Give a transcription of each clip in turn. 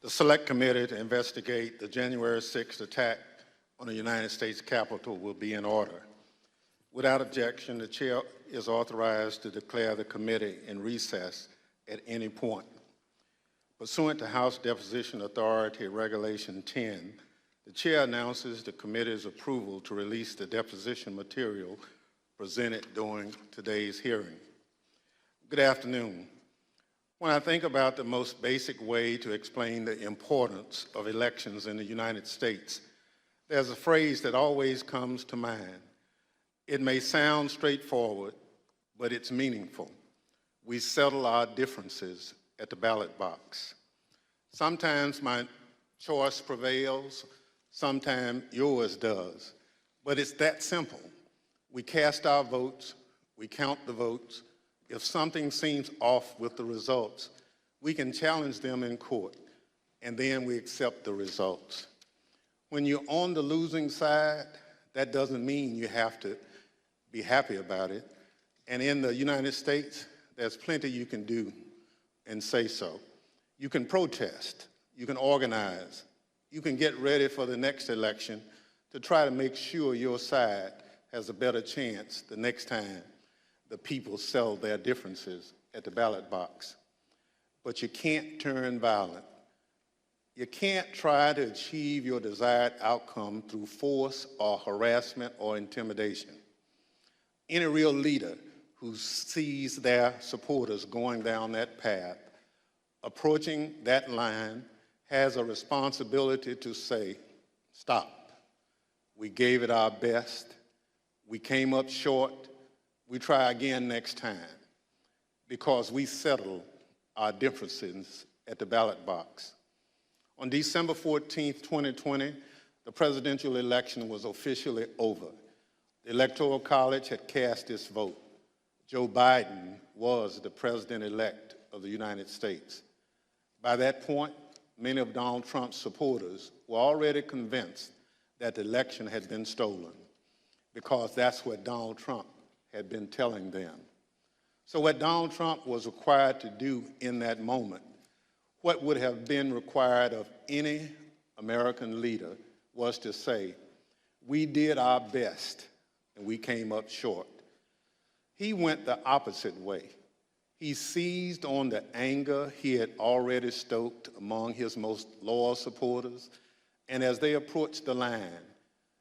The Select Committee to investigate the January 6th attack on the United States Capitol will be in order. Without objection, the Chair is authorized to declare the committee in recess at any point. Pursuant to House Deposition Authority Regulation 10, the Chair announces the committee's approval to release the deposition material presented during today's hearing. Good afternoon. When I think about the most basic way to explain the importance of elections in the United States, there's a phrase that always comes to mind. It may sound straightforward, but it's meaningful. We settle our differences at the ballot box. Sometimes my choice prevails, sometimes yours does, but it's that simple. We cast our votes, we count the votes. If something seems off with the results, we can challenge them in court, and then we accept the results. When you're on the losing side, that doesn't mean you have to be happy about it. And in the United States, there's plenty you can do and say so. You can protest, you can organize, you can get ready for the next election to try to make sure your side has a better chance the next time the people settle their differences at the ballot box. But you can't turn violent. You can't try to achieve your desired outcome through force or harassment or intimidation. Any real leader who sees their supporters going down that path, approaching that line, has a responsibility to say, stop. We gave it our best. We came up short. We try again next time, because we settle our differences at the ballot box. On December 14th, 2020, the presidential election was officially over. The Electoral College had cast its vote. Joe Biden was the president-elect of the United States. By that point, many of Donald Trump's supporters were already convinced that the election had been stolen, because that's what Donald Trump had been telling them. So what Donald Trump was required to do in that moment, what would have been required of any American leader, was to say, we did our best and we came up short. He went the opposite way. He seized on the anger he had already stoked among his most loyal supporters, and as they approached the line,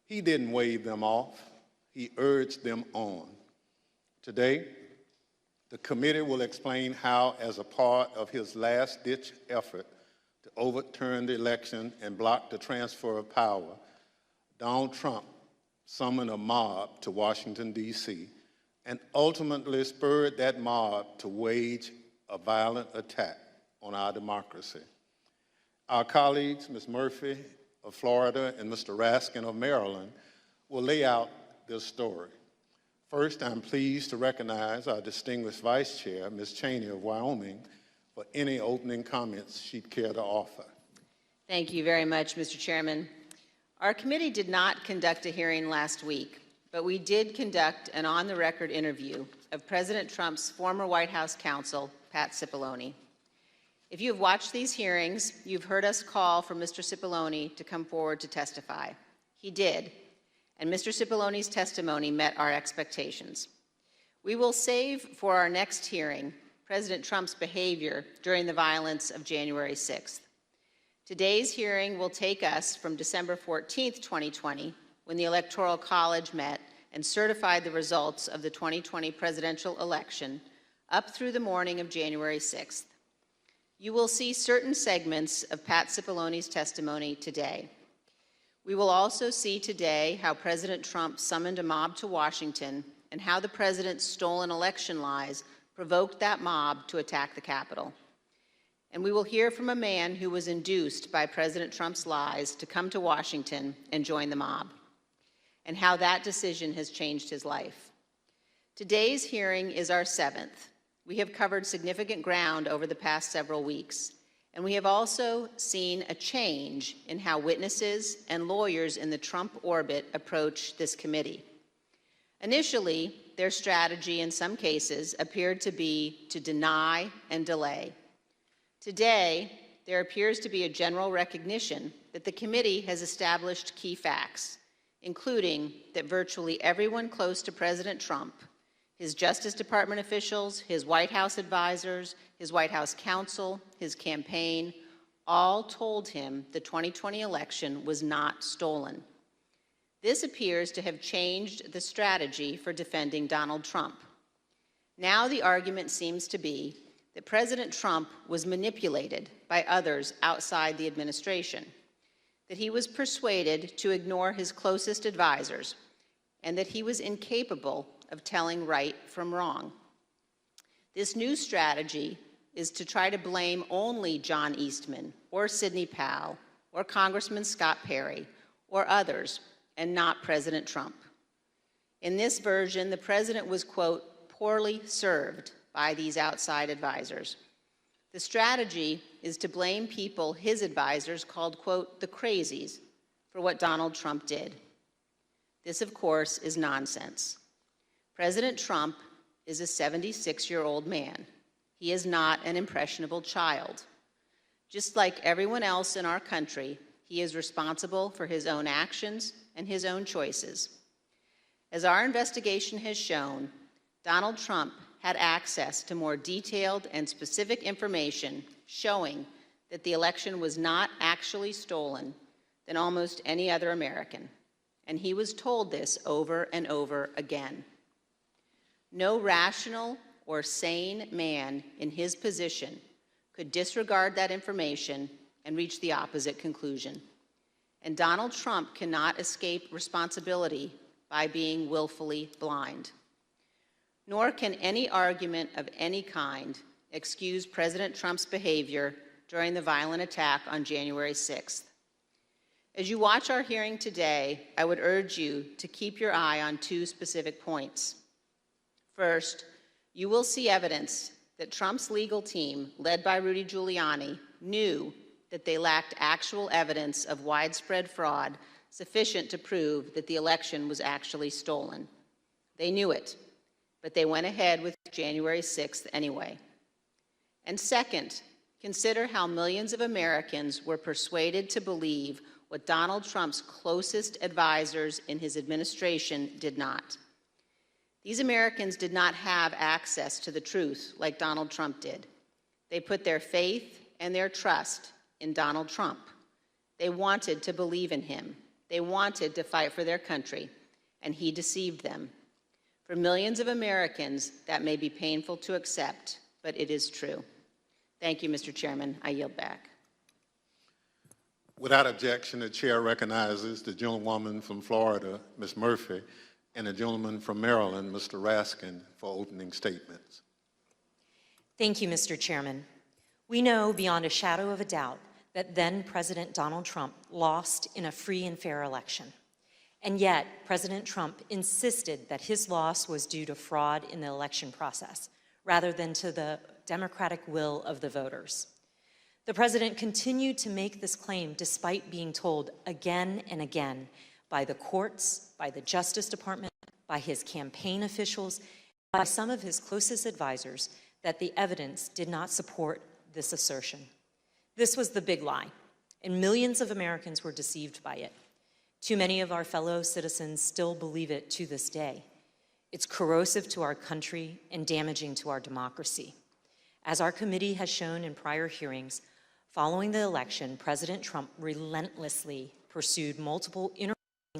he didn't wave them off, he urged them on. Today, the committee will explain how, as a part of his last-ditch effort to overturn the election and block the transfer of power, Donald Trump summoned a mob to Washington, D.C., and ultimately spurred that mob to wage a violent attack on our democracy. Our colleagues, Ms. Murphy of Florida and Mr. Raskin of Maryland, will lay out this story. First, I'm pleased to recognize our distinguished Vice Chair, Ms. Cheney of Wyoming, for any opening comments she'd care to offer. Thank you very much, Mr. Chairman. Our committee did not conduct a hearing last week, but we did conduct an on-the-record interview of President Trump's former White House counsel, Pat Cipollone. If you have watched these hearings, you've heard us call for Mr. Cipollone to come forward to testify. He did. And Mr. Cipollone's testimony met our expectations. We will save for our next hearing President Trump's behavior during the violence of January 6th. Today's hearing will take us from December 14th, 2020, when the Electoral College met and certified the results of the 2020 presidential election, up through the morning of January 6th. You will see certain segments of Pat Cipollone's testimony today. We will also see today how President Trump summoned a mob to Washington and how the president's stolen election lies provoked that mob to attack the Capitol. And we will hear from a man who was induced by President Trump's lies to come to Washington and join the mob, and how that decision has changed his life. Today's hearing is our 7th. We have covered significant ground over the past several weeks. And we have also seen a change in how witnesses and lawyers in the Trump orbit approach this committee. Initially, their strategy in some cases appeared to be to deny and delay. Today, there appears to be a general recognition that the committee has established key facts, including that virtually everyone close to President Trump, his Justice Department officials, his White House advisors, his White House counsel, his campaign, all told him the 2020 election was not stolen. This appears to have changed the strategy for defending Donald Trump. Now the argument seems to be that President Trump was manipulated by others outside the administration, that he was persuaded to ignore his closest advisors, and that he was incapable of telling right from wrong. This new strategy is to try to blame only John Eastman or Sidney Powell or Congressman Scott Perry or others, and not President Trump. In this version, the president was, quote, poorly served by these outside advisors. The strategy is to blame people his advisors called, quote, the crazies for what Donald Trump did. This, of course, is nonsense. President Trump is a 76-year-old man. He is not an impressionable child. Just like everyone else in our country, he is responsible for his own actions and his own choices. As our investigation has shown, Donald Trump had access to more detailed and specific information showing that the election was not actually stolen than almost any other American, and he was told this over and over again. No rational or sane man in his position could disregard that information and reach the opposite conclusion. And Donald Trump cannot escape responsibility by being willfully blind. Nor can any argument of any kind excuse President Trump's behavior during the violent attack on January 6th. As you watch our hearing today, I would urge you to keep your eye on two specific points. First, you will see evidence that Trump's legal team, led by Rudy Giuliani, knew that they lacked actual evidence of widespread fraud sufficient to prove that the election was actually stolen. They knew it, but they went ahead with January 6th anyway. And second, consider how millions of Americans were persuaded to believe what Donald Trump's closest advisors in his administration did not. These Americans did not have access to the truth like Donald Trump did. They put their faith and their trust in Donald Trump. They wanted to believe in him. They wanted to fight for their country, and he deceived them. For millions of Americans, that may be painful to accept, but it is true. Thank you, Mr. Chairman. I yield back. Without objection, the chair recognizes the gentlewoman from Florida, Ms. Murphy, and the gentleman from Maryland, Mr. Raskin, for opening statements. Thank you, Mr. Chairman. We know beyond a shadow of a doubt that then President Donald Trump lost in a free and fair election. And yet, President Trump insisted that his loss was due to fraud in the election process, rather than to the democratic will of the voters. The president continued to make this claim despite being told again and again by the courts, by the Justice Department, by his campaign officials, by some of his closest advisors that the evidence did not support this assertion. This was the big lie, and millions of Americans were deceived by it. Too many of our fellow citizens still believe it to this day. It's corrosive to our country and damaging to our democracy. As our committee has shown in prior hearings, following the election, President Trump relentlessly pursued multiple intervening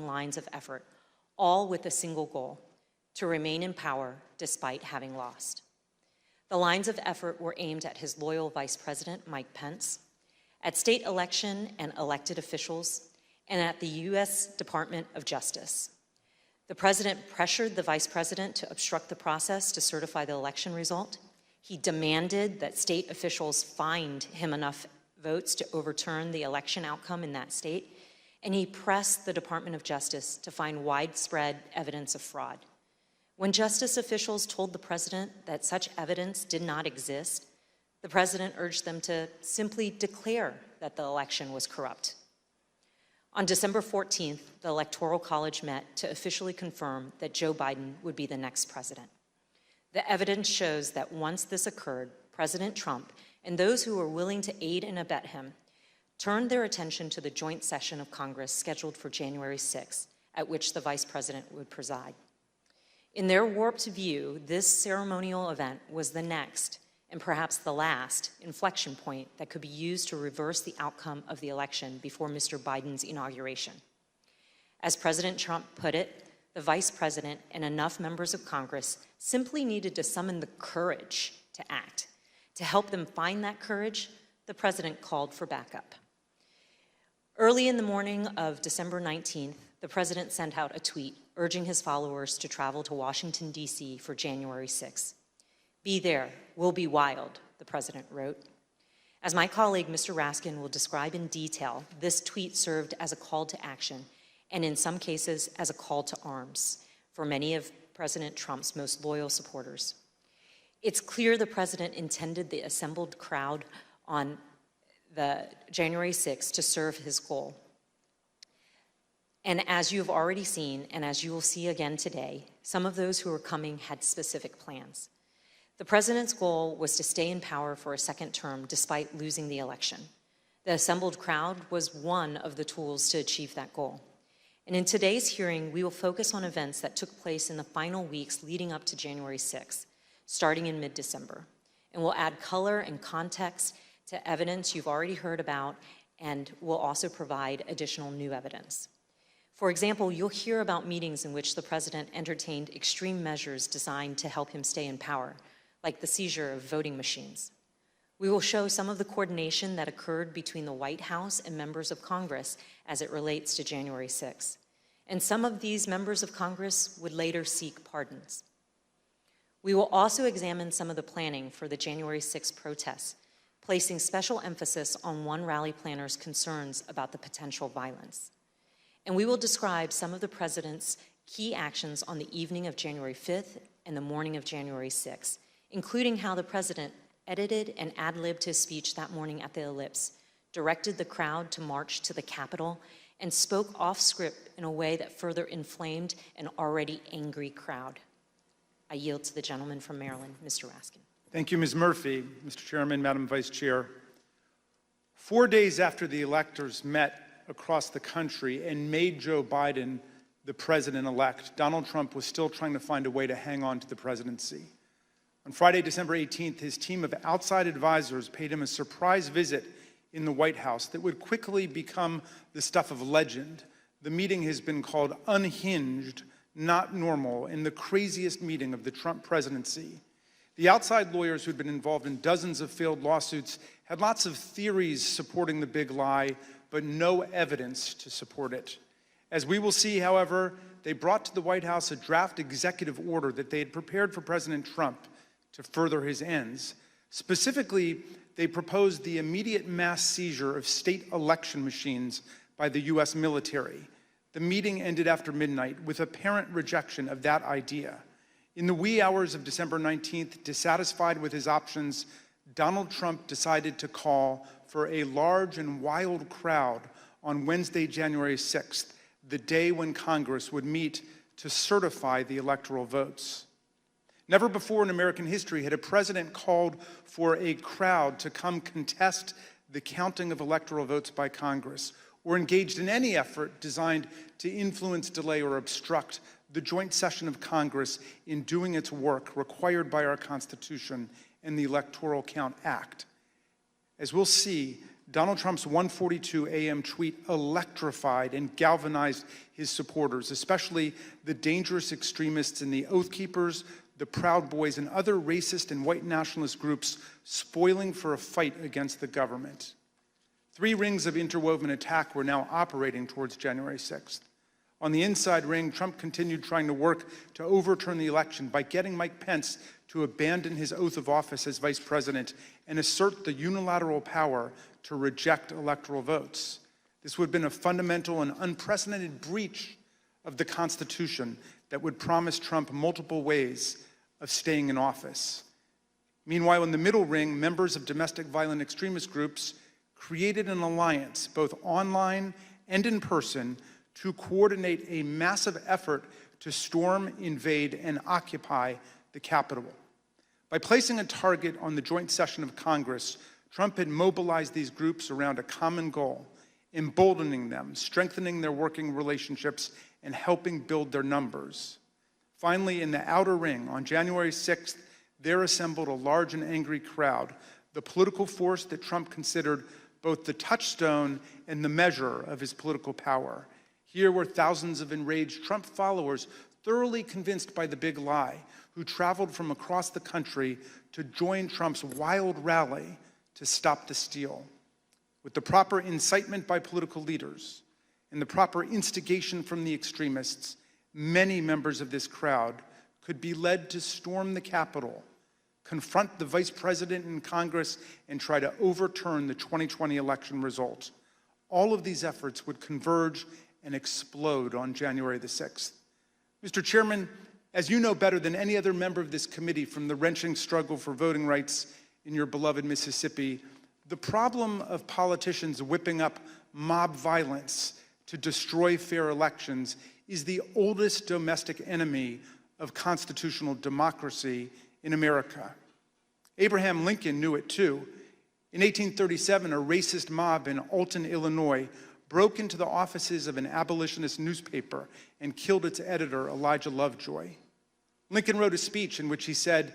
lines of effort, all with a single goal: to remain in power despite having lost. The lines of effort were aimed at his loyal Vice President, Mike Pence, at state election and elected officials, and at the U.S. Department of Justice. The president pressured the vice president to obstruct the process to certify the election result. He demanded that state officials find him enough votes to overturn the election outcome in that state, and he pressed the Department of Justice to find widespread evidence of fraud. When justice officials told the president that such evidence did not exist, the president urged them to simply declare that the election was corrupt. On December 14th, the Electoral College met to officially confirm that Joe Biden would be the next president. The evidence shows that once this occurred, President Trump and those who were willing to aid and abet him turned their attention to the joint session of Congress scheduled for January 6, at which the Vice President would preside. In their warped view, this ceremonial event was the next, and perhaps the last, inflection point that could be used to reverse the outcome of the election before Mr. Biden's inauguration. As President Trump put it, the Vice President and enough members of Congress simply needed to summon the courage to act. To help them find that courage, the President called for backup. Early in the morning of December 19th, the President sent out a tweet urging his followers to travel to Washington, D.C. for January 6. "Be there, we'll be wild," the President wrote. As my colleague, Mr. Raskin, will describe in detail, this tweet served as a call to action, and in some cases, as a call to arms for many of President Trump's most loyal supporters. It's clear the President intended the assembled crowd on the January 6th to serve his goal. And as you've already seen, and as you will see again today, some of those who were coming had specific plans. The President's goal was to stay in power for a second term despite losing the election. The assembled crowd was one of the tools to achieve that goal. And in today's hearing, we will focus on events that took place in the final weeks leading up to January 6th, starting in mid-December. And we'll add color and context to evidence you've already heard about, and we'll also provide additional new evidence. For example, you'll hear about meetings in which the President entertained extreme measures designed to help him stay in power, like the seizure of voting machines. We will show some of the coordination that occurred between the White House and members of Congress as it relates to January 6. And some of these members of Congress would later seek pardons. We will also examine some of the planning for the January 6 protests, placing special emphasis on one rally planner's concerns about the potential violence. And we will describe some of the President's key actions on the evening of January 5th and the morning of January 6th, including how the President edited and ad-libbed his speech that morning at the Ellipse, directed the crowd to march to the Capitol, and spoke off script in a way that further inflamed an already angry crowd. I yield to the gentleman from Maryland, Mr. Raskin. Thank you, Ms. Murphy. Mr. Chairman, Madam Vice Chair. 4 days after the electors met across the country and made Joe Biden the president-elect, Donald Trump was still trying to find a way to hang on to the presidency. On Friday, December 18th, his team of outside advisors paid him a surprise visit in the White House that would quickly become the stuff of legend. The meeting has been called unhinged, not normal, and the craziest meeting of the Trump presidency. The outside lawyers who'd been involved in dozens of failed lawsuits had lots of theories supporting the big lie, but no evidence to support it. As we will see, however, they brought to the White House a draft executive order that they had prepared for President Trump to further his ends. Specifically, they proposed the immediate mass seizure of state election machines by the U.S. military. The meeting ended after midnight with apparent rejection of that idea. In the wee hours of December 19th, dissatisfied with his options, Donald Trump decided to call for a large and wild crowd on Wednesday, January 6th, the day when Congress would meet to certify the electoral votes. Never before in American history had a president called for a crowd to come contest the counting of electoral votes by Congress, or engaged in any effort designed to influence, delay, or obstruct the joint session of Congress in doing its work required by our Constitution and the Electoral Count Act. As we'll see, Donald Trump's 1:42 a.m. tweet electrified and galvanized his supporters, especially the dangerous extremists in the Oath Keepers, the Proud Boys, and other racist and white nationalist groups spoiling for a fight against the government. 3 rings of interwoven attack were now operating towards January 6th. On the inside ring, Trump continued trying to work to overturn the election by getting Mike Pence to abandon his oath of office as vice president and assert the unilateral power to reject electoral votes. This would have been a fundamental and unprecedented breach of the Constitution that would promise Trump multiple ways of staying in office. Meanwhile, in the middle ring, members of domestic violent extremist groups created an alliance, both online and in person, to coordinate a massive effort to storm, invade, and occupy the Capitol. By placing a target on the joint session of Congress, Trump had mobilized these groups around a common goal, emboldening them, strengthening their working relationships, and helping build their numbers. Finally, in the outer ring, on January 6th, there assembled a large and angry crowd, the political force that Trump considered both the touchstone and the measure of his political power. Here were thousands of enraged Trump followers, thoroughly convinced by the big lie, who traveled from across the country to join Trump's wild rally to stop the steal. With the proper incitement by political leaders and the proper instigation from the extremists, many members of this crowd could be led to storm the Capitol, confront the vice president in Congress, and try to overturn the 2020 election result. All of these efforts would converge and explode on January the 6th. Mr. Chairman, as you know better than any other member of this committee from the wrenching struggle for voting rights in your beloved Mississippi, the problem of politicians whipping up mob violence to destroy fair elections is the oldest domestic enemy of constitutional democracy in America. Abraham Lincoln knew it too. In 1837, a racist mob in Alton, Illinois, broke into the offices of an abolitionist newspaper and killed its editor, Elijah Lovejoy. Lincoln wrote a speech in which he said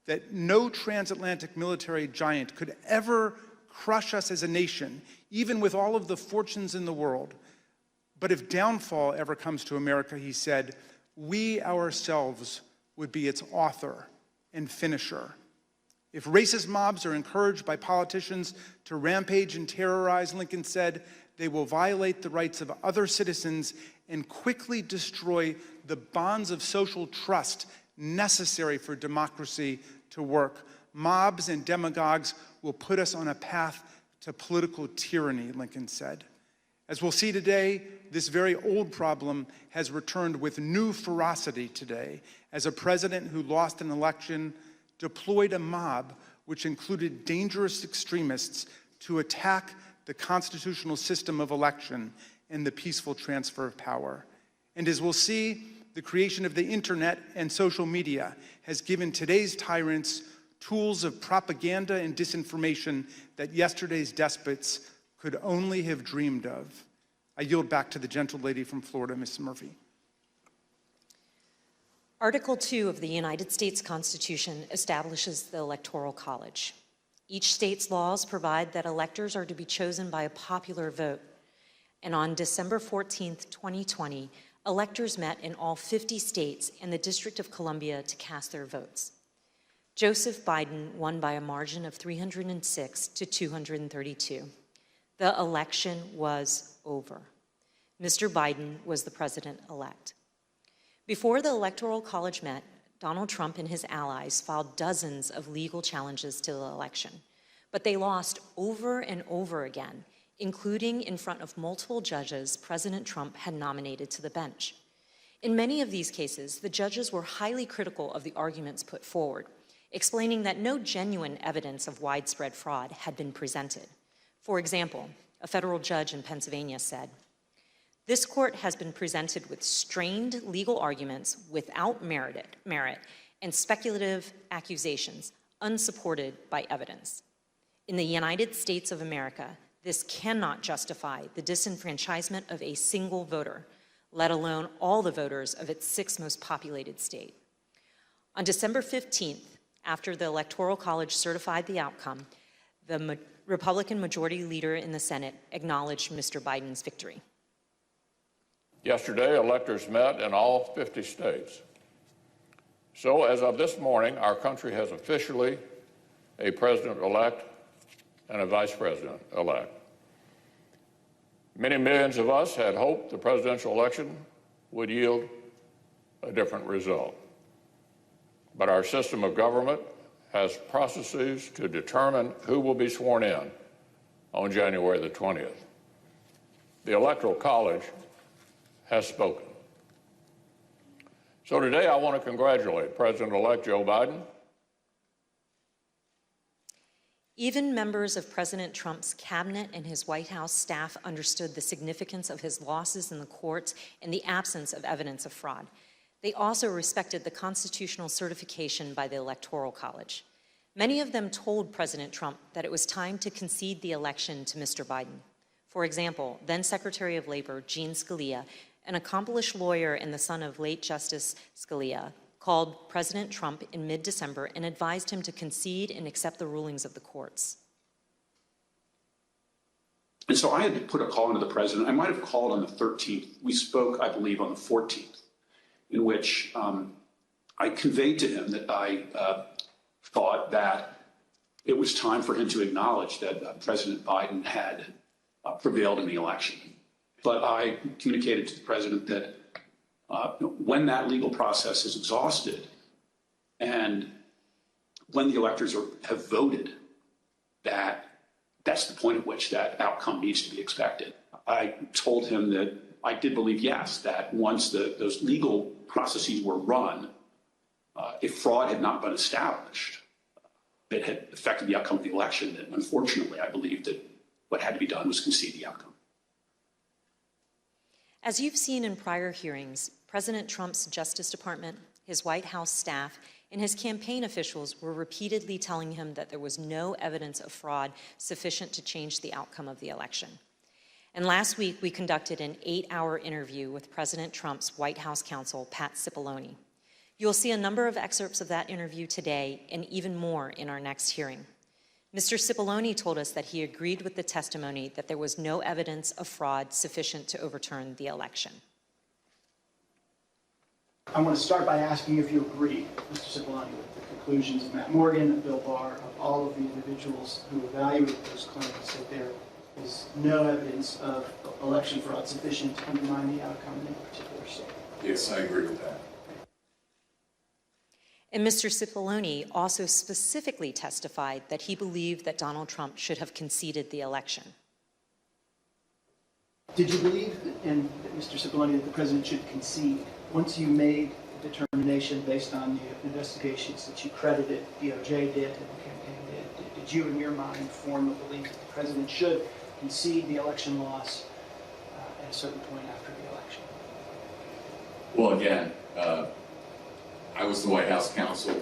that no transatlantic military giant could ever crush us as a nation, even with all of the fortunes in the world. But if downfall ever comes to America, he said, we ourselves would be its author and finisher. If racist mobs are encouraged by politicians to rampage and terrorize, Lincoln said, they will violate the rights of other citizens and quickly destroy the bonds of social trust necessary for democracy to work. Mobs and demagogues will put us on a path to political tyranny, Lincoln said. As we'll see today, this very old problem has returned with new ferocity today as a president who lost an election deployed a mob which included dangerous extremists to attack the constitutional system of election and the peaceful transfer of power. And as we'll see, the creation of the internet and social media has given today's tyrants tools of propaganda and disinformation that yesterday's despots could only have dreamed of. I yield back to the gentle lady from Florida, Ms. Murphy. Article 2 of the United States Constitution establishes the Electoral College. Each state's laws provide that electors are to be chosen by a popular vote. And on December 14th, 2020, electors met in all 50 states and the District of Columbia to cast their votes. Joseph Biden won by a margin of 306 to 232. The election was over. Mr. Biden was the president-elect. Before the Electoral College met, Donald Trump and his allies filed dozens of legal challenges to the election, but they lost over and over again, including in front of multiple judges President Trump had nominated to the bench. In many of these cases, the judges were highly critical of the arguments put forward, explaining that no genuine evidence of widespread fraud had been presented. For example, a federal judge in Pennsylvania said, "This court has been presented with strained legal arguments without merit and speculative accusations unsupported by evidence. In the United States of America, this cannot justify the disenfranchisement of a single voter, let alone all the voters of its sixth most populated state." On December 15th, after the Electoral College certified the outcome, the Republican Majority Leader in the Senate acknowledged Mr. Biden's victory. Yesterday, electors met in all 50 states. So as of this morning, our country has officially a president-elect and a vice president-elect. Many millions of us had hoped the presidential election would yield a different result. But our system of government has processes to determine who will be sworn in on January the 20th. The Electoral College has spoken. So today I want to congratulate President-elect Joe Biden. Even members of President Trump's cabinet and his White House staff understood the significance of his losses in the courts and the absence of evidence of fraud. They also respected the constitutional certification by the Electoral College. Many of them told President Trump that it was time to concede the election to Mr. Biden. For example, then Secretary of Labor Gene Scalia, an accomplished lawyer and the son of late Justice Scalia, called President Trump in mid-December and advised him to concede and accept the rulings of the courts. And so I had to put a call into the president. I might have called on the 13th. We spoke, I believe, on the 14th, in which I conveyed to him that I thought that it was time for him to acknowledge that President Biden had prevailed in the election. But I communicated to the president that when that legal process is exhausted and when the electors have voted, that's the point at which that outcome needs to be expected. I told him that I did believe, yes, that once those legal processes were run, if fraud had not been established, that had affected the outcome of the election, that unfortunately I believed that what had to be done was concede the outcome. As you've seen in prior hearings, President Trump's Justice Department, his White House staff, and his campaign officials were repeatedly telling him that there was no evidence of fraud sufficient to change the outcome of the election. And last week, we conducted an 8-hour interview with President Trump's White House counsel, Pat Cipollone. You'll see a number of excerpts of that interview today and even more in our next hearing. Mr. Cipollone told us that he agreed with the testimony that there was no evidence of fraud sufficient to overturn the election. I want to start by asking if you agree, Mr. Cipollone, with the conclusions of Matt Morgan, of Bill Barr, of all of the individuals who evaluated those claims, that there is no evidence of election fraud sufficient to undermine the outcome in a particular state. Yes, I agree with that. And Mr. Cipollone also specifically testified that he believed that Donald Trump should have conceded the election. Did you believe, Mr. Cipollone, that the president should concede once you made a determination based on the investigations that you credited DOJ did and the campaign did? Did you, in your mind, form a belief that the president should concede the election loss at a certain point after the election? Well, again, I was the White House counsel.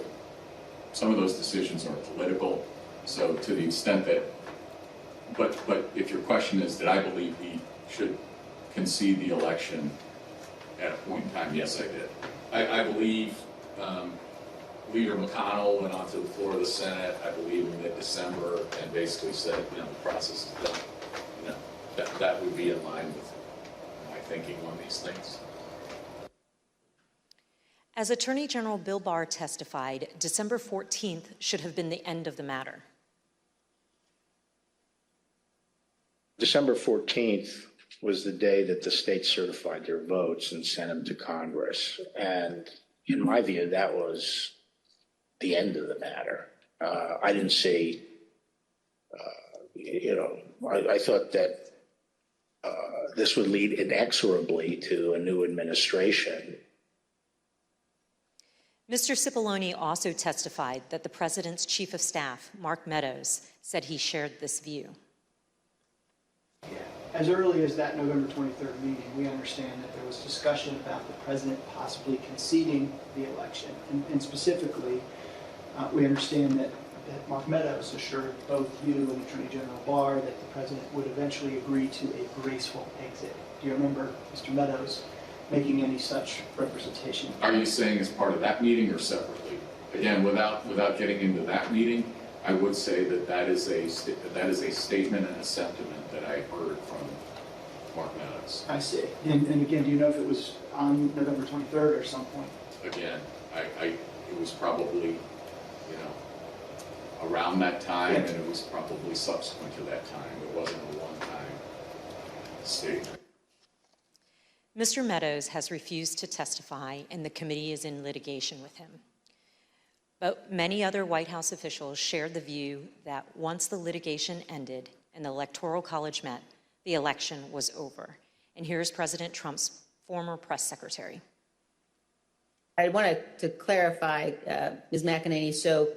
Some of those decisions are political. So to the extent that, but if your question is, did I believe he should concede the election at a point in time? Yes, I did. I believe Leader McConnell went onto the floor of the Senate, I believe in mid-December, and basically said, the process is done. That would be in line with my thinking on these things. As Attorney General Bill Barr testified, December 14th should have been the end of the matter. December 14th was the day that the states certified their votes and sent them to Congress. And in my view, that was the end of the matter. I didn't see, I thought that this would lead inexorably to a new administration. Mr. Cipollone also testified that the president's chief of staff, Mark Meadows, said he shared this view. Yeah. As early as that November 23rd meeting, we understand that there was discussion about the president possibly conceding the election. And specifically, we understand that Mark Meadows assured both you and Attorney General Barr that the president would eventually agree to a graceful exit. Do you remember Mr. Meadows making any such representation? Are you saying as part of that meeting or separately? Again, without getting into that meeting, I would say that is a statement and a sentiment that I heard from Mark Meadows. I see. And again, do you know if it was on November 23rd or some point? Again, it was probably, around that time, and it was probably subsequent to that time. It wasn't a one-time statement. Mr. Meadows has refused to testify, and the committee is in litigation with him. But many other White House officials shared the view that once the litigation ended and the Electoral College met, the election was over. And here's President Trump's former press secretary. I wanted to clarify, Ms. McEnany, so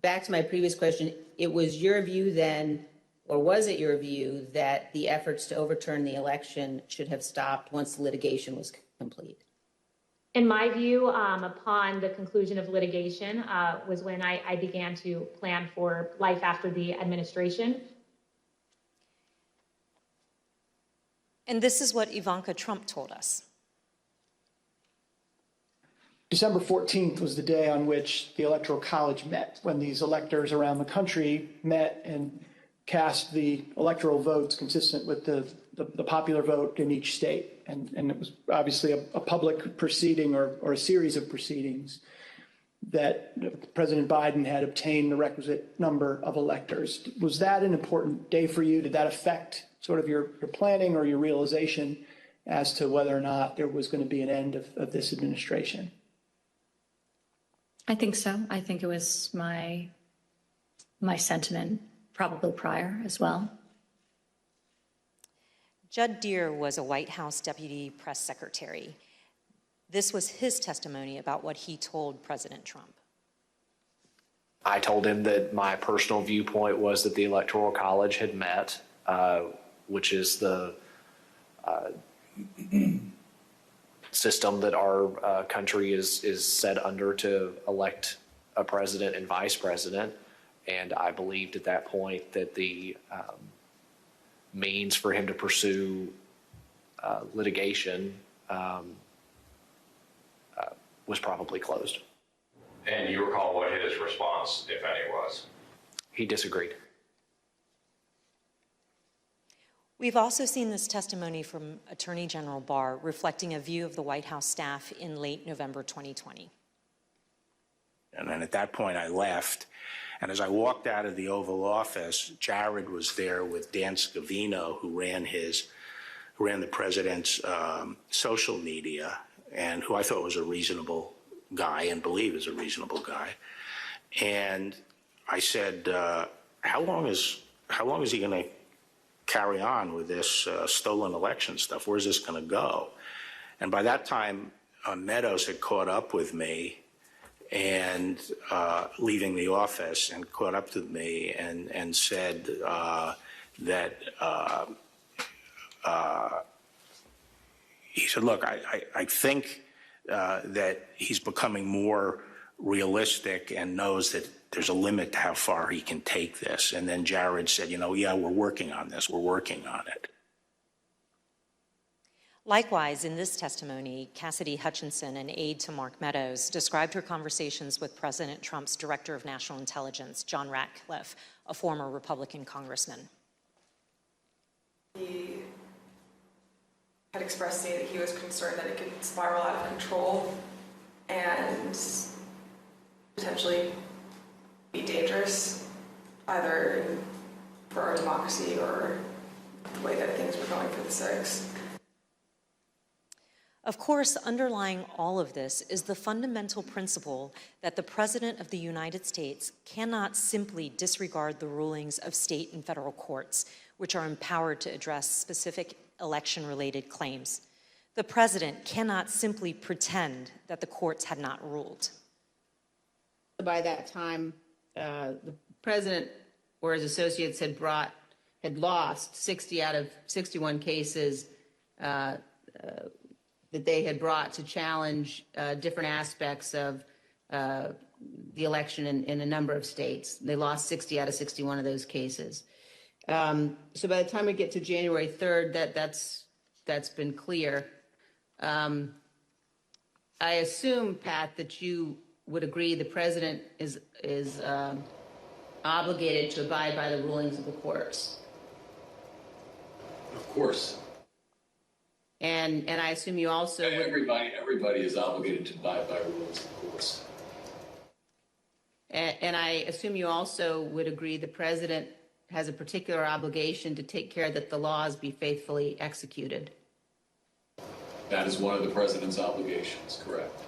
back to my previous question, it was your view then, or was it your view, that the efforts to overturn the election should have stopped once the litigation was complete? In my view, upon the conclusion of litigation was when I began to plan for life after the administration. And this is what Ivanka Trump told us. December 14th was the day on which the Electoral College met, when these electors around the country met and cast the electoral votes consistent with the popular vote in each state. And it was obviously a public proceeding or a series of proceedings that President Biden had obtained the requisite number of electors. Was that an important day for you? Did that affect sort of your planning or your realization as to whether or not there was going to be an end of this administration? I think so. I think it was my sentiment probably prior as well. Judd Deere was a White House deputy press secretary. This was his testimony about what he told President Trump. I told him that my personal viewpoint was that the Electoral College had met, which is the system that our country is set under to elect a president and vice president. And I believed at that point that the means for him to pursue litigation was probably closed. And you recall what his response, if any, was? He disagreed. We've also seen this testimony from Attorney General Barr reflecting a view of the White House staff in late November 2020. And then at that point, I left. And as I walked out of the Oval Office, Jared was there with Dan Scavino, who ran the president's social media, and who I thought was a reasonable guy and believe is a reasonable guy. And I said, how long is he going to carry on with this stolen election stuff? Where's this going to go? And by that time, Meadows had caught up with me and leaving the office and caught up with me and said that he said, look, I think that he's becoming more realistic and knows that there's a limit to how far he can take this. And then Jared said, yeah, we're working on this. We're working on it. Likewise, in this testimony, Cassidy Hutchinson, an aide to Mark Meadows, described her conversations with President Trump's Director of National Intelligence, John Ratcliffe, a former Republican congressman. He had expressed to me that he was concerned that it could spiral out of control and potentially be dangerous, either for our democracy or the way that things were going for the civics. Of course, underlying all of this is the fundamental principle that the President of the United States cannot simply disregard the rulings of state and federal courts, which are empowered to address specific election-related claims. The President cannot simply pretend that the courts had not ruled. By that time, the President or his associates had lost 60 out of 61 cases that they had brought to challenge different aspects of the election in a number of states. They lost 60 out of 61 of those cases. So by the time we get to January 3rd, that's been clear. I assume, Pat, that you would agree the President is obligated to abide by the rulings of the courts. Of course. And I assume you also would... Everybody is obligated to abide by rules, of course. And I assume you also would agree the President has a particular obligation to take care that the laws be faithfully executed. That is one of the President's obligations, correct.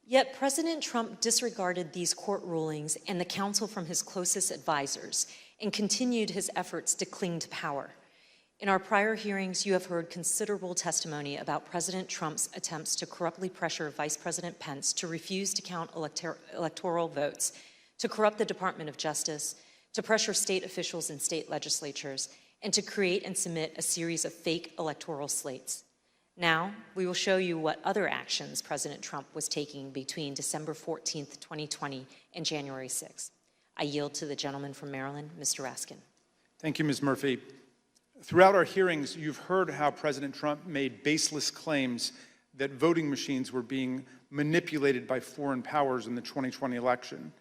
Yet President Trump disregarded these court rulings and the counsel from his closest advisors and continued his efforts to cling to power. In our prior hearings, you have heard considerable testimony about President Trump's attempts to corruptly pressure Vice President Pence to refuse to count electoral votes, to corrupt the Department of Justice, to pressure state officials and state legislatures, and to create and submit a series of fake electoral slates. Now, we will show you what other actions President Trump was taking between December 14th, 2020 and January 6th. I yield to the gentleman from Maryland, Mr. Raskin. Thank you, Ms. Murphy. Throughout our hearings, you've heard how President Trump made baseless claims that voting machines were being manipulated by foreign powers in the 2020 election.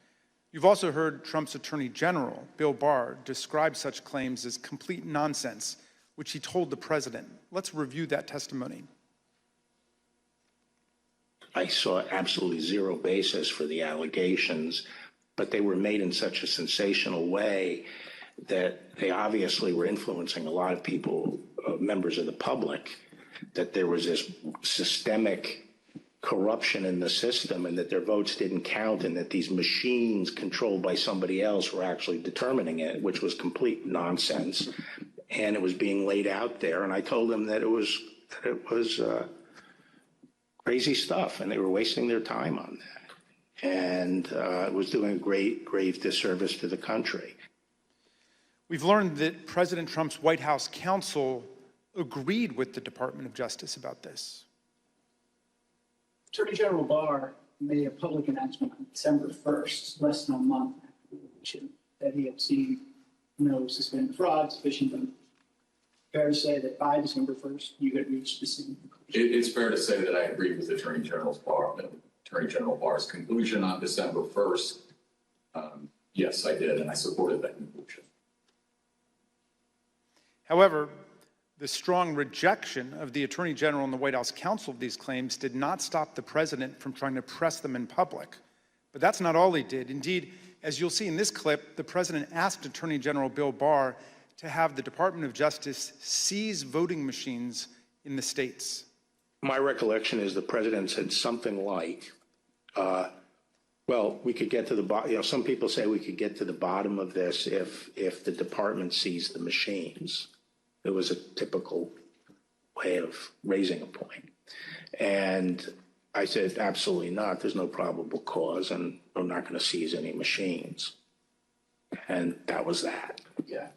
You've also heard Trump's Attorney General, Bill Barr, describe such claims as complete nonsense, which he told the president. Let's review that testimony. I saw absolutely zero basis for the allegations, but they were made in such a sensational way that they obviously were influencing a lot of people, members of the public, that there was this systemic corruption in the system and that their votes didn't count and that these machines controlled by somebody else were actually determining it, which was complete nonsense. And it was being laid out there. And I told them that it was crazy stuff and they were wasting their time on that. And it was doing a grave disservice to the country. We've learned that President Trump's White House counsel agreed with the Department of Justice about this. Attorney General Barr made a public announcement on December 1st, less than a month after the election, that he had seen no suspended fraud, sufficient. Fair to say that by December 1st, you had reached the same conclusion? It's fair to say that I agree with Attorney General Barr's conclusion on December 1st. Yes, I did, and I supported that conclusion. However, the strong rejection of the Attorney General and the White House counsel of these claims did not stop the president from trying to press them in public. But that's not all he did. Indeed, as you'll see in this clip, the president asked Attorney General Bill Barr to have the Department of Justice seize voting machines in the states. My recollection is the president said something like, well, we could get to the bottom, some people say we could get to the bottom of this if the department seized the machines. It was a typical way of raising a point. And I said, absolutely not. There's no probable cause, and I'm not going to seize any machines. And that was that. Yeah.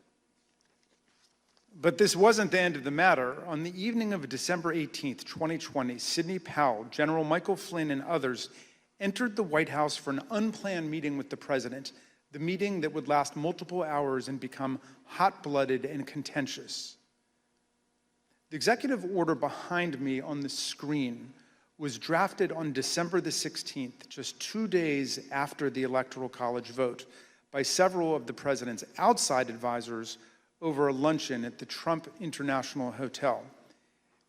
But this wasn't the end of the matter. On the evening of December 18th, 2020, Sidney Powell, General Michael Flynn, and others entered the White House for an unplanned meeting with the president, the meeting that would last multiple hours and become hot-blooded and contentious. The executive order behind me on the screen was drafted on December the 16th, just 2 days after the Electoral College vote, by several of the president's outside advisors over a luncheon at the Trump International Hotel.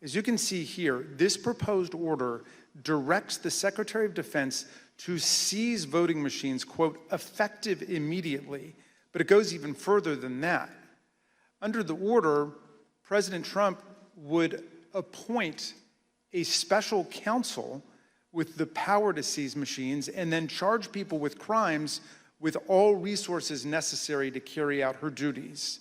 As you can see here, this proposed order directs the Secretary of Defense to seize voting machines, quote, effective immediately, but it goes even further than that. Under the order, President Trump would appoint a special counsel with the power to seize machines and then charge people with crimes with all resources necessary to carry out her duties.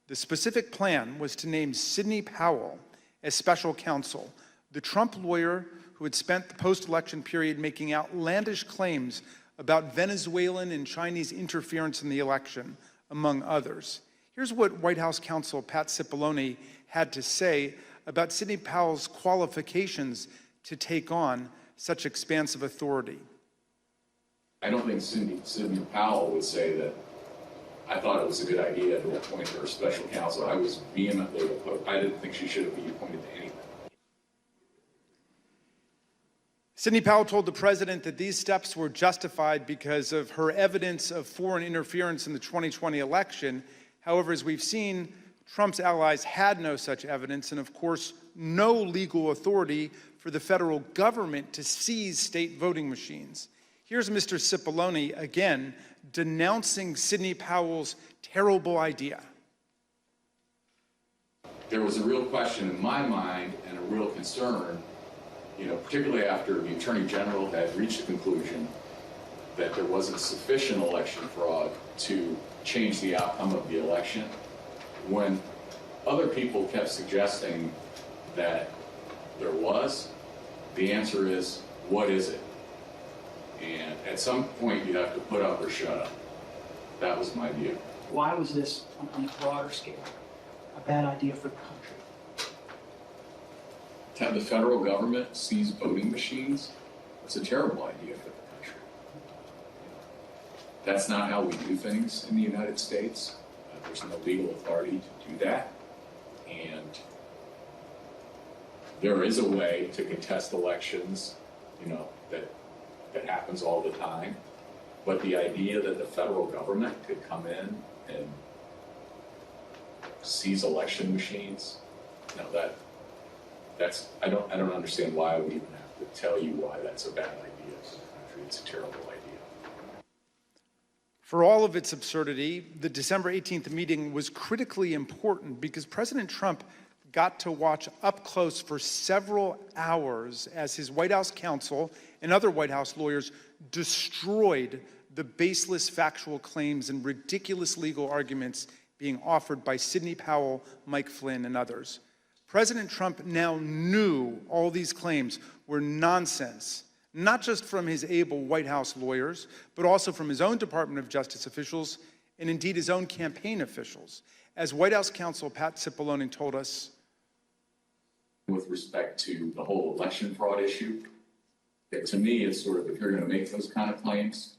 The specific plan was to name Sidney Powell as special counsel, the Trump lawyer who had spent the post-election period making outlandish claims about Venezuelan and Chinese interference in the election, among others. Here's what White House counsel Pat Cipollone had to say about Sidney Powell's qualifications to take on such expansive authority. I don't think Sidney Powell would say that I thought it was a good idea to appoint her special counsel. I was vehemently opposed. I didn't think she should have been appointed to anything. Sidney Powell told the president that these steps were justified because of her evidence of foreign interference in the 2020 election. However, as we've seen, Trump's allies had no such evidence and, of course, no legal authority for the federal government to seize state voting machines. Here's Mr. Cipollone again denouncing Sidney Powell's terrible idea. There was a real question in my mind and a real concern, particularly after the Attorney General had reached the conclusion that there wasn't sufficient election fraud to change the outcome of the election. When other people kept suggesting that there was, the answer is, what is it? And at some point, you have to put up or shut up. That was my view. Why was this, on a broader scale, a bad idea for the country? To have the federal government seize voting machines, it's a terrible idea for the country. That's not how we do things in the United States. There's no legal authority to do that. And there is a way to contest elections, that happens all the time. But the idea that the federal government could come in and seize election machines, I don't understand why we even have to tell you why that's a bad idea for the country. It's a terrible idea. For all of its absurdity, the December 18th meeting was critically important because President Trump got to watch up close for several hours as his White House counsel and other White House lawyers destroyed the baseless factual claims and ridiculous legal arguments being offered by Sidney Powell, Mike Flynn, and others. President Trump now knew all these claims were nonsense, not just from his able White House lawyers, but also from his own Department of Justice officials and indeed his own campaign officials. As White House counsel Pat Cipollone told us, with respect to the whole election fraud issue, that to me, it's sort of, if you're going to make those kind of claims,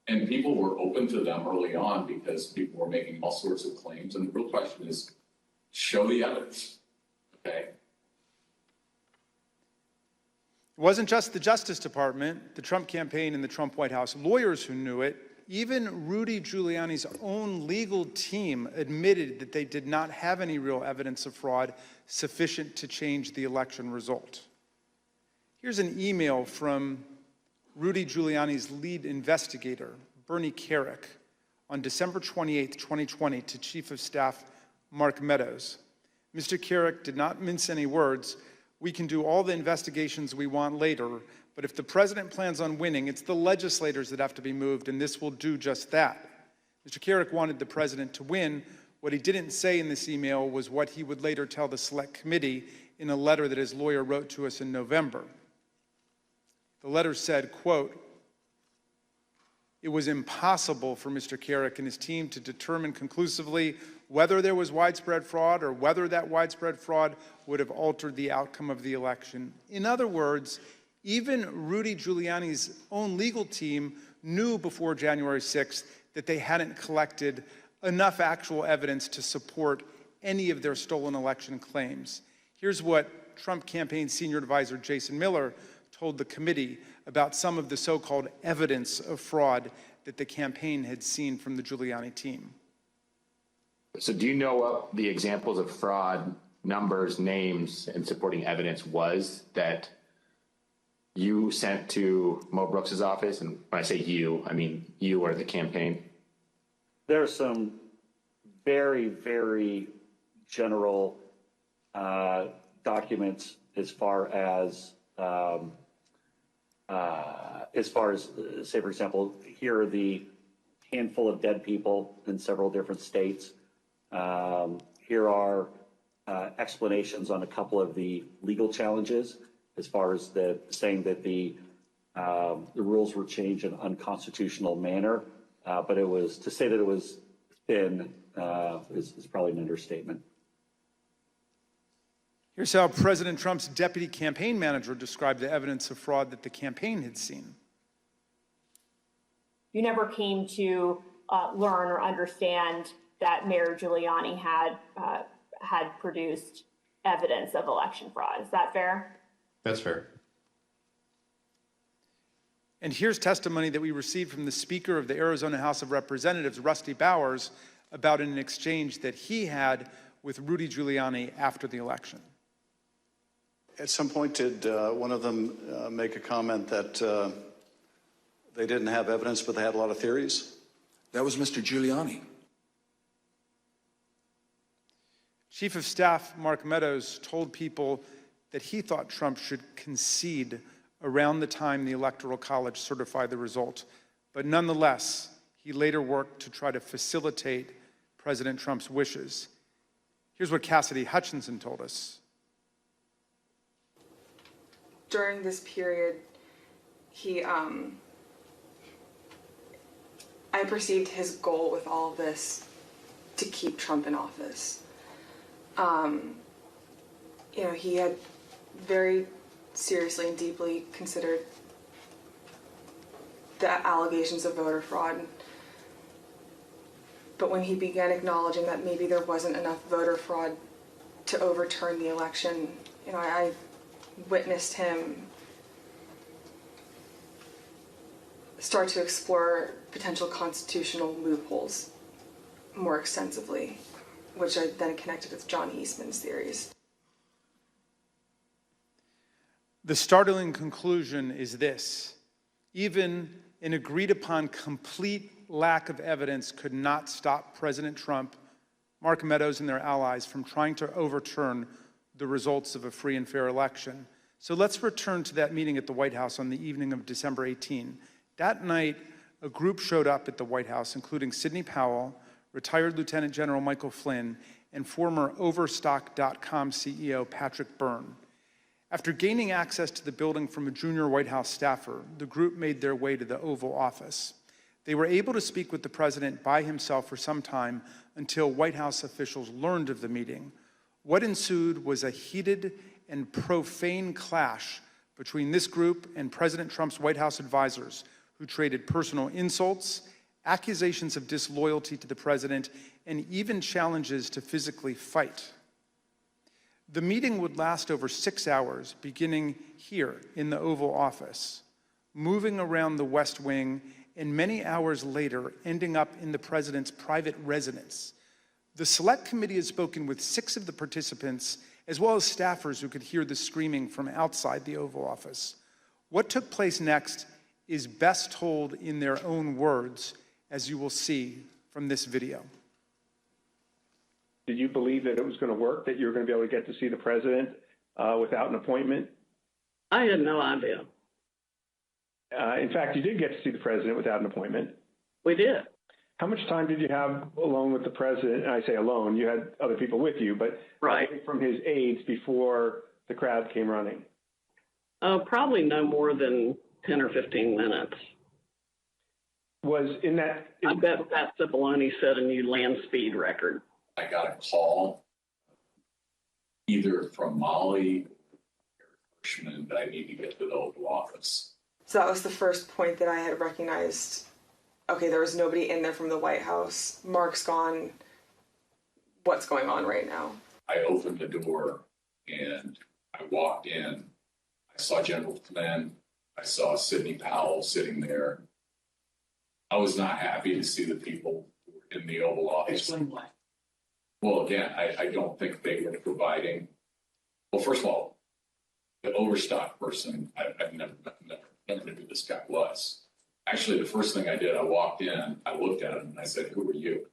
and people were open to them early on because people were making all sorts of claims, and the real question is, show the evidence, okay? It wasn't just the Justice Department, the Trump campaign, and the Trump White House lawyers who knew it. Even Rudy Giuliani's own legal team admitted that they did not have any real evidence of fraud sufficient to change the election result. Here's an email from Rudy Giuliani's lead investigator, Bernie Kerik, on December 28, 2020, to Chief of Staff Mark Meadows. Mr. Kerik did not mince any words. We can do all the investigations we want later, but if the president plans on winning, it's the legislators that have to be moved, and this will do just that. Mr. Kerik wanted the president to win. What he didn't say in this email was what he would later tell the Select Committee in a letter that his lawyer wrote to us in November. The letter said, quote, "It was impossible for Mr. Kerik and his team to determine conclusively whether there was widespread fraud or whether that widespread fraud would have altered the outcome of the election." In other words, even Rudy Giuliani's own legal team knew before January 6th that they hadn't collected enough actual evidence to support any of their stolen election claims. Here's what Trump campaign senior advisor Jason Miller told the committee about some of the so-called evidence of fraud that the campaign had seen from the Giuliani team. So do you know what the examples of fraud, numbers, names, and supporting evidence was that you sent to Mo Brooks's office? And when I say you, I mean you or the campaign. There are some very, very general documents as far as, say, for example, here are the handful of dead people in several different states. Here are explanations on a couple of the legal challenges as far as saying that the rules were changed in an unconstitutional manner. But it was, to say that it was thin is probably an understatement. Here's how President Trump's deputy campaign manager described the evidence of fraud that the campaign had seen. You never came to learn or understand that Mayor Giuliani had produced evidence of election fraud. Is that fair? That's fair. And here's testimony that we received from the Speaker of the Arizona House of Representatives, Rusty Bowers, about an exchange that he had with Rudy Giuliani after the election. At some point, did one of them make a comment that they didn't have evidence, but they had a lot of theories? That was Mr. Giuliani. Chief of Staff Mark Meadows told people that he thought Trump should concede around the time the Electoral College certified the result. But nonetheless, he later worked to try to facilitate President Trump's wishes. Here's what Cassidy Hutchinson told us. During this period, I perceived his goal with all of this to keep Trump in office. He had very seriously and deeply considered the allegations of voter fraud. But when he began acknowledging that maybe there wasn't enough voter fraud to overturn the election, you know, I witnessed him start to explore potential constitutional loopholes more extensively, which I then connected with John Eastman's theories. The startling conclusion is this: even an agreed upon complete lack of evidence could not stop President Trump, Mark Meadows, and their allies from trying to overturn the results of a free and fair election. So let's return to that meeting at the White House on the evening of December 18. That night, a group showed up at the White House, including Sidney Powell, retired Lieutenant General Michael Flynn, and former Overstock.com CEO Patrick Byrne. After gaining access to the building from a junior White House staffer, the group made their way to the Oval Office. They were able to speak with the president by himself for some time until White House officials learned of the meeting. What ensued was a heated and profane clash between this group and President Trump's White House advisors, who traded personal insults, accusations of disloyalty to the president, and even challenges to physically fight. The meeting would last over 6 hours, beginning here in the Oval Office, moving around the West Wing, and many hours later, ending up in the president's private residence. The Select Committee has spoken with 6 of the participants, as well as staffers who could hear the screaming from outside the Oval Office. What took place next is best told in their own words, as you will see from this video. Did you believe that it was going to work, that you were going to be able to get to see the president without an appointment? I had no idea. In fact, you did get to see the president without an appointment. We did. How much time did you have alone with the president? And I say alone, you had other people with you, but right from his aides before the crowd came running? Probably no more than 10 or 15 minutes. Was in that... I bet Pat Cipollone set a new land speed record. I got a call either from Molly or Hirschman that I need to get to the Oval Office. So that was the first point that I had recognized, okay, there was nobody in there from the White House. Mark's gone. What's going on right now? I opened the door and I walked in. I saw General Flynn. I saw Sidney Powell sitting there. I was not happy to see the people in the Oval Office. Explain why. Well, again, I don't think they were providing. Well, first of all, the Overstock person, I've never knew who this guy was. Actually, the first thing I did, I walked in, I looked at him, and I said, "Who are you?"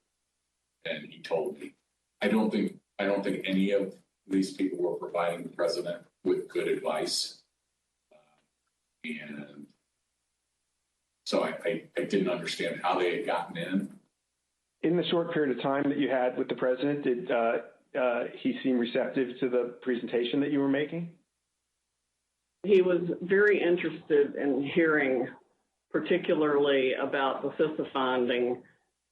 And he told me. I don't think any of these people were providing the president with good advice, and so I didn't understand how they had gotten in. In the short period of time that you had with the president, did he seem receptive to the presentation that you were making? He was very interested in hearing particularly about the CISA finding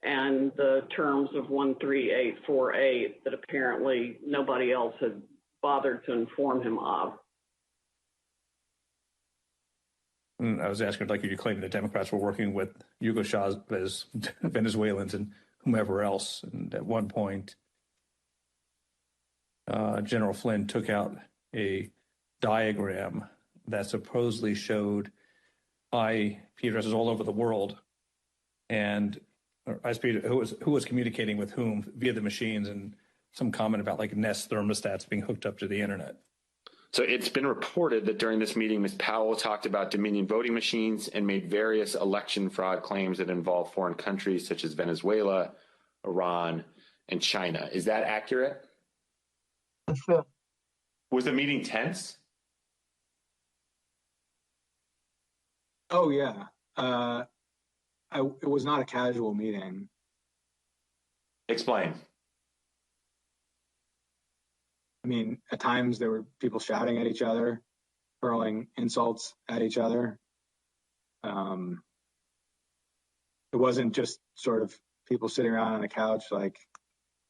and the terms of 13848 that apparently nobody else had bothered to inform him of. I was asking, like, you claimed the Democrats were working with Hugo Chavez, Venezuelans, and whomever else. And at one point, General Flynn took out a diagram that supposedly showed IP addresses all over the world, and who was communicating with whom via the machines, and some comment about like Nest thermostats being hooked up to the internet. So it's been reported that during this meeting, Ms. Powell talked about Dominion voting machines and made various election fraud claims that involve foreign countries such as Venezuela, Iran, and China. Is that accurate? Sure. Was the meeting tense? Oh, yeah. It was not a casual meeting. Explain. I mean, at times there were people shouting at each other, hurling insults at each other. It wasn't just sort of people sitting around on a couch, like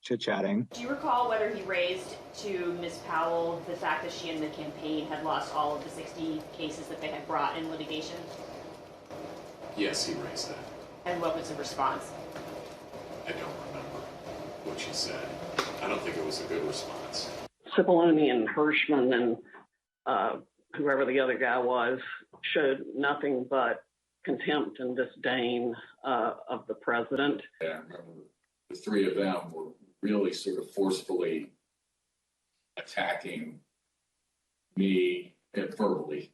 chit-chatting. Do you recall whether he raised to Ms. Powell the fact that she and the campaign had lost all of the 60 cases that they had brought in litigation? Yes, he raised that. And what was the response? I don't remember what she said. I don't think it was a good response. Cipollone and Hirschman and whoever the other guy was showed nothing but contempt and disdain of the president. Yeah, I remember the three of them were really sort of forcefully attacking me verbally.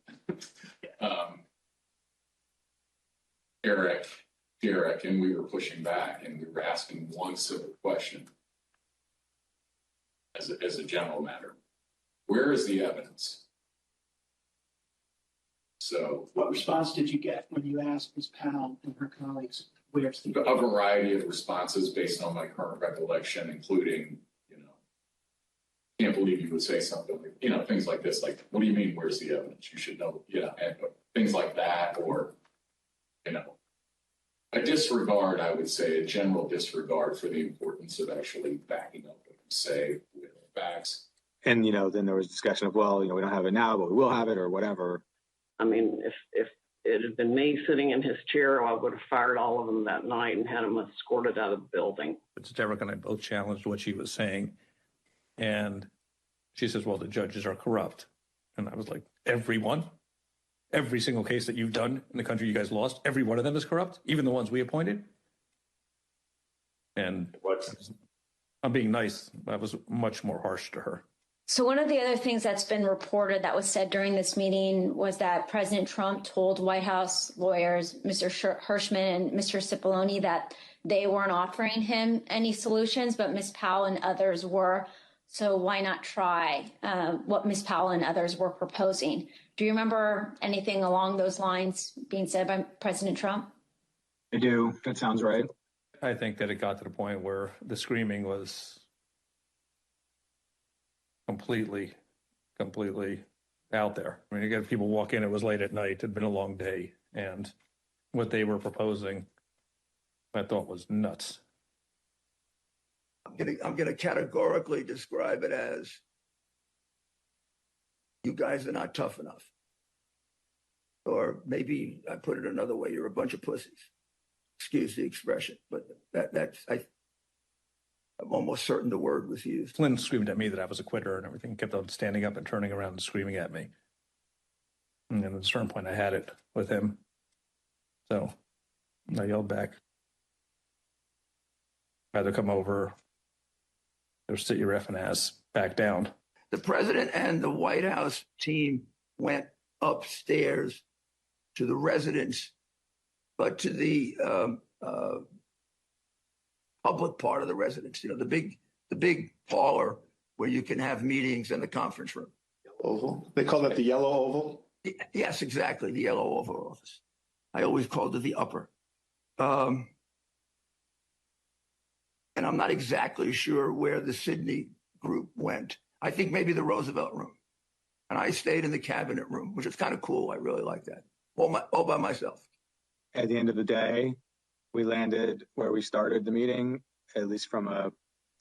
Eric, Derek, and we were pushing back, and we were asking one simple question as a general matter. Where is the evidence? So, What response did you get when you asked Ms. Powell and her colleagues, where's the a variety of responses based on my current recollection, including, can't believe you would say something like, things like this, like, what do you mean, where's the evidence? You should know, and things like that, or, a disregard, I would say, a general disregard for the importance of actually backing up what you say with facts. And, then there was discussion of, well, we don't have it now, but we will have it or whatever. I mean, if it had been me sitting in his chair, I would have fired all of them that night and had them escorted out of the building. But Derek and I both challenged what she was saying. And she says, well, the judges are corrupt. And I was like, everyone? Every single case that you've done in the country you guys lost, every one of them is corrupt, even the ones we appointed? And I'm being nice. I was much more harsh to her. So one of the other things that's been reported that was said during this meeting was that President Trump told White House lawyers, Mr. Hirschman and Mr. Cipollone, that they weren't offering him any solutions, but Ms. Powell and others were. So why not try what Ms. Powell and others were proposing? Do you remember anything along those lines being said by President Trump? I do. That sounds right. I think that it got to the point where the screaming was completely out there. I mean, you get people walk in, it was late at night, it had been a long day, and what they were proposing, I thought was nuts. I'm gonna categorically describe it as, you guys are not tough enough. Or maybe I put it another way, you're a bunch of pussies. Excuse the expression, but I'm almost certain the word was used. Flynn screamed at me that I was a quitter and everything, kept on standing up and turning around and screaming at me. And then at a certain point I had it with him. So I yelled back. Either come over or sit your effing ass back down. The president and the White House team went upstairs to the residence, but to the public part of the residence, the big parlor where you can have meetings in the conference room. Oval. They call that the yellow oval? Yes, exactly, the yellow Oval Office. I always called it the upper. And I'm not exactly sure where the Sydney group went. I think maybe the Roosevelt room. And I stayed in the cabinet room, which is kind of cool. I really like that. All by myself. At the end of the day, we landed where we started the meeting, at least from a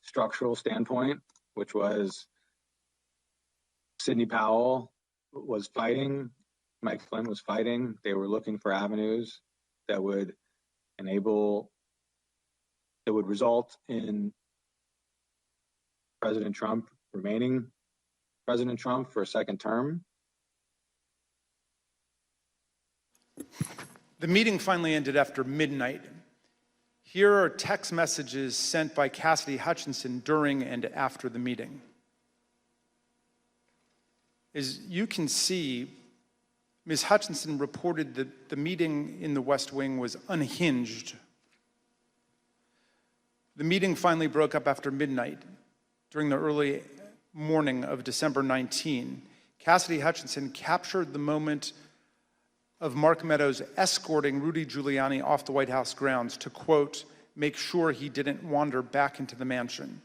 structural standpoint, which was Sidney Powell was fighting, Mike Flynn was fighting. They were looking for avenues that would result in President Trump remaining President Trump for a second term. The meeting finally ended after midnight. Here are text messages sent by Cassidy Hutchinson during and after the meeting. As you can see, Ms. Hutchinson reported that the meeting in the West Wing was unhinged. The meeting finally broke up after midnight during the early morning of December 19. Cassidy Hutchinson captured the moment of Mark Meadows escorting Rudy Giuliani off the White House grounds to, quote, make sure he didn't wander back into the mansion.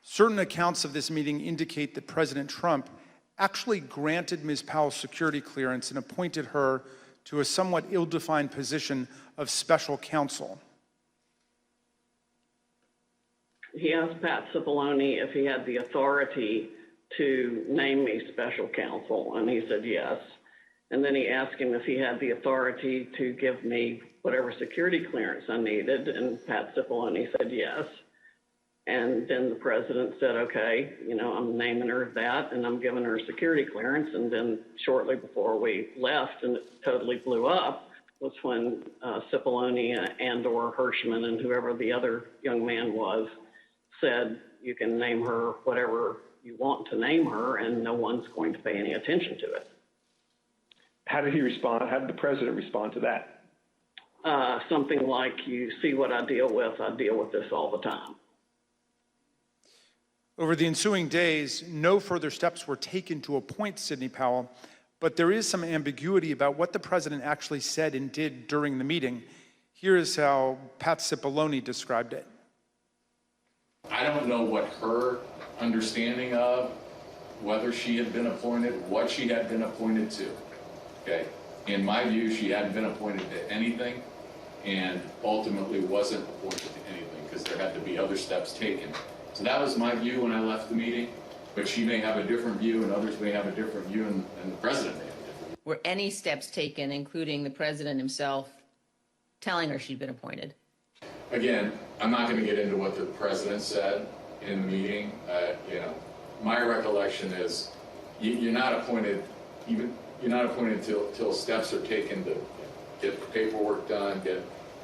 Certain accounts of this meeting indicate that President Trump actually granted Ms. Powell's security clearance and appointed her to a somewhat ill-defined position of special counsel. he asked Pat Cipollone if he had the authority to name me special counsel, and he said yes. And then he asked him if he had the authority to give me whatever security clearance I needed, and Pat Cipollone said yes. And then the president said, okay, I'm naming her that, and I'm giving her security clearance. And then shortly before we left, and it totally blew up, was when Cipollone and/or Hirschman and whoever the other young man was said, you can name her whatever you want to name her, and no one's going to pay any attention to it. How did he respond? How did the president respond to that? Something like, you see what I deal with this all the time. Over the ensuing days, no further steps were taken to appoint Sidney Powell, but there is some ambiguity about what the president actually said and did during the meeting. Here is how Pat Cipollone described it. I don't know what her understanding of whether she had been appointed, what she had been appointed to. Okay. In my view, she hadn't been appointed to anything and ultimately wasn't appointed to anything because there had to be other steps taken. So that was my view when I left the meeting, but she may have a different view and others may have a different view, and the president may have a different view. Were any steps taken, including the president himself telling her she'd been appointed? Again, I'm not going to get into what the president said in the meeting. My recollection is you're not appointed till steps are taken to get the paperwork done.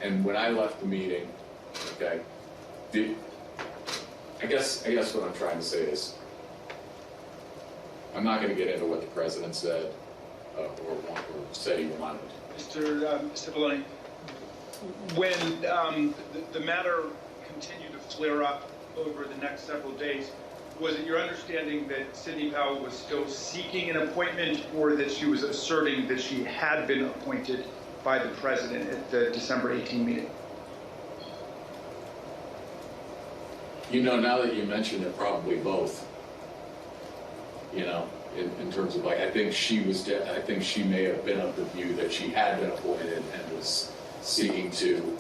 And when I left the meeting, okay, I guess what I'm trying to say is I'm not going to get into what the president said or said he wanted. Mr. Cipollone, when the matter continued to flare up over the next several days, was it your understanding that Sidney Powell was still seeking an appointment, or that she was asserting that she had been appointed by the president at the December 18 meeting? Now that you mention it, probably both. In terms of I think she may have been of the view that she had been appointed and was seeking to,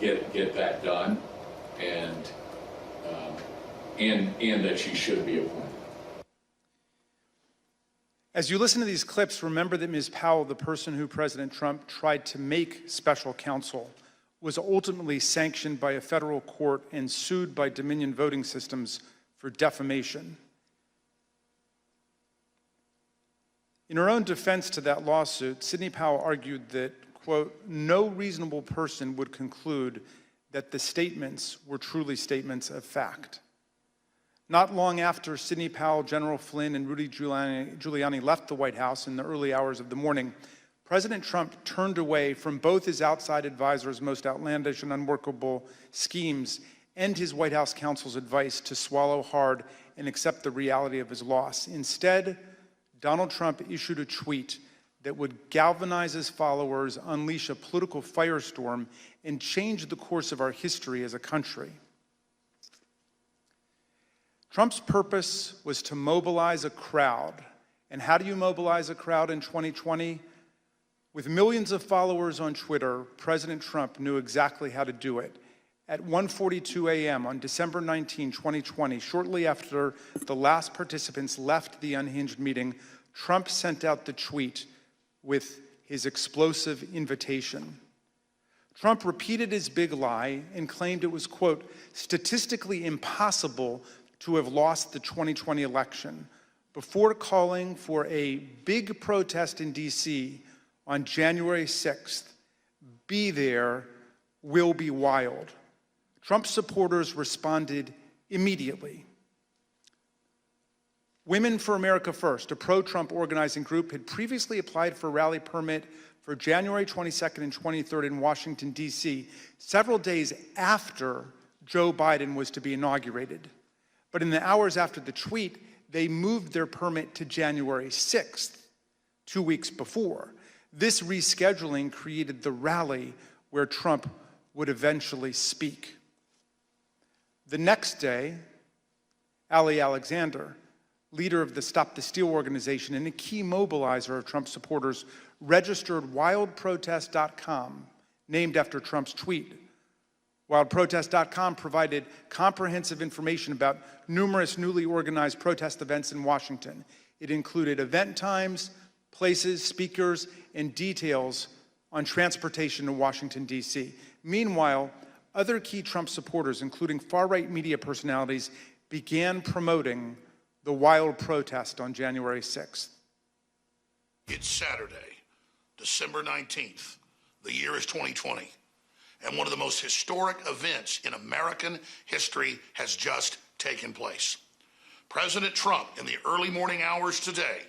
get that done, and that she should be appointed. As you listen to these clips, remember that Ms. Powell, the person who President Trump tried to make special counsel, was ultimately sanctioned by a federal court and sued by Dominion Voting Systems for defamation. In her own defense to that lawsuit, Sidney Powell argued that, quote, no reasonable person would conclude that the statements were truly statements of fact. Not long after Sidney Powell, General Flynn, and Rudy Giuliani left the White House in the early hours of the morning, President Trump turned away from both his outside advisors' most outlandish and unworkable schemes and his White House counsel's advice to swallow hard and accept the reality of his loss. Instead, Donald Trump issued a tweet that would galvanize his followers, unleash a political firestorm, and change the course of our history as a country. Trump's purpose was to mobilize a crowd. And how do you mobilize a crowd in 2020? With millions of followers on Twitter, President Trump knew exactly how to do it. At 1:42 a.m. on December 19, 2020, shortly after the last participants left the unhinged meeting, Trump sent out the tweet with his explosive invitation. Trump repeated his big lie and claimed it was, quote, statistically impossible to have lost the 2020 election, before calling for a big protest in D.C. on January 6th. Be there, will be wild. Trump supporters responded immediately. Women for America First, a pro-Trump organizing group, had previously applied for a rally permit for January 22nd and 23rd in Washington, D.C., several days after Joe Biden was to be inaugurated. But in the hours after the tweet, they moved their permit to January 6th, 2 weeks before. This rescheduling created the rally where Trump would eventually speak. The next day, Ali Alexander, leader of the Stop the Steal organization and a key mobilizer of Trump supporters, registered wildprotest.com, named after Trump's tweet, WildProtest.com provided comprehensive information about numerous newly organized protest events in Washington. It included event times, places, speakers, and details on transportation to Washington, D.C. Meanwhile, other key Trump supporters, including far-right media personalities, began promoting the wild protest on January 6th. It's Saturday, December 19th. The year is 2020. And one of the most historic events in American history has just taken place. President Trump, in the early morning hours today,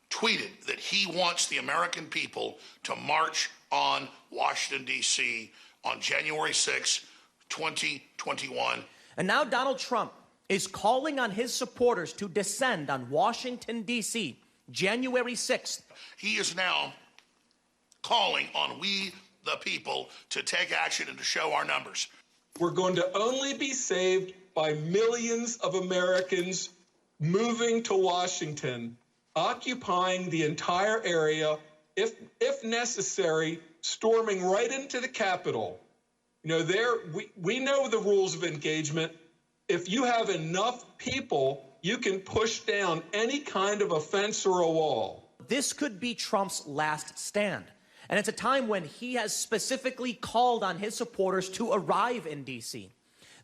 tweeted that he wants the American people to march on Washington, D.C. on January 6, 2021. And now Donald Trump is calling on his supporters to descend on Washington, D.C., January 6th. He is now calling on we, the people, to take action and to show our numbers. We're going to only be saved by millions of Americans moving to Washington, occupying the entire area, if necessary, storming right into the Capitol. You know, we know the rules of engagement. If you have enough people, you can push down any kind of a fence or a wall. This could be Trump's last stand. And it's a time when he has specifically called on his supporters to arrive in D.C.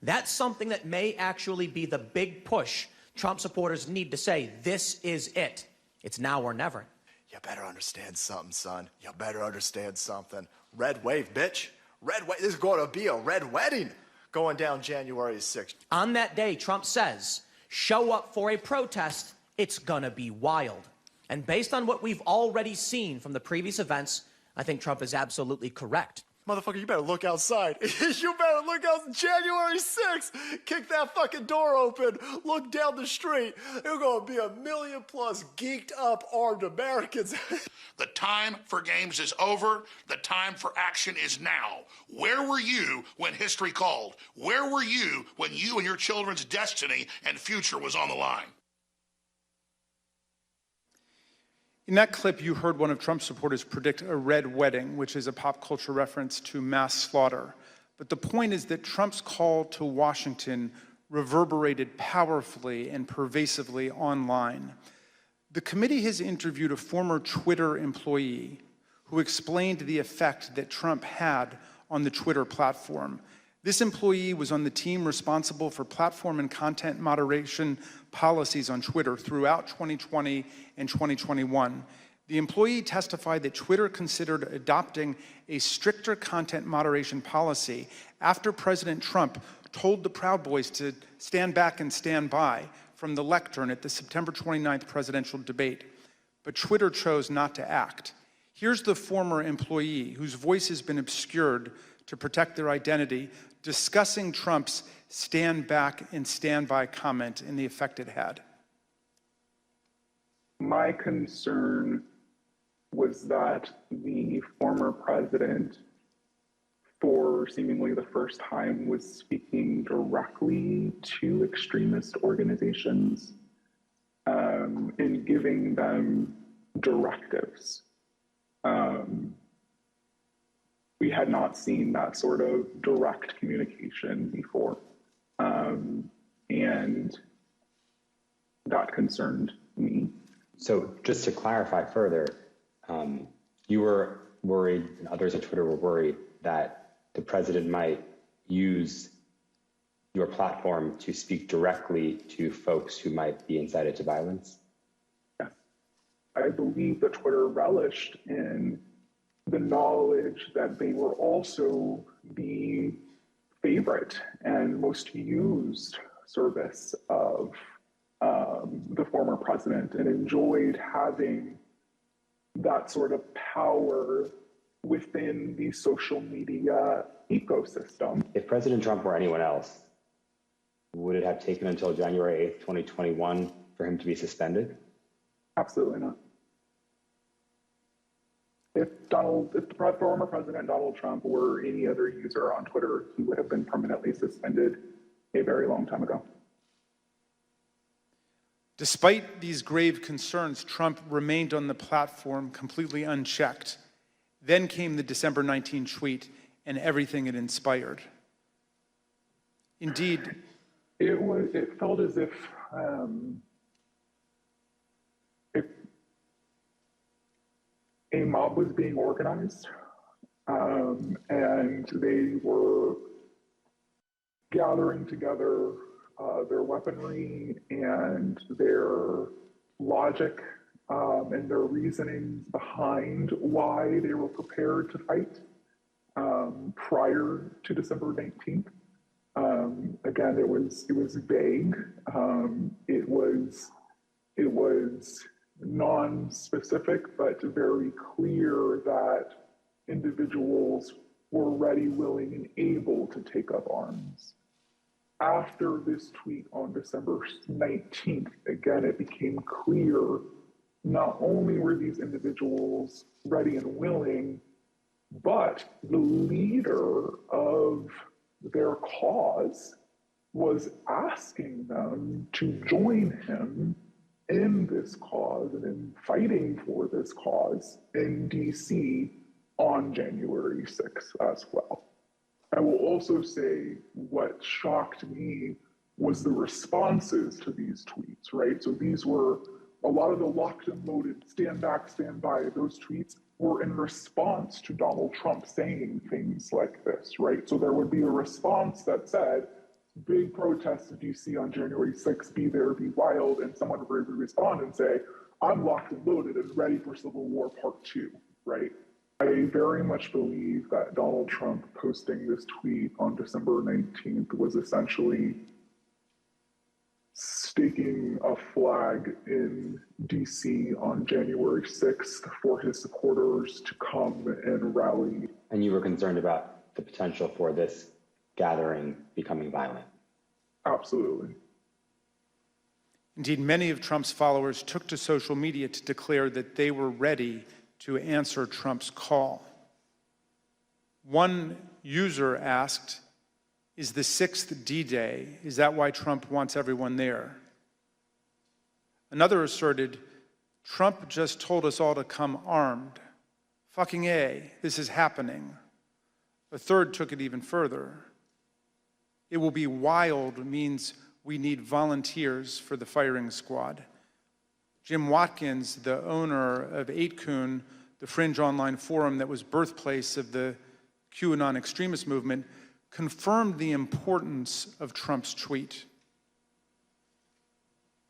That's something that may actually be the big push Trump supporters need to say, this is it. It's now or never. You better understand something, son. You better understand something. Red wave, bitch. Red wave. This is going to be a red wedding going down January 6th. On that day, Trump says, show up for a protest. It's gonna be wild. And based on what we've already seen from the previous events, I think Trump is absolutely correct. Motherfucker, you better look outside. You better look out January 6th. Kick that fucking door open. Look down the street. There's going to be 1 million plus geeked up armed Americans. The time for games is over. The time for action is now. Where were you when history called? Where were you when you and your children's destiny and future was on the line? In that clip, you heard one of Trump's supporters predict a red wedding, which is a pop culture reference to mass slaughter. But the point is that Trump's call to Washington reverberated powerfully and pervasively online. The committee has interviewed a former Twitter employee who explained the effect that Trump had on the Twitter platform. This employee was on the team responsible for platform and content moderation policies on Twitter throughout 2020 and 2021. The employee testified that Twitter considered adopting a stricter content moderation policy after President Trump told the Proud Boys to stand back and stand by from the lectern at the September 29th presidential debate. But Twitter chose not to act. Here's the former employee, whose voice has been obscured to protect their identity, discussing Trump's stand back and stand by comment and the effect it had. My concern was that the former president, for seemingly the first time, was speaking directly to extremist organizations and giving them directives. We had not seen that sort of direct communication before. And that concerned me. So just to clarify further, you were worried, and others at Twitter were worried, that the president might use your platform to speak directly to folks who might be incited to violence? Yes. I believe that Twitter relished in the knowledge that they were also the favorite and most used service of the former president, and enjoyed having that sort of power within the social media ecosystem. If President Trump were anyone else, would it have taken until January 8th, 2021 for him to be suspended? Absolutely not. If the former president Donald Trump were any other user on Twitter, he would have been permanently suspended a very long time ago. Despite these grave concerns, Trump remained on the platform completely unchecked. Then came the December 19 tweet and everything it inspired. Indeed, It felt as if a mob was being organized, and they were gathering together their weaponry and their logic and their reasonings behind why they were prepared to fight prior to December 19th. Again, it was vague. It was non-specific, but very clear that individuals were ready, willing, and able to take up arms. After this tweet on December 19th, again, it became clear not only were these individuals ready and willing, but the leader of their cause was asking them to join him in this cause and in fighting for this cause in DC on January 6th as well. I will also say what shocked me was the responses to these tweets, right? So these were a lot of the locked and loaded, stand back, stand by, those tweets were in response to Donald Trump saying things like this, right? So there would be a response that said, big protest in DC on January 6th, be there, be wild, and someone would respond and say, I'm locked and loaded and ready for Civil War Part 2, right? I very much believe that Donald Trump posting this tweet on December 19th was essentially staking a flag in DC on January 6th for his supporters to come and rally. And you were concerned about the potential for this gathering becoming violent? Absolutely. Indeed, many of Trump's followers took to social media to declare that they were ready to answer Trump's call. One user asked, is the 6th D-Day? Is that why Trump wants everyone there? Another asserted, Trump just told us all to come armed. Fucking A, this is happening. A third took it even further. It will be wild means we need volunteers for the firing squad. Jim Watkins, the owner of 8kun, the fringe online forum that was birthplace of the QAnon extremist movement, confirmed the importance of Trump's tweet.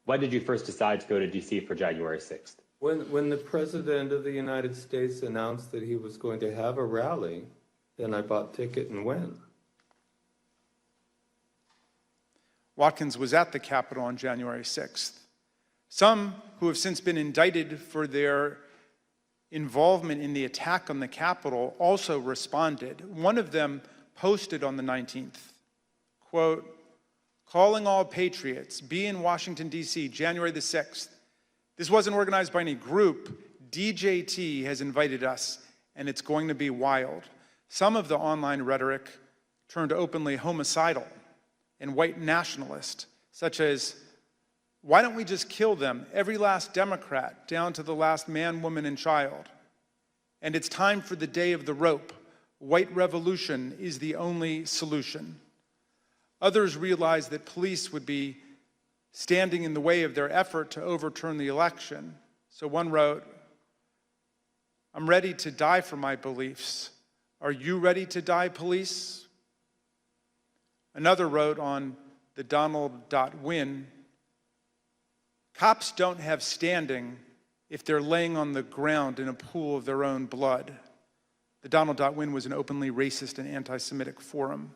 Why did you first decide to go to DC for January 6th? When the President of the United States announced that he was going to have a rally, then I bought a ticket and went. Watkins was at the Capitol on January 6th. Some who have since been indicted for their involvement in the attack on the Capitol also responded. One of them posted on the 19th, quote, calling all patriots, be in Washington, D.C., January the 6th. This wasn't organized by any group. DJT has invited us, and it's going to be wild. Some of the online rhetoric turned openly homicidal and white nationalist, such as, why don't we just kill them, every last Democrat, down to the last man, woman, and child? And it's time for the day of the rope. White revolution is the only solution. Others realized that police would be standing in the way of their effort to overturn the election. So one wrote, I'm ready to die for my beliefs. Are you ready to die, police? Another wrote on the Donald.win, cops don't have standing if they're laying on the ground in a pool of their own blood. The Donald.win was an openly racist and anti-Semitic forum.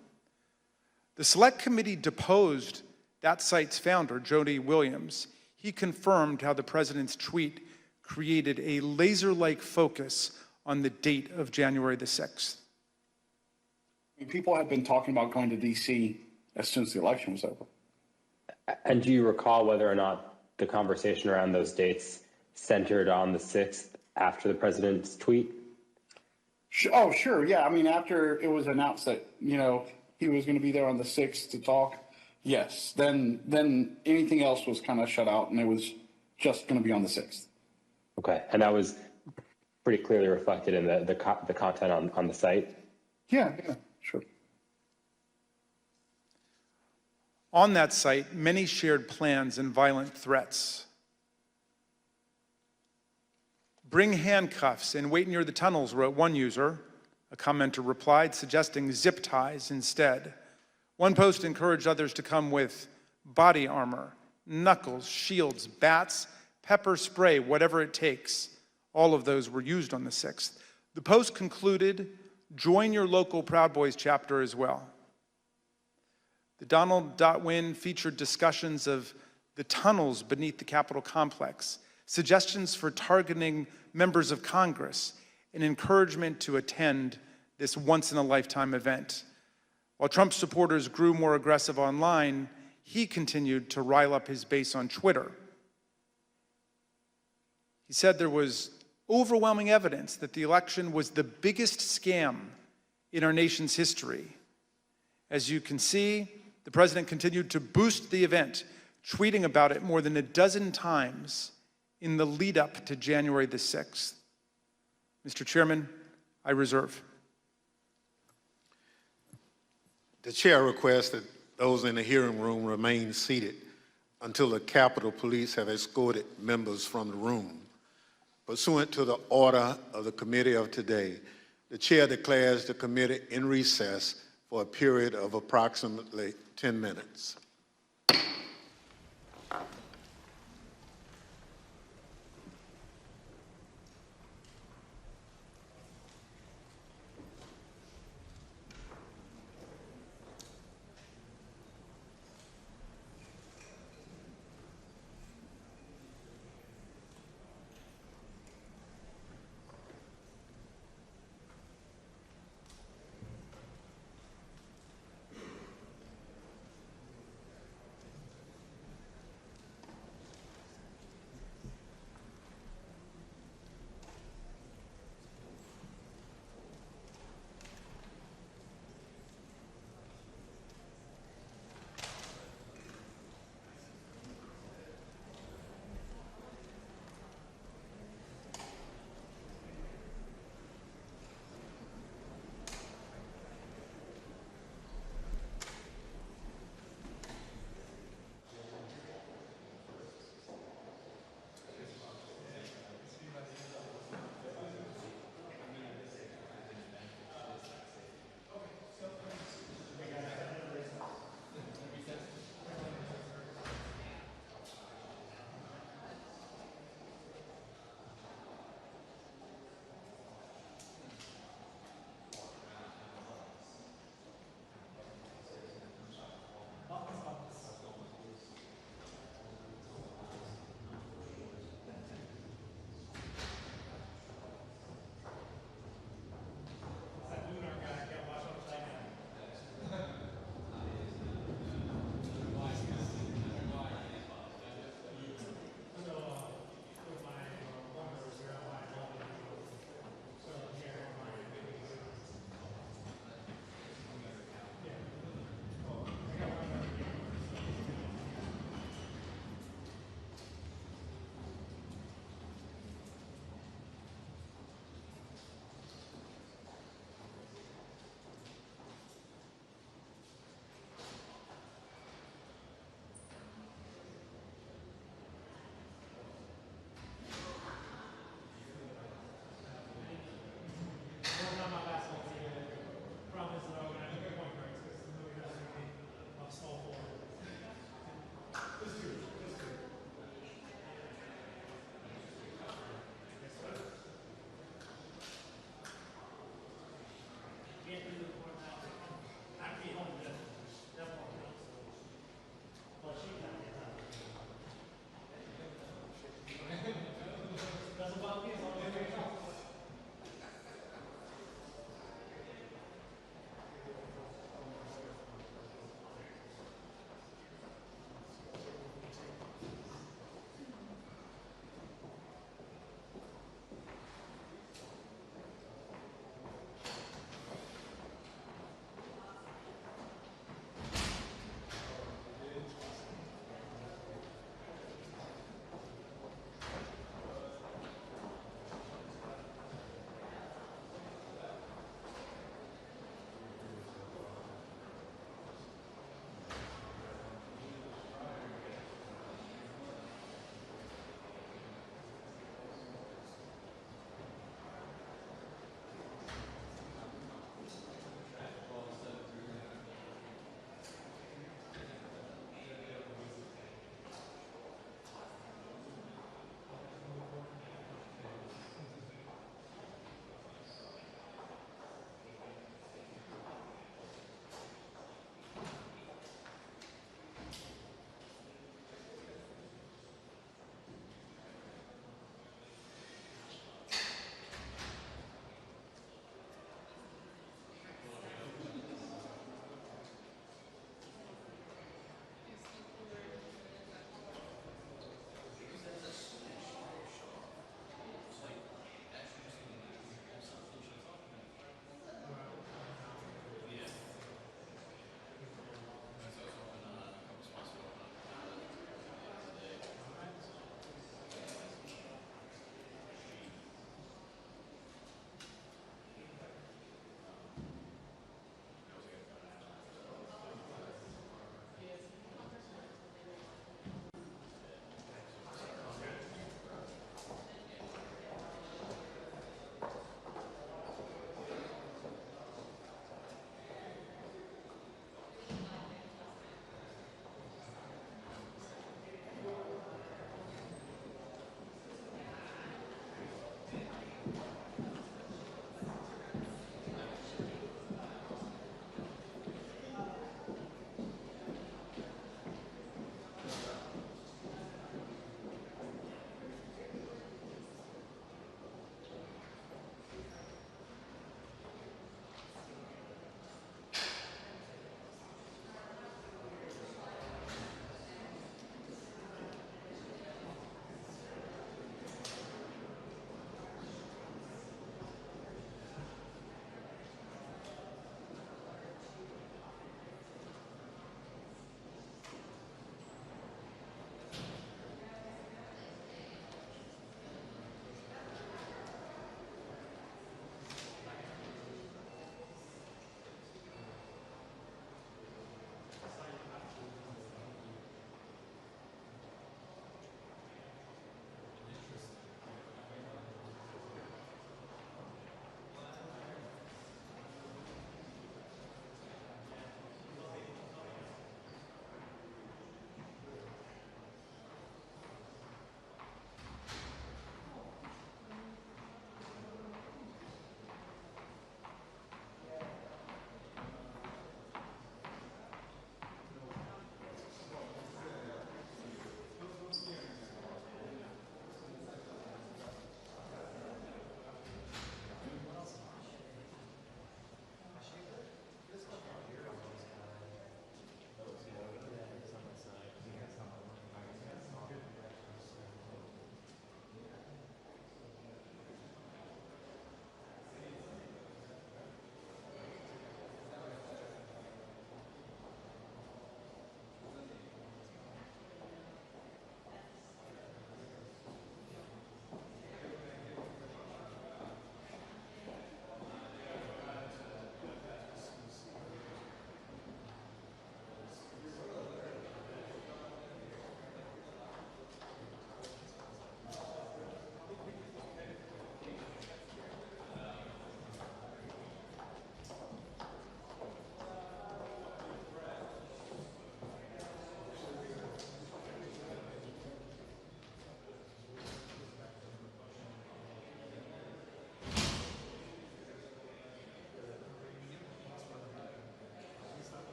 The Select Committee deposed that site's founder, Jody Williams. He confirmed how the president's tweet created a laser-like focus on the date of January the 6th. People have been talking about going to D.C. as soon as the election was over. And do you recall whether or not the conversation around those dates centered on the 6th after the president's tweet? Oh, sure. Yeah. I mean, after it was announced that, you know, he was going to be there on the 6th to talk, yes. Then anything else was kind of shut out, and it was just going to be on the 6th. Okay. And that was pretty clearly reflected in the content on the site? Yeah, sure. On that site, many shared plans and violent threats. Bring handcuffs and wait near the tunnels, wrote one user. A commenter replied, suggesting zip ties instead. One post encouraged others to come with body armor, knuckles, shields, bats, pepper spray, whatever it takes. All of those were used on the 6th. The post concluded, join your local Proud Boys chapter as well. The Donald.win featured discussions of the tunnels beneath the Capitol complex, suggestions for targeting members of Congress, and encouragement to attend this once-in-a-lifetime event. While Trump supporters grew more aggressive online, he continued to rile up his base on Twitter. He said there was overwhelming evidence that the election was the biggest scam in our nation's history. As you can see, the president continued to boost the event, tweeting about it more than a dozen times in the lead up to January the 6th. Mr. Chairman, I reserve. The chair requests that those in the hearing room remain seated until the Capitol Police have escorted members from the room. Pursuant to the order of the committee of today, the chair declares the committee in recess for a period of approximately 10 minutes.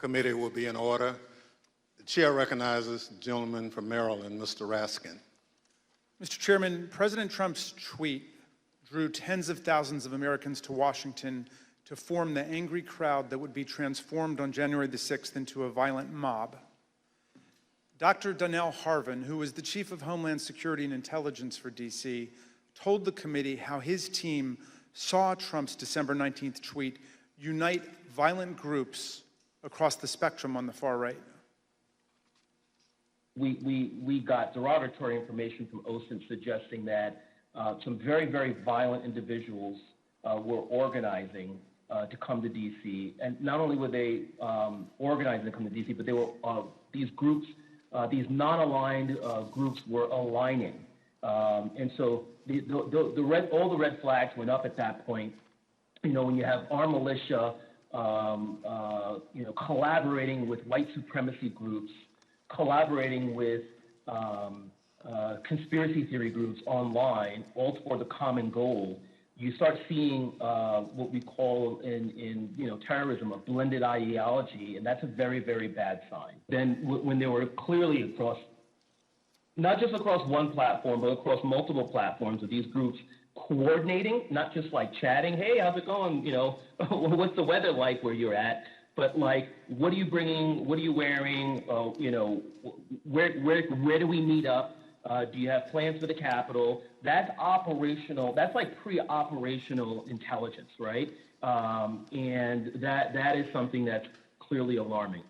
committee will be in order. The chair recognizes the gentleman from Maryland, Mr. Raskin. Mr. Chairman, President Trump's tweet drew tens of thousands of Americans to Washington to form the angry crowd that would be transformed on January the 6th into a violent mob. Dr. Donnell Harvin, who was the Chief of Homeland Security and Intelligence for D.C., told the committee how his team saw Trump's December 19th tweet unite violent groups across the spectrum on the far right. We got derogatory information from OSINT suggesting that some very, very violent individuals were organizing to come to D.C. And not only were they organizing to come to D.C., but they were these groups, these non-aligned groups were aligning. And so all the red flags went up at that point. You know, when you have armed militia, collaborating with white supremacy groups, collaborating with conspiracy theory groups online, all for the common goal, you start seeing what we call in terrorism a blended ideology, and that's a very, very bad sign. Then when they were clearly across, not just across one platform, but across multiple platforms of these groups coordinating, not just like chatting, hey, how's it going? You know, what's the weather like where you're at? But like, what are you bringing? What are you wearing? Where do we meet up? Do you have plans for the Capitol? That's operational. That's like pre-operational intelligence, right? And that is something that's clearly alarming.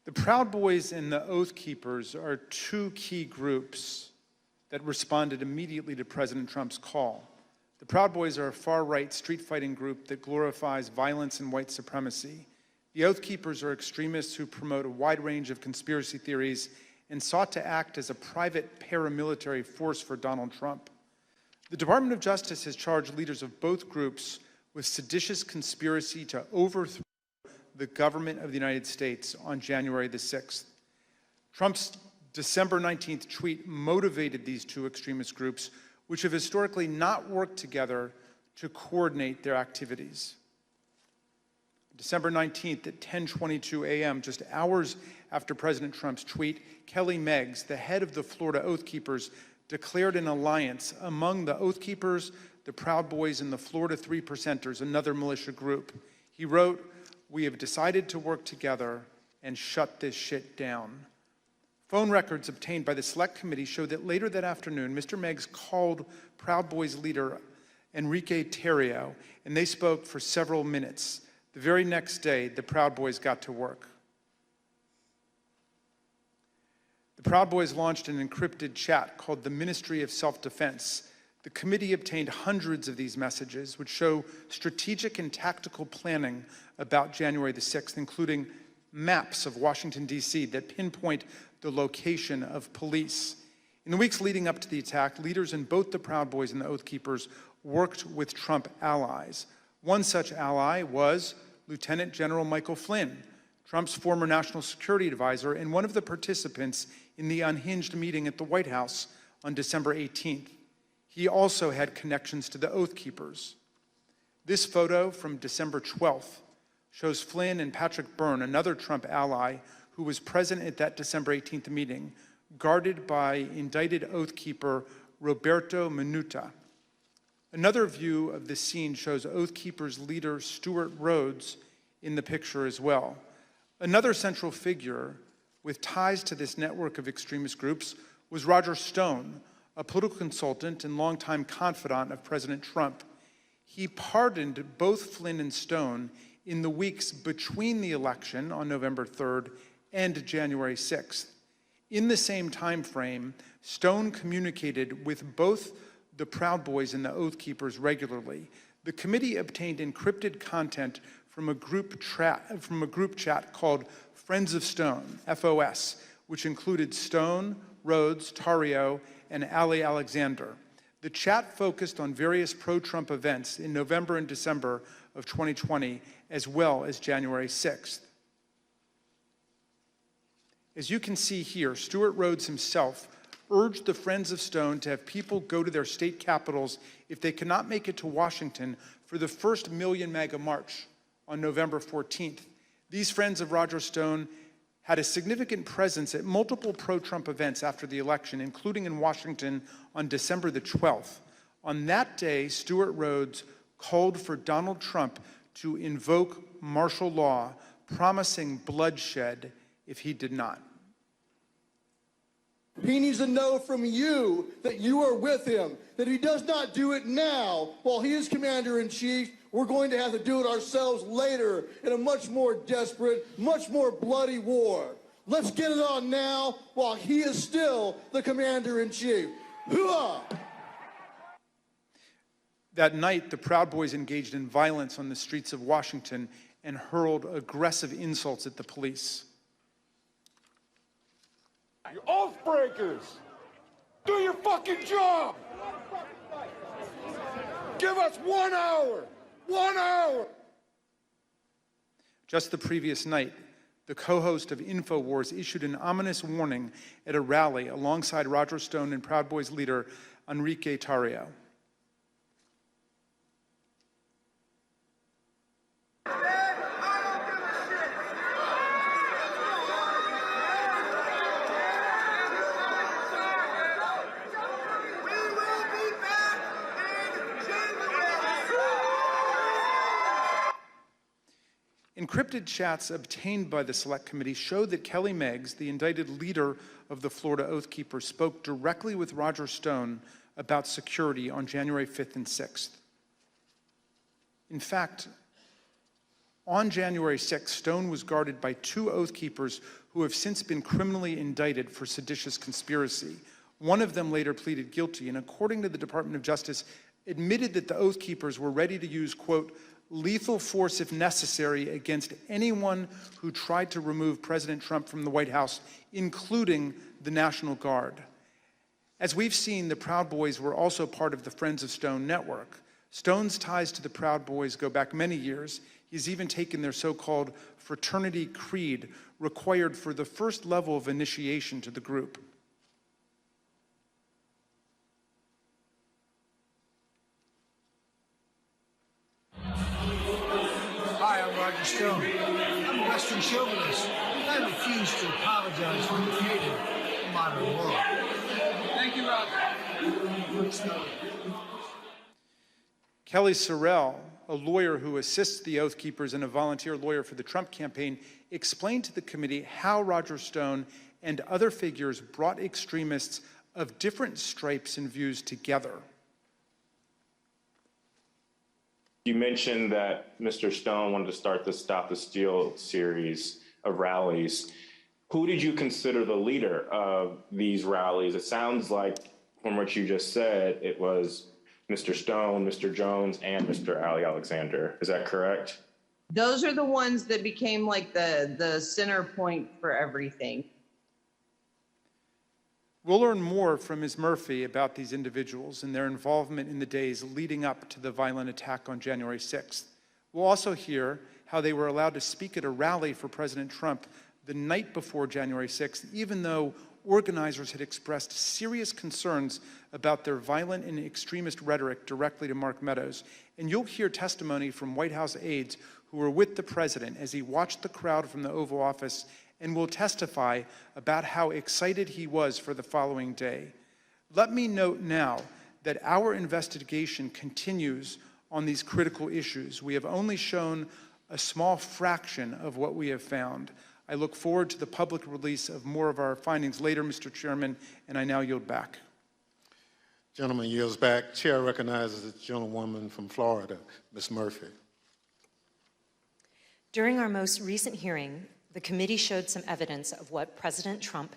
The Proud Boys and the Oath Keepers are two key groups that responded immediately to President Trump's call. The Proud Boys are a far-right street-fighting group that glorifies violence and white supremacy. The Oath Keepers are extremists who promote a wide range of conspiracy theories and sought to act as a private paramilitary force for Donald Trump. The Department of Justice has charged leaders of both groups with seditious conspiracy to overthrow the government of the United States on January the 6th. Trump's December 19th tweet motivated these two extremist groups, which have historically not worked together to coordinate their activities. December 19th at 10:22 a.m., just hours after President Trump's tweet, Kelly Meggs, the head of the Florida Oath Keepers, declared an alliance among the Oath Keepers, the Proud Boys, and the Florida Three Percenters, another militia group. He wrote, "We have decided to work together and shut this shit down." Phone records obtained by the Select Committee show that later that afternoon, Mr. Meggs called Proud Boys leader Enrique Tarrio, and they spoke for several minutes. The very next day, the Proud Boys got to work. The Proud Boys launched an encrypted chat called the Ministry of Self-Defense. The committee obtained hundreds of these messages, which show strategic and tactical planning about January the 6th, including maps of Washington, D.C. that pinpoint the location of police. In the weeks leading up to the attack, leaders in both the Proud Boys and the Oath Keepers worked with Trump allies. One such ally was Lieutenant General Michael Flynn, Trump's former national security advisor and one of the participants in the unhinged meeting at the White House on December 18th. He also had connections to the Oath Keepers. This photo from December 12th shows Flynn and Patrick Byrne, another Trump ally who was present at that December 18th meeting, guarded by indicted Oath Keeper Roberto Minuta. Another view of the scene shows Oath Keepers leader Stewart Rhodes in the picture as well. Another central figure with ties to this network of extremist groups was Roger Stone, a political consultant and longtime confidant of President Trump. He pardoned both Flynn and Stone in the weeks between the election on November 3rd and January 6th. In the same time frame, Stone communicated with both the Proud Boys and the Oath Keepers regularly. The committee obtained encrypted content from a group chat called Friends of Stone, FOS, which included Stone, Rhodes, Tarrio, and Ali Alexander. The chat focused on various pro-Trump events in November and December of 2020, as well as January 6th. As you can see here, Stewart Rhodes himself urged the Friends of Stone to have people go to their state capitals if they cannot make it to Washington for the first Million MAGA March on November 14th. These friends of Roger Stone had a significant presence at multiple pro-Trump events after the election, including in Washington on December the 12th. On that day, Stewart Rhodes called for Donald Trump to invoke martial law, promising bloodshed if he did not. He needs to know from you that you are with him, that if he does not do it now while he is commander-in-chief, we're going to have to do it ourselves later in a much more desperate, much more bloody war. Let's get it on now while he is still the commander-in-chief. Hooah! That night, the Proud Boys engaged in violence on the streets of Washington and hurled aggressive insults at the police. You oath breakers! Do your fucking job! Give us 1 hour! 1 hour! Just the previous night, the co-host of InfoWars issued an ominous warning at a rally alongside Roger Stone and Proud Boys leader Enrique Tarrio. Encrypted chats obtained by the Select Committee show that Kelly Meggs, the indicted leader of the Florida Oath Keepers, spoke directly with Roger Stone about security on January 5th and 6th. In fact, on January 6th, Stone was guarded by 2 Oath Keepers who have since been criminally indicted for seditious conspiracy. One of them later pleaded guilty and, according to the Department of Justice, admitted that the Oath Keepers were ready to use, quote, lethal force if necessary against anyone who tried to remove President Trump from the White House, including the National Guard. As we've seen, the Proud Boys were also part of the Friends of Stone network. Stone's ties to the Proud Boys go back many years. He's even taken their so-called fraternity creed, required for the first level of initiation to the group. Hi, I'm Roger Stone. I'm a Western chauvinist. I refuse to apologize for creating the modern world. Thank you, Roger. Kelly Sorrell, a lawyer who assists the Oath Keepers and a volunteer lawyer for the Trump campaign, explained to the committee how Roger Stone and other figures brought extremists of different stripes and views together. You mentioned that Mr. Stone wanted to start the Stop the Steal series of rallies. Who did you consider the leader of these rallies? It sounds like, from what you just said, it was Mr. Stone, Mr. Jones, and Mr. Ali Alexander. Is that correct? Those are the ones that became like the center point for everything. We'll learn more from Ms. Murphy about these individuals and their involvement in the days leading up to the violent attack on January 6th. We'll also hear how they were allowed to speak at a rally for President Trump the night before January 6th, even though organizers had expressed serious concerns about their violent and extremist rhetoric directly to Mark Meadows. And you'll hear testimony from White House aides who were with the president as he watched the crowd from the Oval Office and will testify about how excited he was for the following day. Let me note now that our investigation continues on these critical issues. We have only shown a small fraction of what we have found. I look forward to the public release of more of our findings later, Mr. Chairman, and I now yield back. Gentleman yields back. Chair recognizes the gentlewoman from Florida, Ms. Murphy. During our most recent hearing, the committee showed some evidence of what President Trump,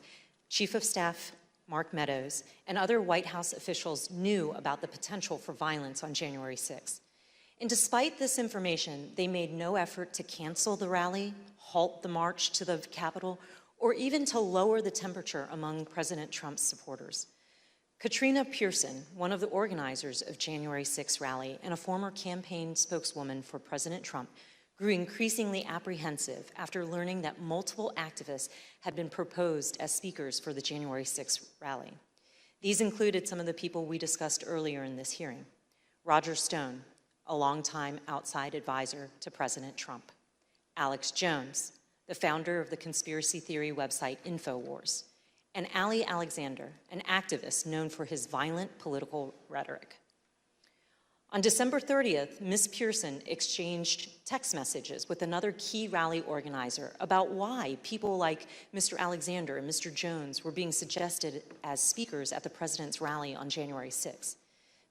Chief of Staff Mark Meadows, and other White House officials knew about the potential for violence on January 6th. And despite this information, they made no effort to cancel the rally, halt the march to the Capitol, or even to lower the temperature among President Trump's supporters. Katrina Pearson, one of the organizers of January 6th rally and a former campaign spokeswoman for President Trump, grew increasingly apprehensive after learning that multiple activists had been proposed as speakers for the January 6th rally. These included some of the people we discussed earlier in this hearing: Roger Stone, a longtime outside advisor to President Trump. Alex Jones, the founder of the conspiracy theory website InfoWars, and Ali Alexander, an activist known for his violent political rhetoric. On December 30th, Ms. Pearson exchanged text messages with another key rally organizer about why people like Mr. Alexander and Mr. Jones were being suggested as speakers at the president's rally on January 6th.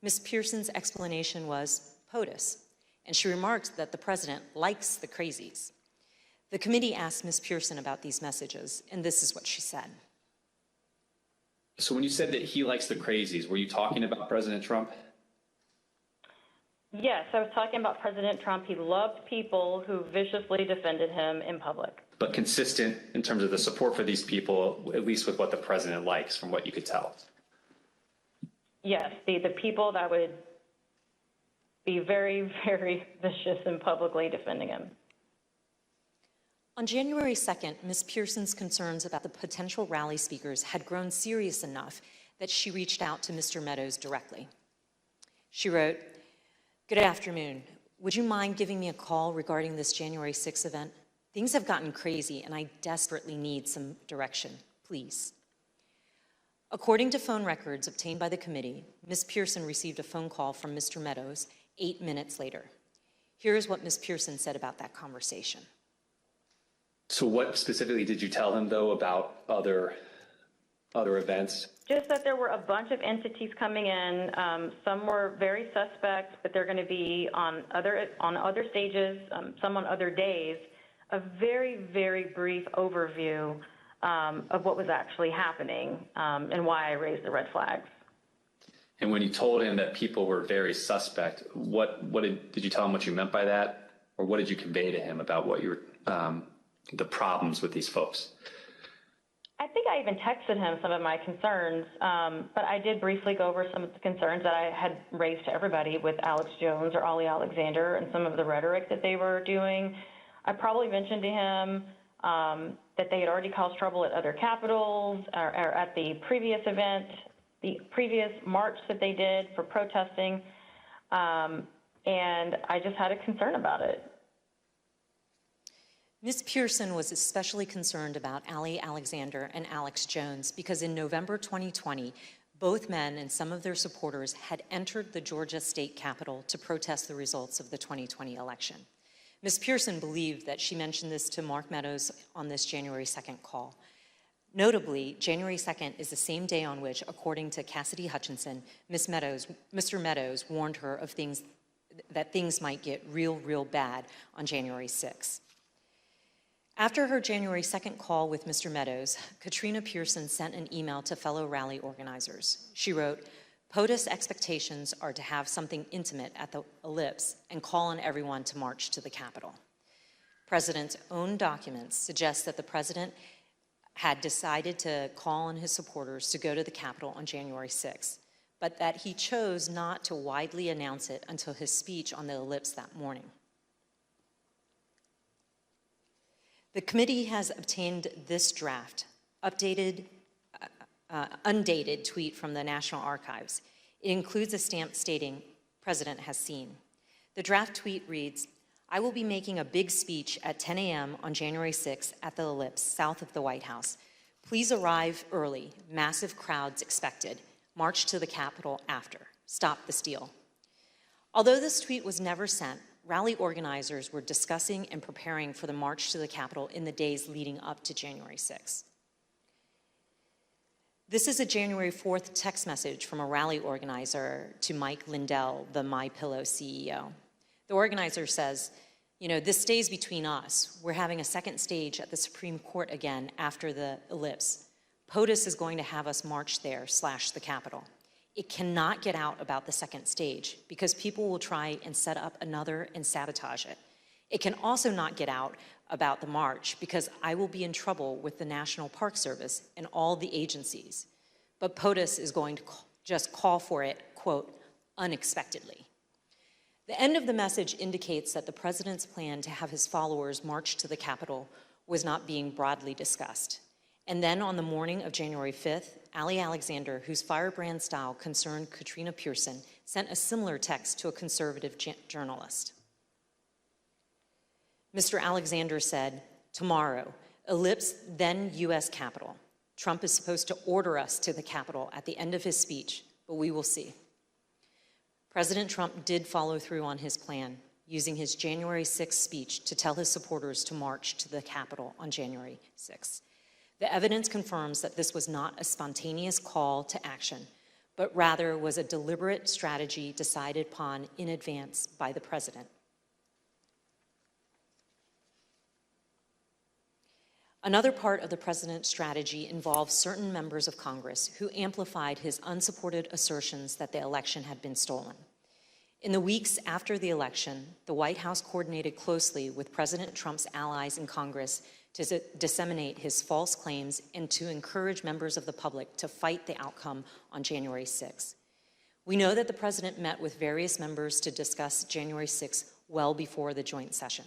Ms. Pearson's explanation was POTUS, and she remarked that the president likes the crazies. The committee asked Ms. Pearson about these messages, and this is what she said. So when you said that he likes the crazies, were you talking about President Trump? Yes, I was talking about President Trump. He loved people who viciously defended him in public. But consistent in terms of the support for these people, at least with what the president likes, from what you could tell. Yes, the people that would be very, very vicious in publicly defending him. On January 2nd, Ms. Pearson's concerns about the potential rally speakers had grown serious enough that she reached out to Mr. Meadows directly. She wrote, "Good afternoon. Would you mind giving me a call regarding this January 6th event? Things have gotten crazy and I desperately need some direction, please." According to phone records obtained by the committee, Ms. Pearson received a phone call from Mr. Meadows 8 minutes later. Here's what Ms. Pearson said about that conversation. So what specifically did you tell him, though, about other events? Just that there were a bunch of entities coming in. Some were very suspect, but they're going to be on other stages, some on other days. A very, very brief overview of what was actually happening and why I raised the red flags. And when you told him that people were very suspect, did you tell him what you meant by that, or what did you convey to him about what your the problems with these folks? I think I even texted him some of my concerns, but I did briefly go over some of the concerns that I had raised to everybody with Alex Jones or Ali Alexander and some of the rhetoric that they were doing. I probably mentioned to him that they had already caused trouble at other capitals or at the previous event, the previous march that they did for protesting, and I just had a concern about it. Ms. Pearson was especially concerned about Ali Alexander and Alex Jones because in November 2020, both men and some of their supporters had entered the Georgia state capitol to protest the results of the 2020 election. Ms. Pearson believed that she mentioned this to Mark Meadows on this January 2nd call. Notably, January 2nd is the same day on which, according to Cassidy Hutchinson, Mr. Meadows warned her of that things might get real bad on January 6th. After her January 2nd call with Mr. Meadows, Katrina Pearson sent an email to fellow rally organizers. She wrote, "POTUS expectations are to have something intimate at the Ellipse and call on everyone to march to the Capitol." President's own documents suggest that the president had decided to call on his supporters to go to the Capitol on January 6th, but that he chose not to widely announce it until his speech on the Ellipse that morning. The committee has obtained this draft, undated tweet from the National Archives. It includes a stamp stating, "President has seen." The draft tweet reads, "I will be making a big speech at 10 a.m. on January 6th at the Ellipse, south of the White House. Please arrive early. Massive crowds expected. March to the Capitol after. Stop the steal." Although this tweet was never sent, rally organizers were discussing and preparing for the march to the Capitol in the days leading up to January 6th. This is a January 4th text message from a rally organizer to Mike Lindell, the MyPillow CEO. The organizer says, "This stays between us. We're having a second stage at the Supreme Court again after the Ellipse. POTUS is going to have us march there / the Capitol. It cannot get out about the second stage because people will try and set up another and sabotage it. It can also not get out about the march because I will be in trouble with the National Park Service and all the agencies. But POTUS is going to just call for it, quote, unexpectedly." The end of the message indicates that the president's plan to have his followers march to the Capitol was not being broadly discussed. And then on the morning of January 5th, Ali Alexander, whose firebrand style concerned Katrina Pearson, sent a similar text to a conservative journalist. Mr. Alexander said, "Tomorrow, ellipse then U.S. Capitol. Trump is supposed to order us to the Capitol at the end of his speech, but we will see." President Trump did follow through on his plan, using his January 6th speech to tell his supporters to march to the Capitol on January 6th. The evidence confirms that this was not a spontaneous call to action, but rather was a deliberate strategy decided upon in advance by the president. Another part of the president's strategy involves certain members of Congress who amplified his unsupported assertions that the election had been stolen. In the weeks after the election, the White House coordinated closely with President Trump's allies in Congress to disseminate his false claims and to encourage members of the public to fight the outcome on January 6th. We know that the president met with various members to discuss January 6th well before the joint session.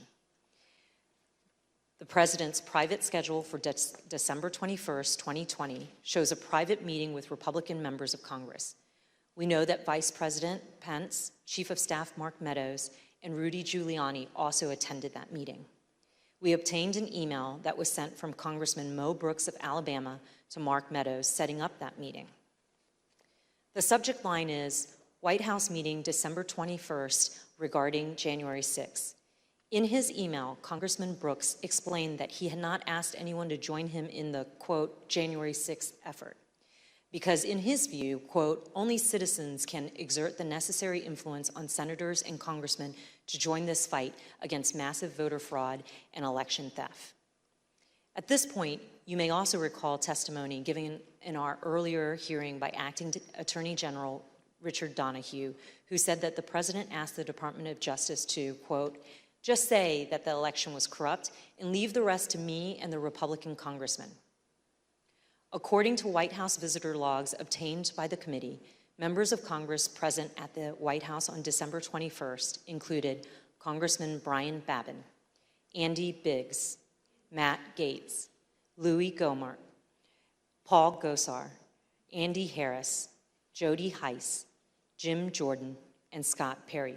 The president's private schedule for December 21st, 2020 shows a private meeting with Republican members of Congress. We know that Vice President Pence, Chief of Staff Mark Meadows, and Rudy Giuliani also attended that meeting. We obtained an email that was sent from Congressman Mo Brooks of Alabama to Mark Meadows setting up that meeting. The subject line is White House meeting December 21st regarding January 6th. In his email, Congressman Brooks explained that he had not asked anyone to join him in the, quote, January 6th effort, because in his view, quote, only citizens can exert the necessary influence on senators and congressmen to join this fight against massive voter fraud and election theft. At this point, you may also recall testimony given in our earlier hearing by Acting Attorney General Richard Donahue, who said that the president asked the Department of Justice to, quote, just say that the election was corrupt and leave the rest to me and the Republican congressmen. According to White House visitor logs obtained by the committee, members of Congress present at the White House on December 21st included Congressman Brian Babin, Andy Biggs, Matt Gaetz, Louis Gohmert, Paul Gosar, Andy Harris, Jody Hice, Jim Jordan, and Scott Perry.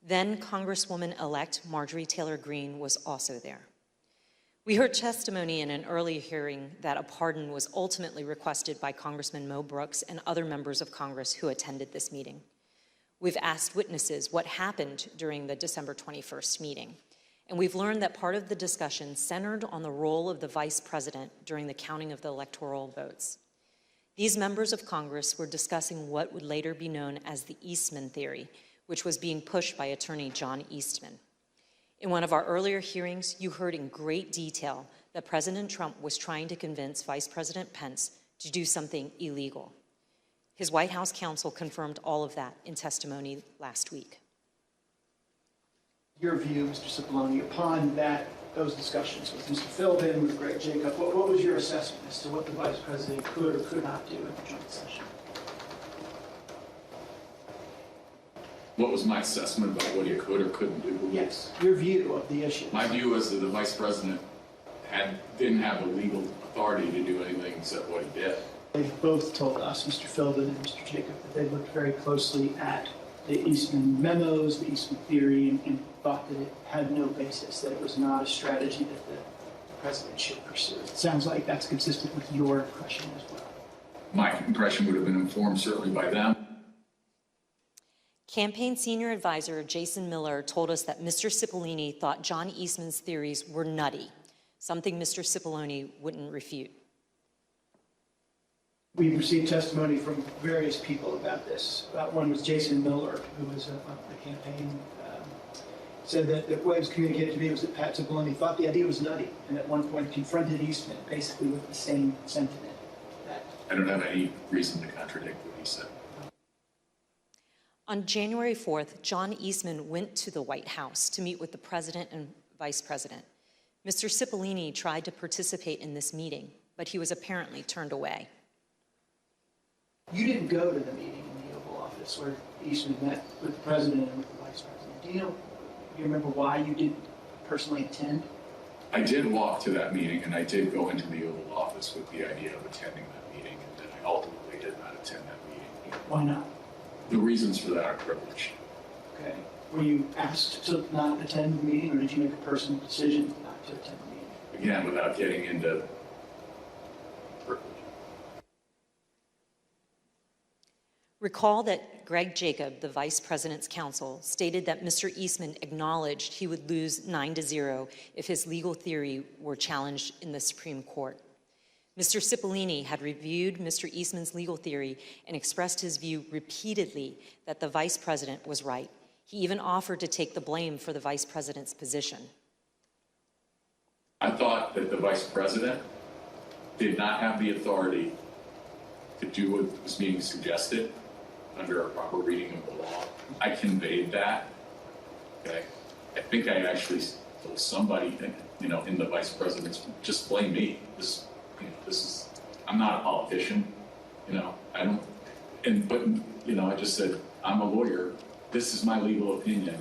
Then Congresswoman-elect Marjorie Taylor Greene was also there. We heard testimony in an earlier hearing that a pardon was ultimately requested by Congressman Mo Brooks and other members of Congress who attended this meeting. We've asked witnesses what happened during the December 21st meeting, and we've learned that part of the discussion centered on the role of the vice president during the counting of the electoral votes. These members of Congress were discussing what would later be known as the Eastman theory, which was being pushed by attorney John Eastman. In one of our earlier hearings, you heard in great detail that President Trump was trying to convince Vice President Pence to do something illegal. His White House counsel confirmed all of that in testimony last week. Your view, Mr. Cipollone, upon those discussions with Mr. Philbin, with Greg Jacob, what was your assessment as to what the Vice President could or could not do in the joint session? What was my assessment about what he could or couldn't do? Yes, your view of the issue. My view was that the vice president didn't have the legal authority to do anything except what he did. They've both told us, Mr. Philbin and Mr. Jacob, that they looked very closely at the Eastman memos, the Eastman theory, and thought that it had no basis, that it was not a strategy that the president should pursue. It sounds like that's consistent with your impression as well. My impression would have been informed certainly by them. Campaign senior advisor Jason Miller told us that Mr. Cipollone thought John Eastman's theories were nutty, something Mr. Cipollone wouldn't refute. We've received testimony from various people about this. One was Jason Miller, who was a campaign, said that what was communicated to me was that Pat Cipollone thought the idea was nutty, and at one point confronted Eastman basically with the same sentiment. I don't have any reason to contradict what he said. On January 4th, John Eastman went to the White House to meet with the president and vice president. Mr. Cipollone tried to participate in this meeting, but he was apparently turned away. You didn't go to the meeting in the Oval Office where Eastman met with the president and with the vice president. Do you remember why you didn't personally attend? I did walk to that meeting, and I did go into the Oval Office with the idea of attending that meeting. And ultimately did not attend that meeting. Why not? The reasons for that are privilege. Okay. Were you asked to not attend the meeting, or did you make a personal decision not to attend the meeting? Again, without getting into privilege. Recall that Greg Jacob, the vice president's counsel, stated that Mr. Eastman acknowledged he would lose 9-0 if his legal theory were challenged in the Supreme Court. Mr. Cipollini had reviewed Mr. Eastman's legal theory and expressed his view repeatedly that the vice president was right. He even offered to take the blame for the vice president's position. I thought that the vice president did not have the authority to do what this meeting suggested under a proper reading of the law. I conveyed that. Okay. I think I actually told somebody, in the vice president's, just blame me. This is, I'm not a politician. I don't, I just said, I'm a lawyer. This is my legal opinion.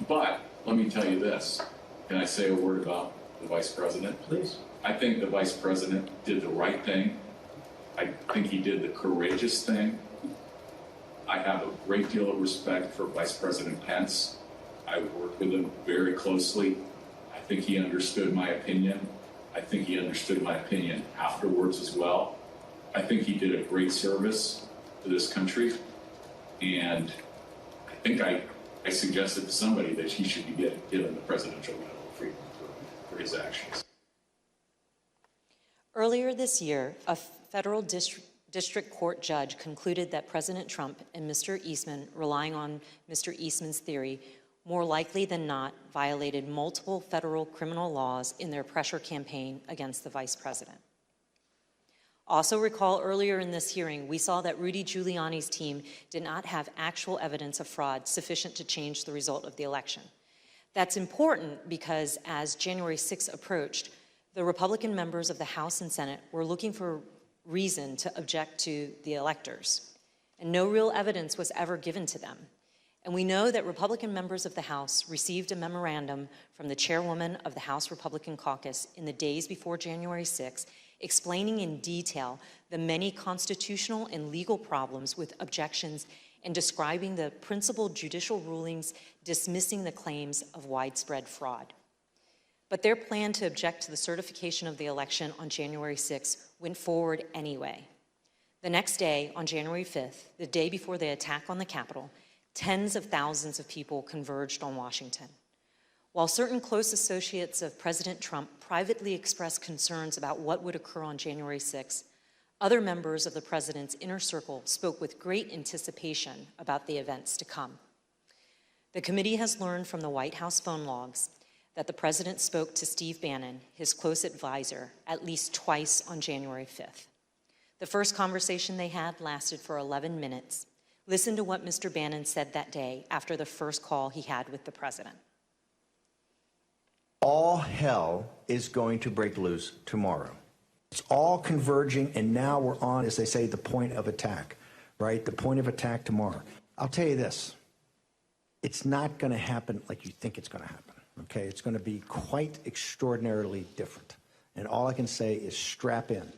But let me tell you this. Can I say a word about the vice president? Please. I think the vice president did the right thing. I think he did the courageous thing. I have a great deal of respect for Vice President Pence. I worked with him very closely. I think he understood my opinion. I think he understood my opinion afterwards as well. I think he did a great service to this country. And I think I suggested to somebody that he should be given the Presidential Medal of Freedom for his actions. Earlier this year, a federal district court judge concluded that President Trump and Mr. Eastman, relying on Mr. Eastman's theory, more likely than not violated multiple federal criminal laws in their pressure campaign against the vice president. Also recall earlier in this hearing, we saw that Rudy Giuliani's team did not have actual evidence of fraud sufficient to change the result of the election. That's important because as January 6th approached, the Republican members of the House and Senate were looking for reason to object to the electors, and no real evidence was ever given to them. And we know that Republican members of the House received a memorandum from the chairwoman of the House Republican Caucus in the days before January 6th, explaining in detail the many constitutional and legal problems with objections and describing the principal judicial rulings dismissing the claims of widespread fraud. But their plan to object to the certification of the election on January 6th went forward anyway. The next day, on January 5th, the day before the attack on the Capitol, tens of thousands of people converged on Washington. While certain close associates of President Trump privately expressed concerns about what would occur on January 6th, other members of the president's inner circle spoke with great anticipation about the events to come. The committee has learned from the White House phone logs that the president spoke to Steve Bannon, his close advisor, at least twice on January 5th. The first conversation they had lasted for 11 minutes. Listen to what Mr. Bannon said that day after the first call he had with the president. All hell is going to break loose tomorrow. It's all converging, and now we're on, as they say, the point of attack, right? The point of attack tomorrow. I'll tell you this. It's not going to happen like you think it's going to happen, okay? It's going to be quite extraordinarily different. And all I can say is strap in.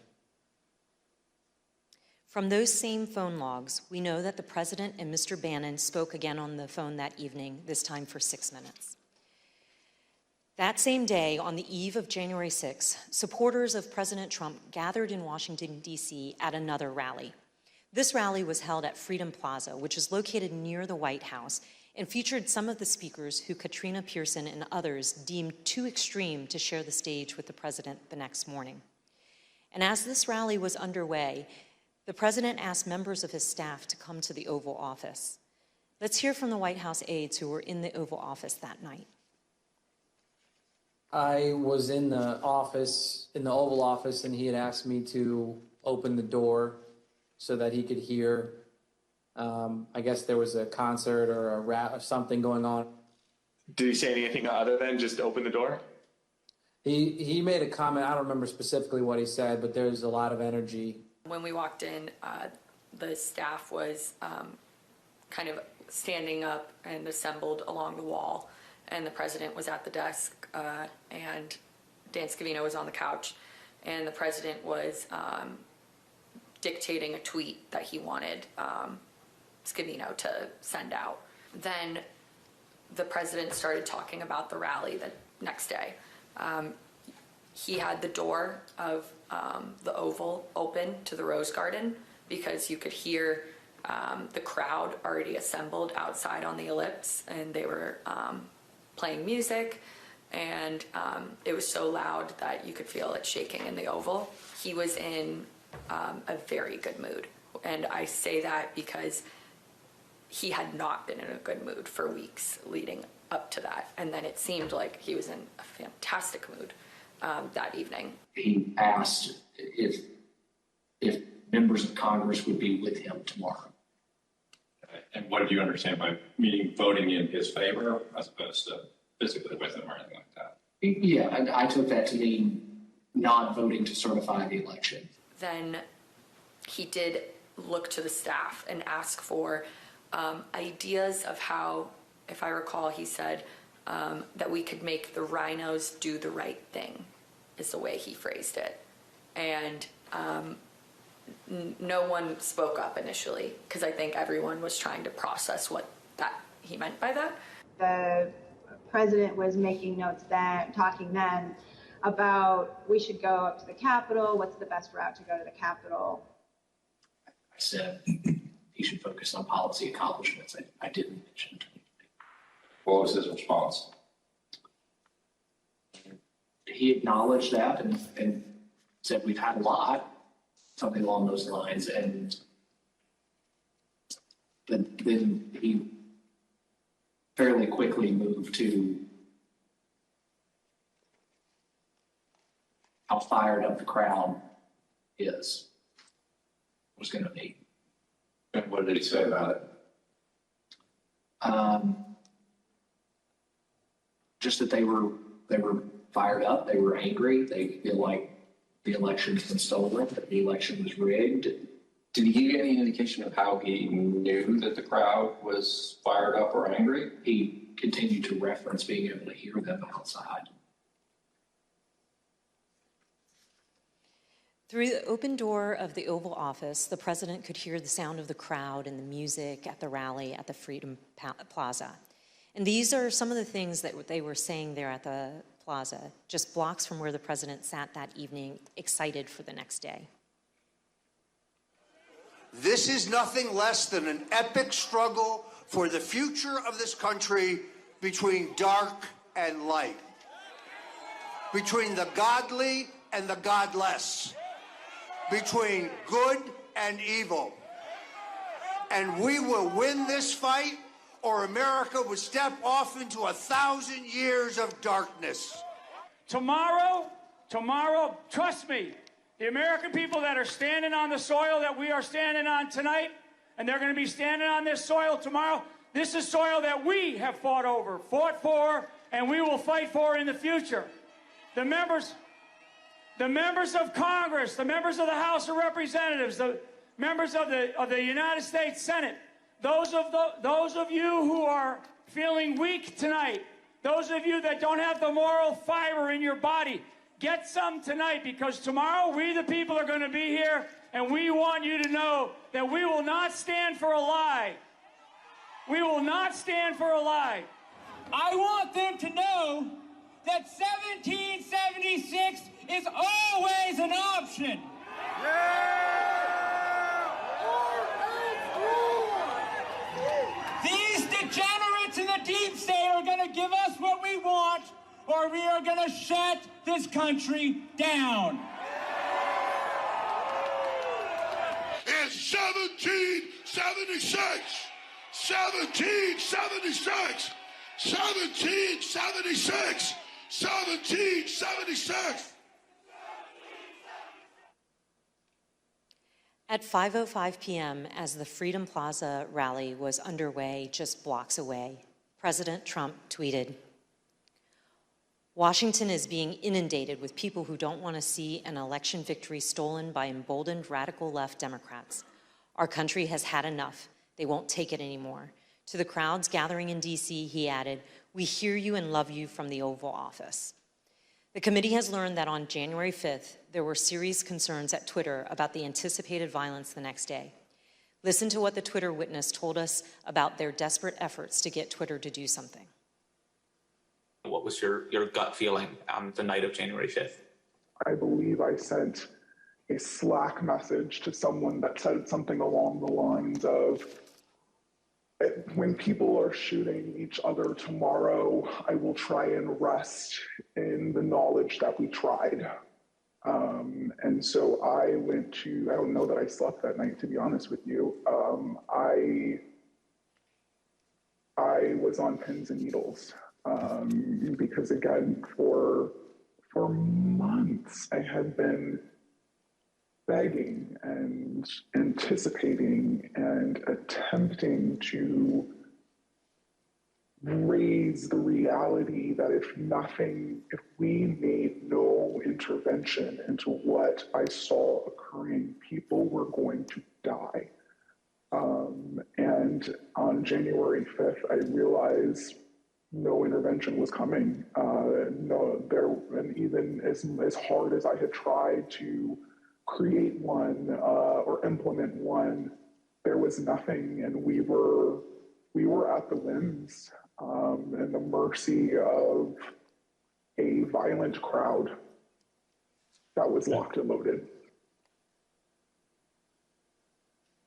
From those same phone logs, we know that the president and Mr. Bannon spoke again on the phone that evening, this time for 6 minutes. That same day, on the eve of January 6th, supporters of President Trump gathered in Washington, D.C. at another rally. This rally was held at Freedom Plaza, which is located near the White House, and featured some of the speakers who Katrina Pearson and others deemed too extreme to share the stage with the president the next morning. And as this rally was underway, the president asked members of his staff to come to the Oval Office. Let's hear from the White House aides who were in the Oval Office that night. I was in the office, in the Oval Office, and he had asked me to open the door so that he could hear. I guess there was a concert or a rap or something going on. Did he say anything other than just open the door? He made a comment. I don't remember specifically what he said, but there's a lot of energy. When we walked in, the staff was kind of standing up and assembled along the wall, and the president was at the desk, and Dan Scavino was on the couch. and the president was dictating a tweet that he wanted Scavino to send out. Then the president started talking about the rally the next day. He had the door of the Oval open to the Rose Garden because you could hear the crowd already assembled outside on the ellipse, and they were playing music, and it was so loud that you could feel it shaking in the Oval. He was in a very good mood, and I say that because he had not been in a good mood for weeks leading up to that, and then it seemed like he was in a fantastic mood that evening. He asked if members of Congress would be with him tomorrow. And what do you understand by meaning voting in his favor as opposed to physically with him or anything like that? Yeah, and I took that to mean not voting to certify the election. Then he did look to the staff and ask for ideas of how, if I recall, he said that we could make the rhinos do the right thing, is the way he phrased it. And no one spoke up initially because I think everyone was trying to process what that he meant by that. The president was making notes then, talking then about we should go up to the Capitol. What's the best route to go to the Capitol? I said he should focus on policy accomplishments. I didn't mention. What was his response? He acknowledged that and said we've had a lot, something along those lines, and then he fairly quickly moved to how fired up the crowd was going to be. And what did he say about it? Just that they were fired up, they were angry, they feel like the election's been stolen, that the election was rigged. Did he give any indication of how he knew that the crowd was fired up or angry? He continued to reference being able to hear them outside. Through the open door of the Oval Office, the president could hear the sound of the crowd and the music at the rally at the Freedom Plaza. And these are some of the things that they were saying there at the plaza, just blocks from where the president sat that evening, excited for the next day. This is nothing less than an epic struggle for the future of this country between dark and light, between the godly and the godless, between good and evil. And we will win this fight, or America would step off into 1,000 years of darkness. Tomorrow, trust me, the American people that are standing on the soil that we are standing on tonight, and they're going to be standing on this soil tomorrow, this is soil that we have fought for, and we will fight for in the future. The members of Congress, the members of the House of Representatives, the members of the United States Senate, those of you who are feeling weak tonight, those of you that don't have the moral fiber in your body, get some tonight, because tomorrow we the people are going to be here, and we want you to know that we will not stand for a lie. We will not stand for a lie. I want them to know that 1776 is always an option. These degenerates in the deep state are going to give us what we want, or we are going to shut this country down. It's 1776! 1776! 1776! 1776! At 5:05 p.m., as the Freedom Plaza rally was underway just blocks away, President Trump tweeted, "Washington is being inundated with people who don't want to see an election victory stolen by emboldened radical left Democrats. Our country has had enough. They won't take it anymore." To the crowds gathering in D.C., he added, "We hear you and love you from the Oval Office." The committee has learned that on January 5th, there were serious concerns at Twitter about the anticipated violence the next day. Listen to what the Twitter witness told us about their desperate efforts to get Twitter to do something. What was your gut feeling on the night of January 5th? I believe I sent a Slack message to someone that said something along the lines of, when people are shooting each other tomorrow, I will try and rest in the knowledge that we tried. And so I went to, I don't know that I slept that night, to be honest with you. I was on pins and needles because, again, for months I had been begging and anticipating and attempting to raise the reality that if we made no intervention into what I saw occurring, people were going to die. And on January 5th, I realized no intervention was coming. And even as hard as I had tried to create one or implement one, there was nothing, and we were at the whims and the mercy of a violent crowd that was locked and loaded.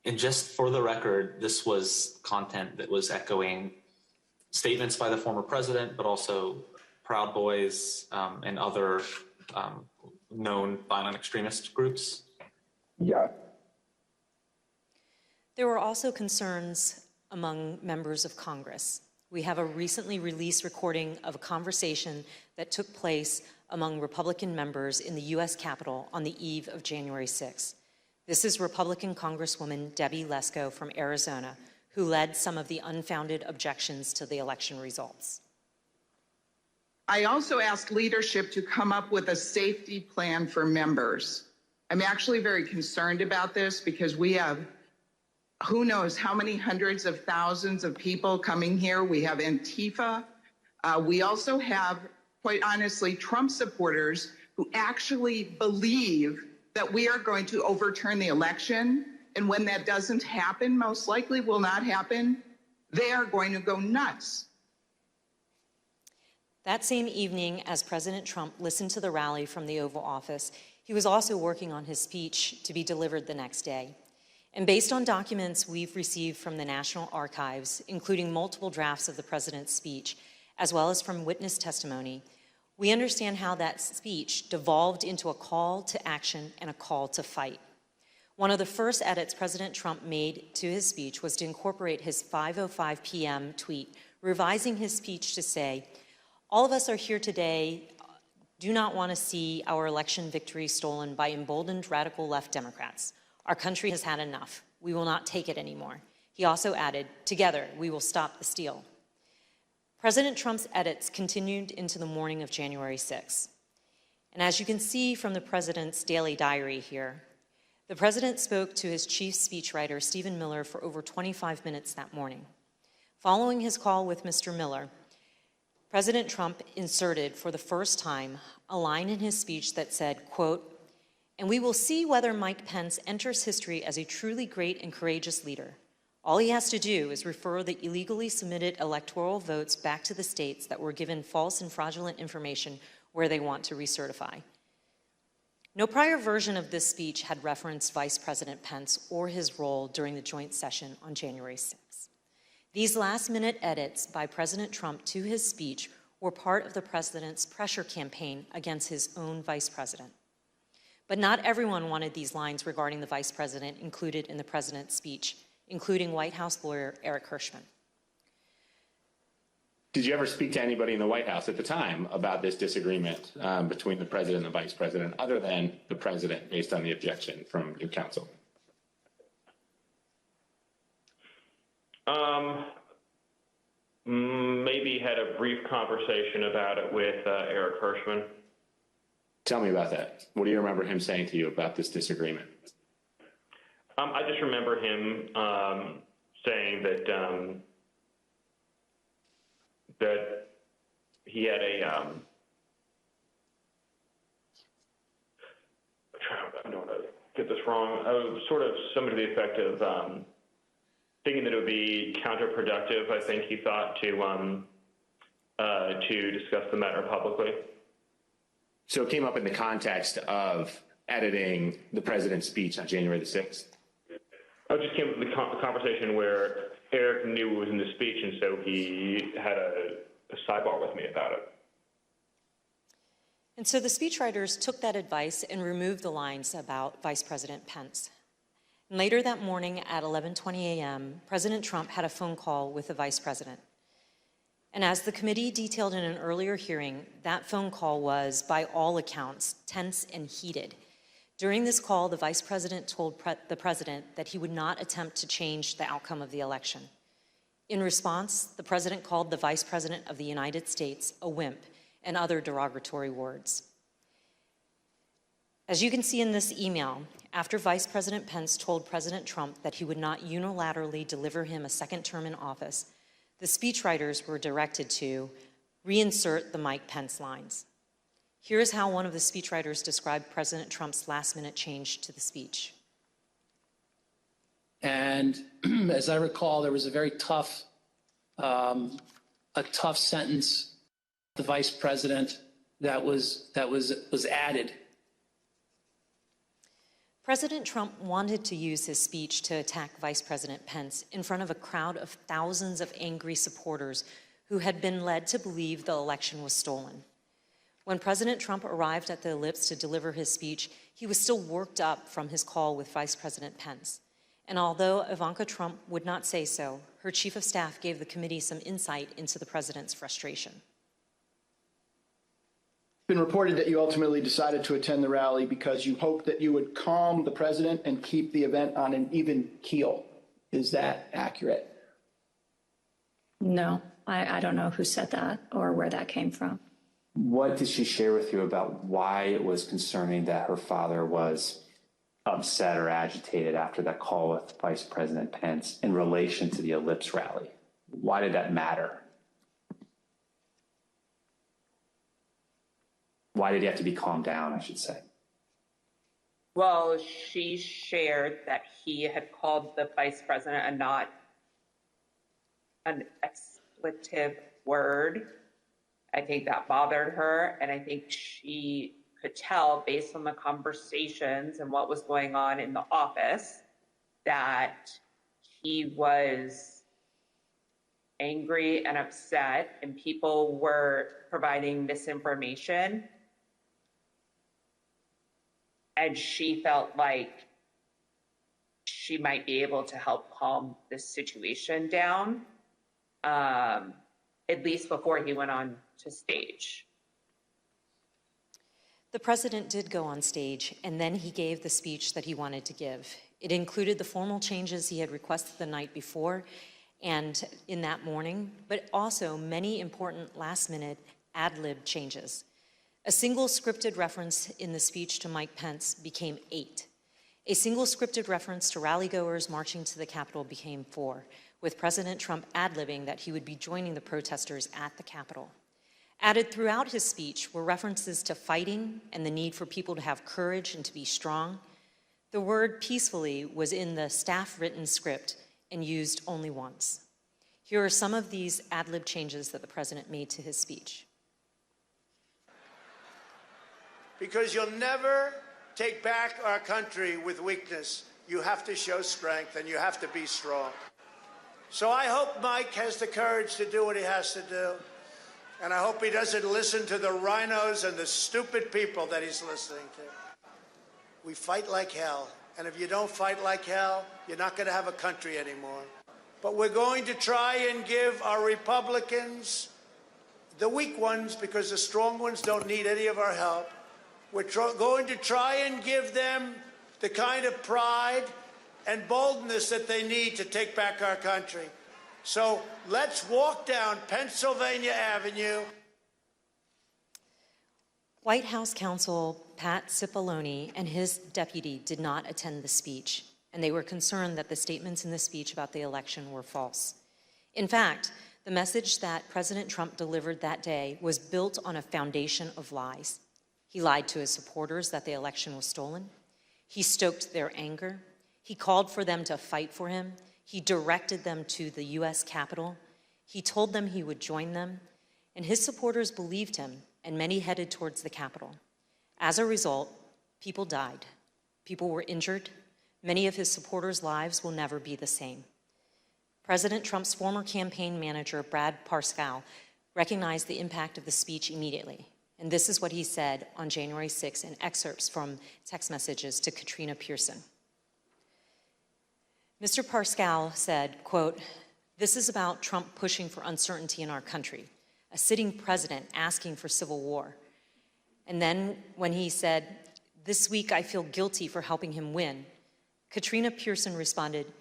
And just for the record, this was content that was echoing statements by the former president, but also Proud Boys and other known violent extremist groups? Yeah. There were also concerns among members of Congress. We have a recently released recording of a conversation that took place among Republican members in the U.S. Capitol on the eve of January 6th. This is Republican Congresswoman Debbie Lesko from Arizona, who led some of the unfounded objections to the election results. I also asked leadership to come up with a safety plan for members. I'm actually very concerned about this because we have who knows how many hundreds of thousands of people coming here. We have Antifa. We also have, quite honestly, Trump supporters who actually believe that we are going to overturn the election. And when that doesn't happen, most likely will not happen, they are going to go nuts. That same evening, as President Trump listened to the rally from the Oval Office, he was also working on his speech to be delivered the next day. And based on documents we've received from the National Archives, including multiple drafts of the president's speech, as well as from witness testimony, we understand how that speech devolved into a call to action and a call to fight. One of the first edits President Trump made to his speech was to incorporate his 5:05 p.m. tweet, revising his speech to say, "All of us are here today, do not want to see our election victory stolen by emboldened radical left Democrats. Our country has had enough. We will not take it anymore." He also added, "Together, we will stop the steal." President Trump's edits continued into the morning of January 6th. And as you can see from the president's daily diary here, the president spoke to his chief speechwriter, Stephen Miller, for over 25 minutes that morning. Following his call with Mr. Miller, President Trump inserted for the first time a line in his speech that said, quote, "And we will see whether Mike Pence enters history as a truly great and courageous leader. All he has to do is refer the illegally submitted electoral votes back to the states that were given false and fraudulent information where they want to recertify." No prior version of this speech had referenced Vice President Pence or his role during the joint session on January 6th. These last-minute edits by President Trump to his speech were part of the president's pressure campaign against his own vice president. But not everyone wanted these lines regarding the vice president included in the president's speech, including White House lawyer Eric Hirschman. Did you ever speak to anybody in the White House at the time about this disagreement between the president and the vice president, other than the president, based on the objection from your counsel? Maybe had a brief conversation about it with Eric Hirschman. Tell me about that. What do you remember him saying to you about this disagreement? I just remember him saying that that he had get this wrong. Sort of something to the effect of thinking that it would be counterproductive, I think he thought, to discuss the matter publicly. So it came up in the context of editing the president's speech on January the 6th? I just came up with the conversation where Eric knew it was in the speech, and so he had a sidebar with me about it. And so the speechwriters took that advice and removed the lines about Vice President Pence. And later that morning at 11:20 a.m., President Trump had a phone call with the vice president. And as the committee detailed in an earlier hearing, that phone call was, by all accounts, tense and heated. During this call, the vice president told the president that he would not attempt to change the outcome of the election. In response, the president called the vice president of the United States a wimp and other derogatory words. As you can see in this email, after Vice President Pence told President Trump that he would not unilaterally deliver him a second term in office, the speechwriters were directed to reinsert the Mike Pence lines. Here is how one of the speechwriters described President Trump's last-minute change to the speech. And as I recall, there was a very tough sentence, the vice president, that was added. President Trump wanted to use his speech to attack Vice President Pence in front of a crowd of thousands of angry supporters who had been led to believe the election was stolen. When President Trump arrived at the Ellipse to deliver his speech, he was still worked up from his call with Vice President Pence. And although Ivanka Trump would not say so, her chief of staff gave the committee some insight into the president's frustration. It's been reported that you ultimately decided to attend the rally because you hoped that you would calm the president and keep the event on an even keel. Is that accurate? No, I don't know who said that or where that came from. What did she share with you about why it was concerning that her father was upset or agitated after that call with Vice President Pence in relation to the Ellipse rally? Why did that matter? Why did he have to be calmed down, I should say? Well, she shared that he had called the vice president a not an expletive word. I think that bothered her, and I think she could tell based on the conversations and what was going on in the office that he was angry and upset, and people were providing misinformation. And she felt like she might be able to help calm this situation down, at least before he went on to stage. The president did go on stage, and then he gave the speech that he wanted to give. It included the formal changes he had requested the night before and in that morning, but also many important last-minute ad-lib changes. A single scripted reference in the speech to Mike Pence became 8. A single scripted reference to rally-goers marching to the Capitol became 4, with President Trump ad-libbing that he would be joining the protesters at the Capitol. Added throughout his speech were references to fighting and the need for people to have courage and to be strong. The word peacefully was in the staff-written script and used only once. Here are some of these ad-lib changes that the president made to his speech. Because you'll never take back our country with weakness. You have to show strength and you have to be strong. So I hope Mike has the courage to do what he has to do. And I hope he doesn't listen to the rhinos and the stupid people that he's listening to. We fight like hell. And if you don't fight like hell, you're not going to have a country anymore. But we're going to try and give our Republicans, the weak ones, because the strong ones don't need any of our help, we're going to try and give them the kind of pride and boldness that they need to take back our country. So let's walk down Pennsylvania Avenue. White House counsel Pat Cipollone and his deputy did not attend the speech, and they were concerned that the statements in the speech about the election were false. In fact, the message that President Trump delivered that day was built on a foundation of lies. He lied to his supporters that the election was stolen. He stoked their anger. He called for them to fight for him. He directed them to the U.S. Capitol. He told them he would join them, and his supporters believed him, and many headed towards the Capitol. As a result, people died. People were injured. Many of his supporters' lives will never be the same. President Trump's former campaign manager, Brad Parscale, recognized the impact of the speech immediately. And this is what he said on January 6 in excerpts from text messages to Katrina Pearson. Mr. Parscale said, quote, "This is about Trump pushing for uncertainty in our country, a sitting president asking for civil war." And then when he said, "This week I feel guilty for helping him win," Katrina Pearson responded,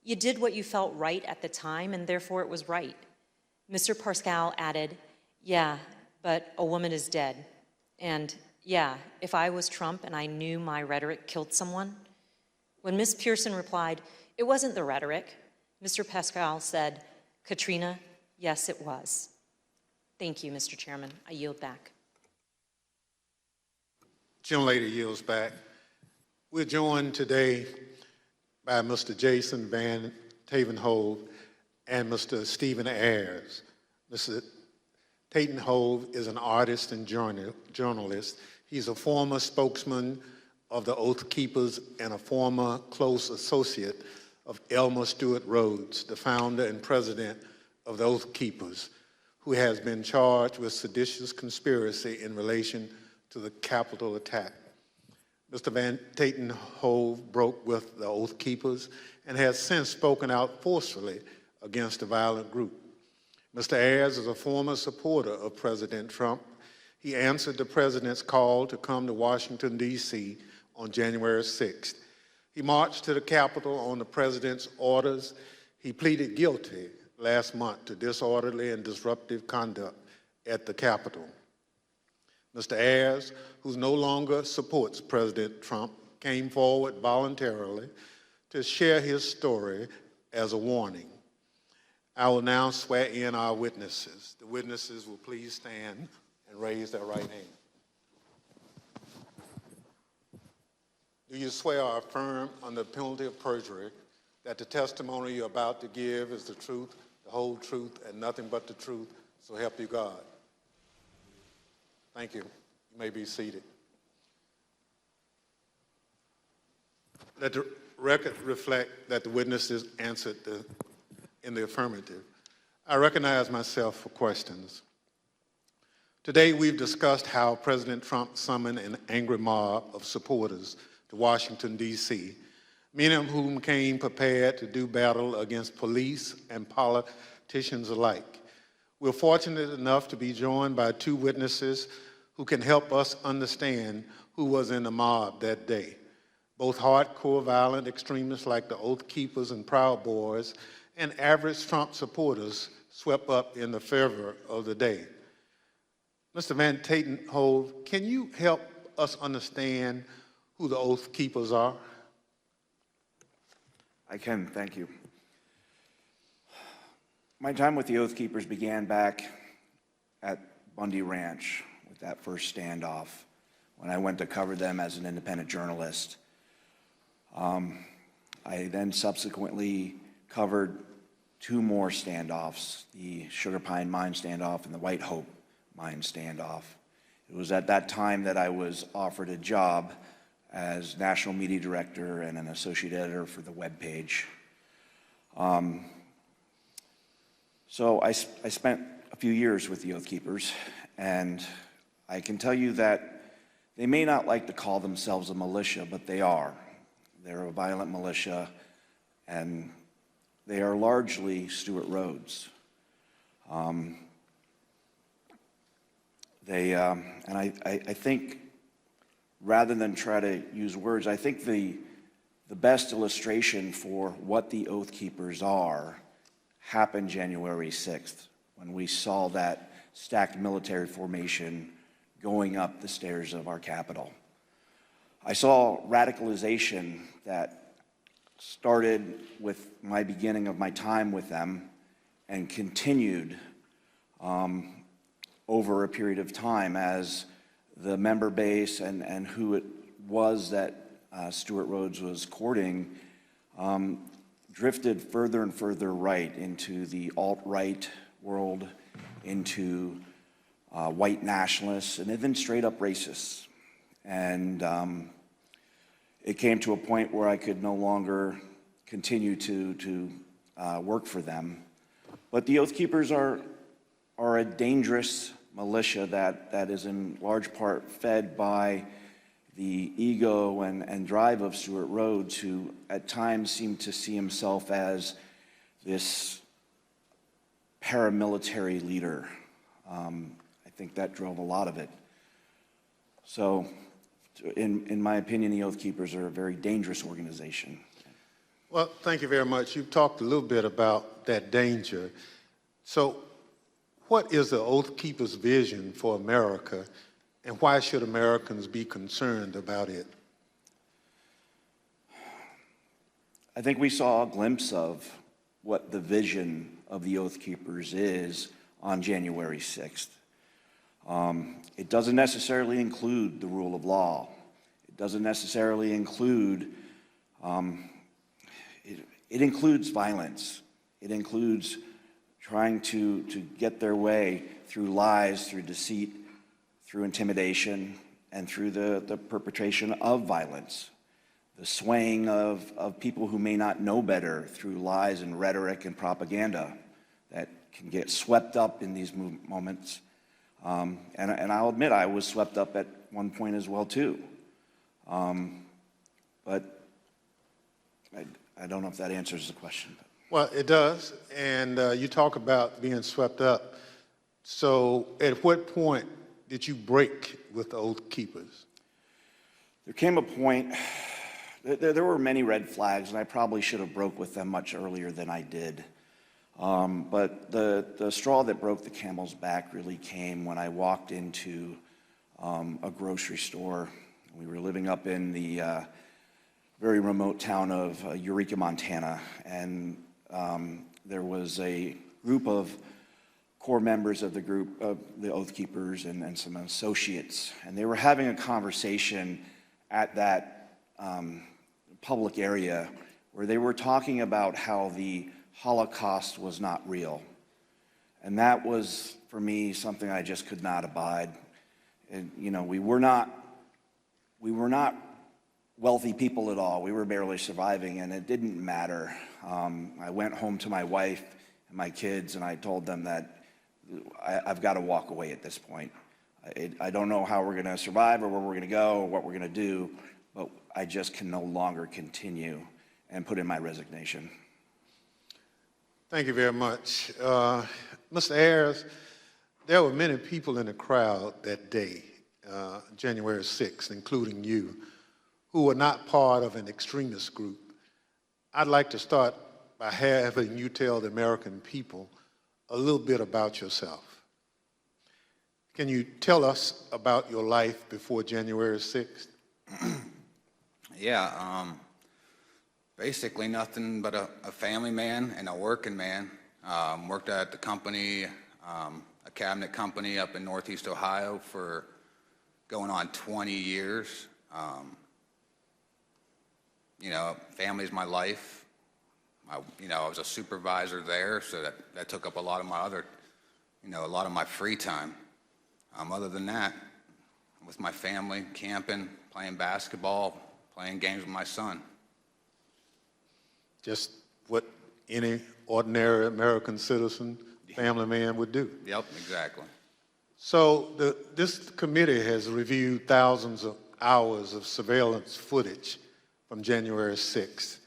"You did what you felt right at the time, and therefore it was right." Mr. Parscale added, "Yeah, but a woman is dead. And yeah, if I was Trump and I knew my rhetoric killed someone." When Ms. Pearson replied, "It wasn't the rhetoric," Mr. Parscale said, "Katrina, yes, it was." Thank you, Mr. Chairman. I yield back. Gentlelady yields back. We're joined today by Mr. Jason Van Tavenhove and Mr. Stephen Ayers. Mr. Tavenhove is an artist and journalist. He's a former spokesman of the Oath Keepers and a former close associate of Elmer Stewart Rhodes, the founder and president of the Oath Keepers, who has been charged with seditious conspiracy in relation to the Capitol attack. Mr. Van Tavenhove broke with the Oath Keepers and has since spoken out forcefully against the violent group. Mr. Ayers is a former supporter of President Trump. He answered the president's call to come to Washington, D.C. on January 6th. He marched to the Capitol on the president's orders. He pleaded guilty last month to disorderly and disruptive conduct at the Capitol. Mr. Ayers, who no longer supports President Trump, came forward voluntarily to share his story as a warning. I will now swear in our witnesses. The witnesses will please stand and raise their right hand. Do you swear or affirm under penalty of perjury that the testimony you're about to give is the truth, the whole truth, and nothing but the truth, so help you God? Thank you. You may be seated. Let the record reflect that the witnesses answered in the affirmative. I recognize myself for questions. Today, we've discussed how President Trump summoned an angry mob of supporters to Washington, D.C., many of whom came prepared to do battle against police and politicians alike. We're fortunate enough to be joined by two witnesses who can help us understand who was in the mob that day. Both hardcore violent extremists like the Oath Keepers and Proud Boys and average Trump supporters swept up in the fervor of the day. Mr. Van Tavenhove, can you help us understand who the Oath Keepers are? I can, thank you. My time with the Oath Keepers began back at Bundy Ranch with that first standoff when I went to cover them as an independent journalist. I then subsequently covered two more standoffs, the Sugar Pine Mine standoff and the White Hope Mine standoff. It was at that time that I was offered a job as national media director and an associate editor for the webpage. So I spent a few years with the Oath Keepers, and I can tell you that they may not like to call themselves a militia, but they are. They're a violent militia, and they are largely Stewart Rhodes. And I think, rather than try to use words, I think the best illustration for what the Oath Keepers are happened January 6th, when we saw that stacked military formation going up the stairs of our Capitol. I saw radicalization that started with my beginning of my time with them and continued over a period of time as the member base and who it was that Stuart Rhodes was courting drifted further and further right into the alt-right world, into white nationalists, and even straight up racists. And it came to a point where I could no longer continue to work for them. But the Oath Keepers are a dangerous militia that is in large part fed by the ego and drive of Stuart Rhodes, who at times seemed to see himself as this paramilitary leader. I think that drove a lot of it. So, in my opinion, the Oath Keepers are a very dangerous organization. Well, thank you very much. You've talked a little bit about that danger. So, what is the Oath Keepers' vision for America, and why should Americans be concerned about it? I think we saw a glimpse of what the vision of the Oath Keepers is on January 6th. It doesn't necessarily include the rule of law. It doesn't necessarily include, it includes violence. It includes trying to get their way through lies, through deceit, through intimidation, and through the perpetration of violence. The swaying of people who may not know better through lies and rhetoric and propaganda that can get swept up in these moments. And I'll admit I was swept up at one point as well too. But I don't know if that answers the question. Well, it does, and you talk about being swept up. So at what point did you break with the Oath Keepers? There came a point, there were many red flags, and I probably should have broke with them much earlier than I did. But the straw that broke the camel's back really came when I walked into a grocery store. We were living up in the very remote town of Eureka, Montana, and there was a group of core members of the group of the Oath Keepers and some associates, and they were having a conversation at that public area where they were talking about how the Holocaust was not real. And that was, for me, something I just could not abide. And, you know, we were not wealthy people at all. We were barely surviving, and it didn't matter. I went home to my wife and my kids, and I told them that I've got to walk away at this point. I don't know how we're going to survive or where we're going to go or what we're going to do, but I just can no longer continue, and put in my resignation. Thank you very much. Mr. Ayers, there were many people in the crowd that day, January 6th, including you, who were not part of an extremist group. I'd like to start by having you tell the American people a little bit about yourself. Can you tell us about your life before January 6th? Yeah, basically nothing but a family man and a working man. Worked at the company, a cabinet company up in Northeast Ohio for going on 20 years. You know, family's my life. I was a supervisor there, so that took up a lot of my other, a lot of my free time. Other than that, with my family, camping, playing basketball, playing games with my son. Just what any ordinary American citizen, family man would do. Yep, exactly. So this committee has reviewed thousands of hours of surveillance footage from January 6th.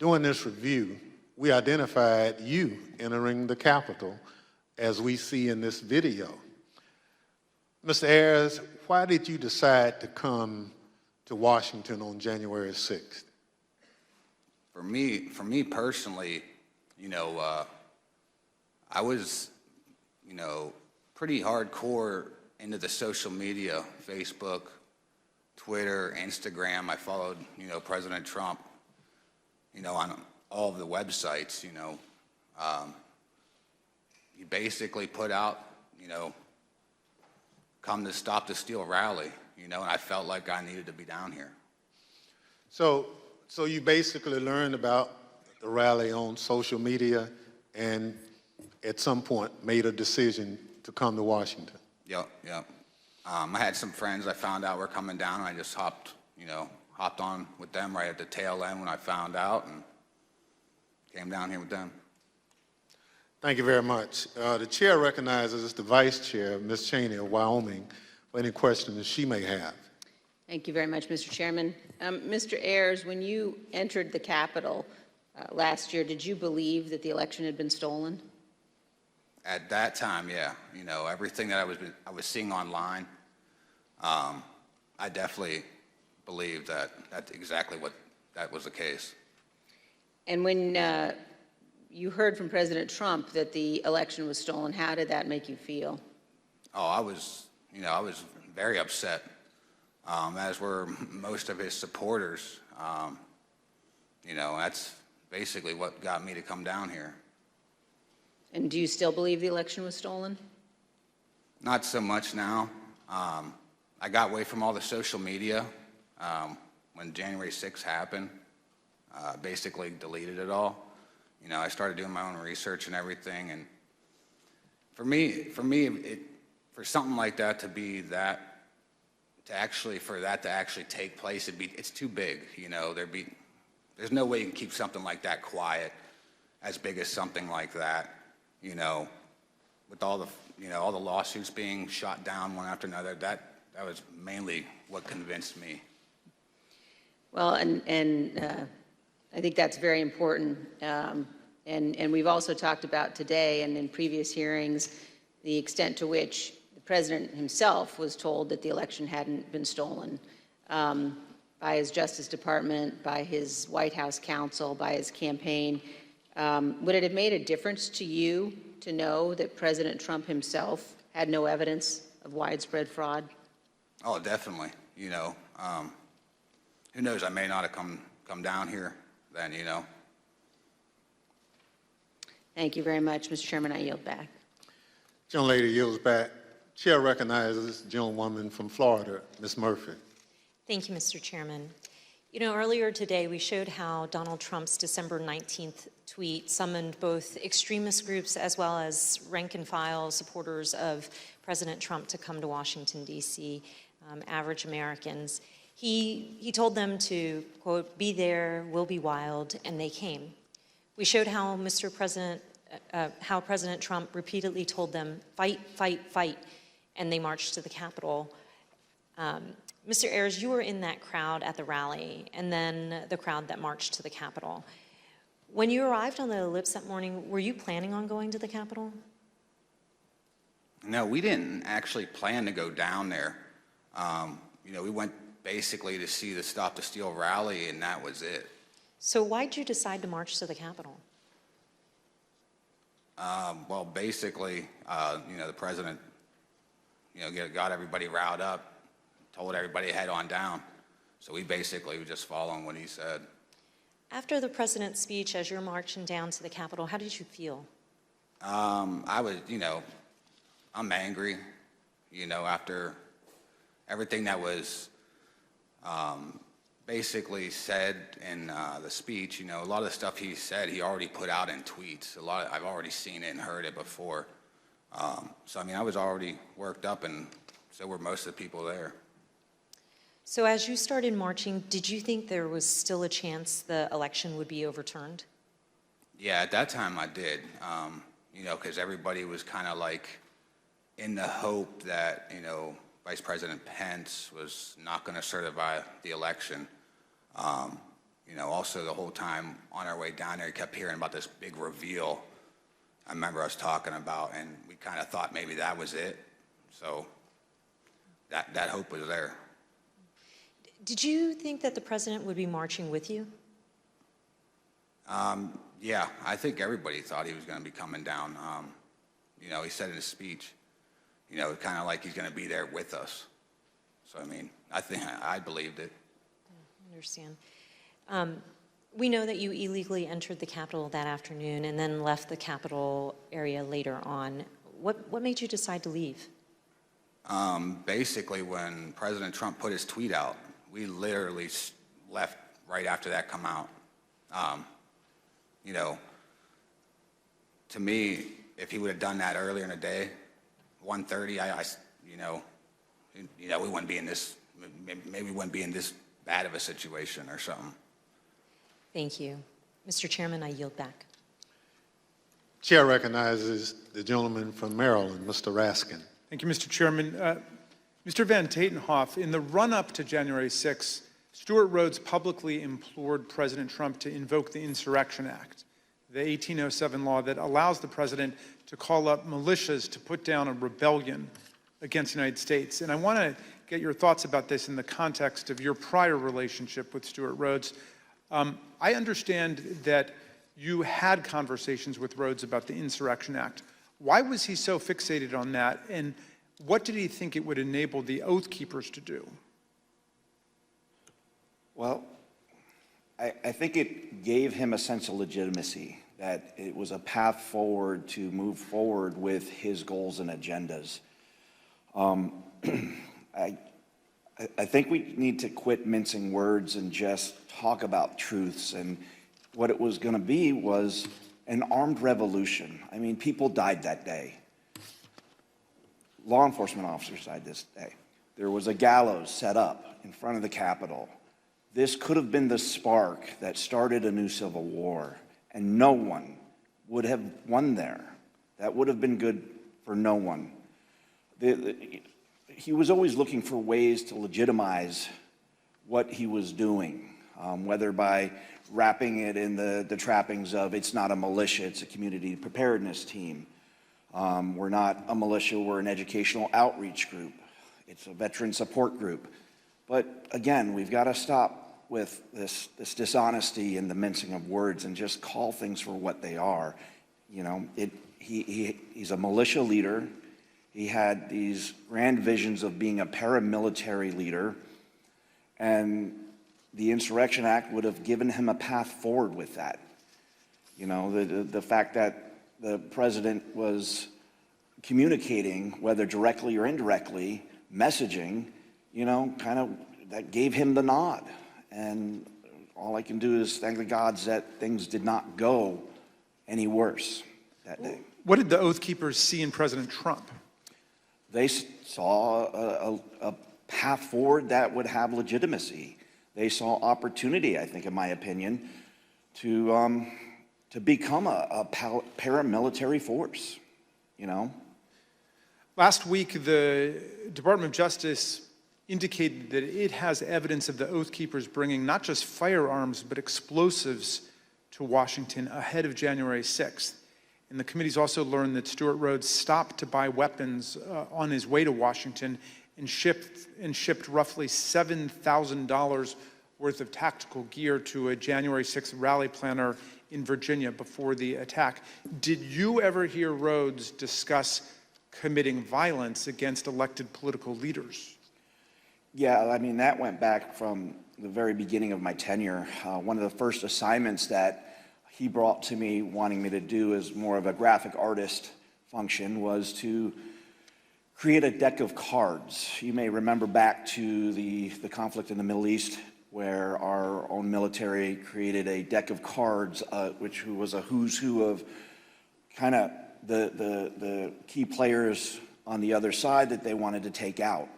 During this review, we identified you entering the Capitol as we see in this video. Mr. Ayers, why did you decide to come to Washington on January 6th? For me personally, I was, pretty hardcore into the social media, Facebook, Twitter, Instagram. I followed, President Trump, on all of the websites, he basically put out, come to Stop the Steal rally, and I felt like I needed to be down here. So you basically learned about the rally on social media and at some point made a decision to come to Washington. Yep. I had some friends I found out were coming down, and I just hopped on with them right at the tail end when I found out, and came down here with them. Thank you very much. The chair recognizes the vice chair, Ms. Cheney of Wyoming, for any questions she may have. Thank you very much, Mr. Chairman. Mr. Ayers, when you entered the Capitol last year, did you believe that the election had been stolen? At that time, yeah, everything that I was seeing online, I definitely believed that that's exactly what that was the case. And when you heard from President Trump that the election was stolen, how did that make you feel? Oh, I was very upset, as were most of his supporters. That's basically what got me to come down here. And do you still believe the election was stolen? Not so much now. I got away from all the social media when January 6th happened. Basically deleted it all. I started doing my own research and everything. And for me, for something like that for that to actually take place, it's too big. There's no way you can keep something like that quiet, as big as something like that. With all the lawsuits being shot down one after another, that was mainly what convinced me. Well, and I think that's very important. And we've also talked about today and in previous hearings the extent to which the president himself was told that the election hadn't been stolen by his Justice Department, by his White House counsel, by his campaign. Would it have made a difference to you to know that President Trump himself had no evidence of widespread fraud? Oh, definitely. Who knows? I may not have come down here then. Thank you very much, Mr. Chairman. I yield back. Gentlelady yields back. Chair recognizes the gentlewoman from Florida, Ms. Murphy. Thank you, Mr. Chairman. Earlier today, we showed how Donald Trump's December 19th tweet summoned both extremist groups as well as rank-and-file supporters of President Trump to come to Washington, D.C., average Americans. He told them to, quote, "Be there, we'll be wild," and they came. We showed how how President Trump repeatedly told them, "Fight, fight, fight," and they marched to the Capitol. Mr. Ayers, you were in that crowd at the rally, and then the crowd that marched to the Capitol. When you arrived on the ellipse that morning, were you planning on going to the Capitol? No, we didn't actually plan to go down there. We went basically to see the Stop the Steal rally, and that was it. So why did you decide to march to the Capitol? Well, basically, the president, got everybody riled up, told everybody to head on down. So we basically were just following what he said. After the president's speech, as you're marching down to the Capitol, how did you feel? I was, I'm angry, after everything that was basically said in the speech. A lot of the stuff he said, he already put out in tweets. I've already seen it and heard it before. So, I was already worked up, and so were most of the people there. So as you started marching, did you think there was still a chance the election would be overturned? Yeah, at that time I did, because everybody was kind of like in the hope that, Vice President Pence was not going to certify the election. Also the whole time on our way down there, we kept hearing about this big reveal I remember us talking about, and we kind of thought maybe that was it. So that hope was there. Did you think that the president would be marching with you? Yeah, I think everybody thought he was going to be coming down. He said in his speech, kind of like he's going to be there with us. So, I think I believed it. I understand. We know that you illegally entered the Capitol that afternoon and then left the Capitol area later on. What made you decide to leave? Basically, when President Trump put his tweet out, we literally left right after that come out. You know, to me, if he would have done that earlier in the day, 1:30, you know, we wouldn't be in this, maybe we wouldn't be in this bad of a situation or something. Thank you. Mr. Chairman, I yield back. Chair recognizes the gentleman from Maryland, Mr. Raskin. Thank you, Mr. Chairman. Mr. Van Tatenhoff, in the run-up to January 6th, Stuart Rhodes publicly implored President Trump to invoke the Insurrection Act, the 1807 law that allows the president to call up militias to put down a rebellion against the United States. And I want to get your thoughts about this in the context of your prior relationship with Stuart Rhodes. I understand that you had conversations with Rhodes about the Insurrection Act. Why was he so fixated on that, and what did he think it would enable the Oath Keepers to do? Well, I think it gave him a sense of legitimacy, that it was a path forward to move forward with his goals and agendas. I think we need to quit mincing words and just talk about truths. And what it was going to be was an armed revolution. I mean, people died that day. Law enforcement officers died this day. There was a gallows set up in front of the Capitol. This could have been the spark that started a new civil war, and no one would have won there. That would have been good for no one. He was always looking for ways to legitimize what he was doing, whether by wrapping it in the trappings of it's not a militia, it's a community preparedness team. We're not a militia, we're an educational outreach group. It's a veteran support group. But again, we've got to stop with this dishonesty and the mincing of words and just call things for what they are. You know, he's a militia leader. He had these grand visions of being a paramilitary leader, and the Insurrection Act would have given him a path forward with that. You know, the fact that the president was communicating, whether directly or indirectly, messaging, you know, kind of that gave him the nod. And all I can do is thank the gods that things did not go any worse that day. What did the Oath Keepers see in President Trump? They saw a path forward that would have legitimacy. They saw opportunity, I think, in my opinion, to become a paramilitary force, you know? Last week, the Department of Justice indicated that it has evidence of the Oath Keepers bringing not just firearms, but explosives to Washington ahead of January 6th. And the committee's also learned that Stuart Rhodes stopped to buy weapons on his way to Washington and shipped roughly $7,000 worth of tactical gear to a January 6th rally planner in Virginia before the attack. Did you ever hear Rhodes discuss committing violence against elected political leaders? Yeah, I mean, that went back from the very beginning of my tenure. One of the first assignments that he brought to me wanting me to do as more of a graphic artist function was to create a deck of cards. You may remember back to the conflict in the Middle East where our own military created a deck of cards, which was a who's who of kind of the key players on the other side that they wanted to take out.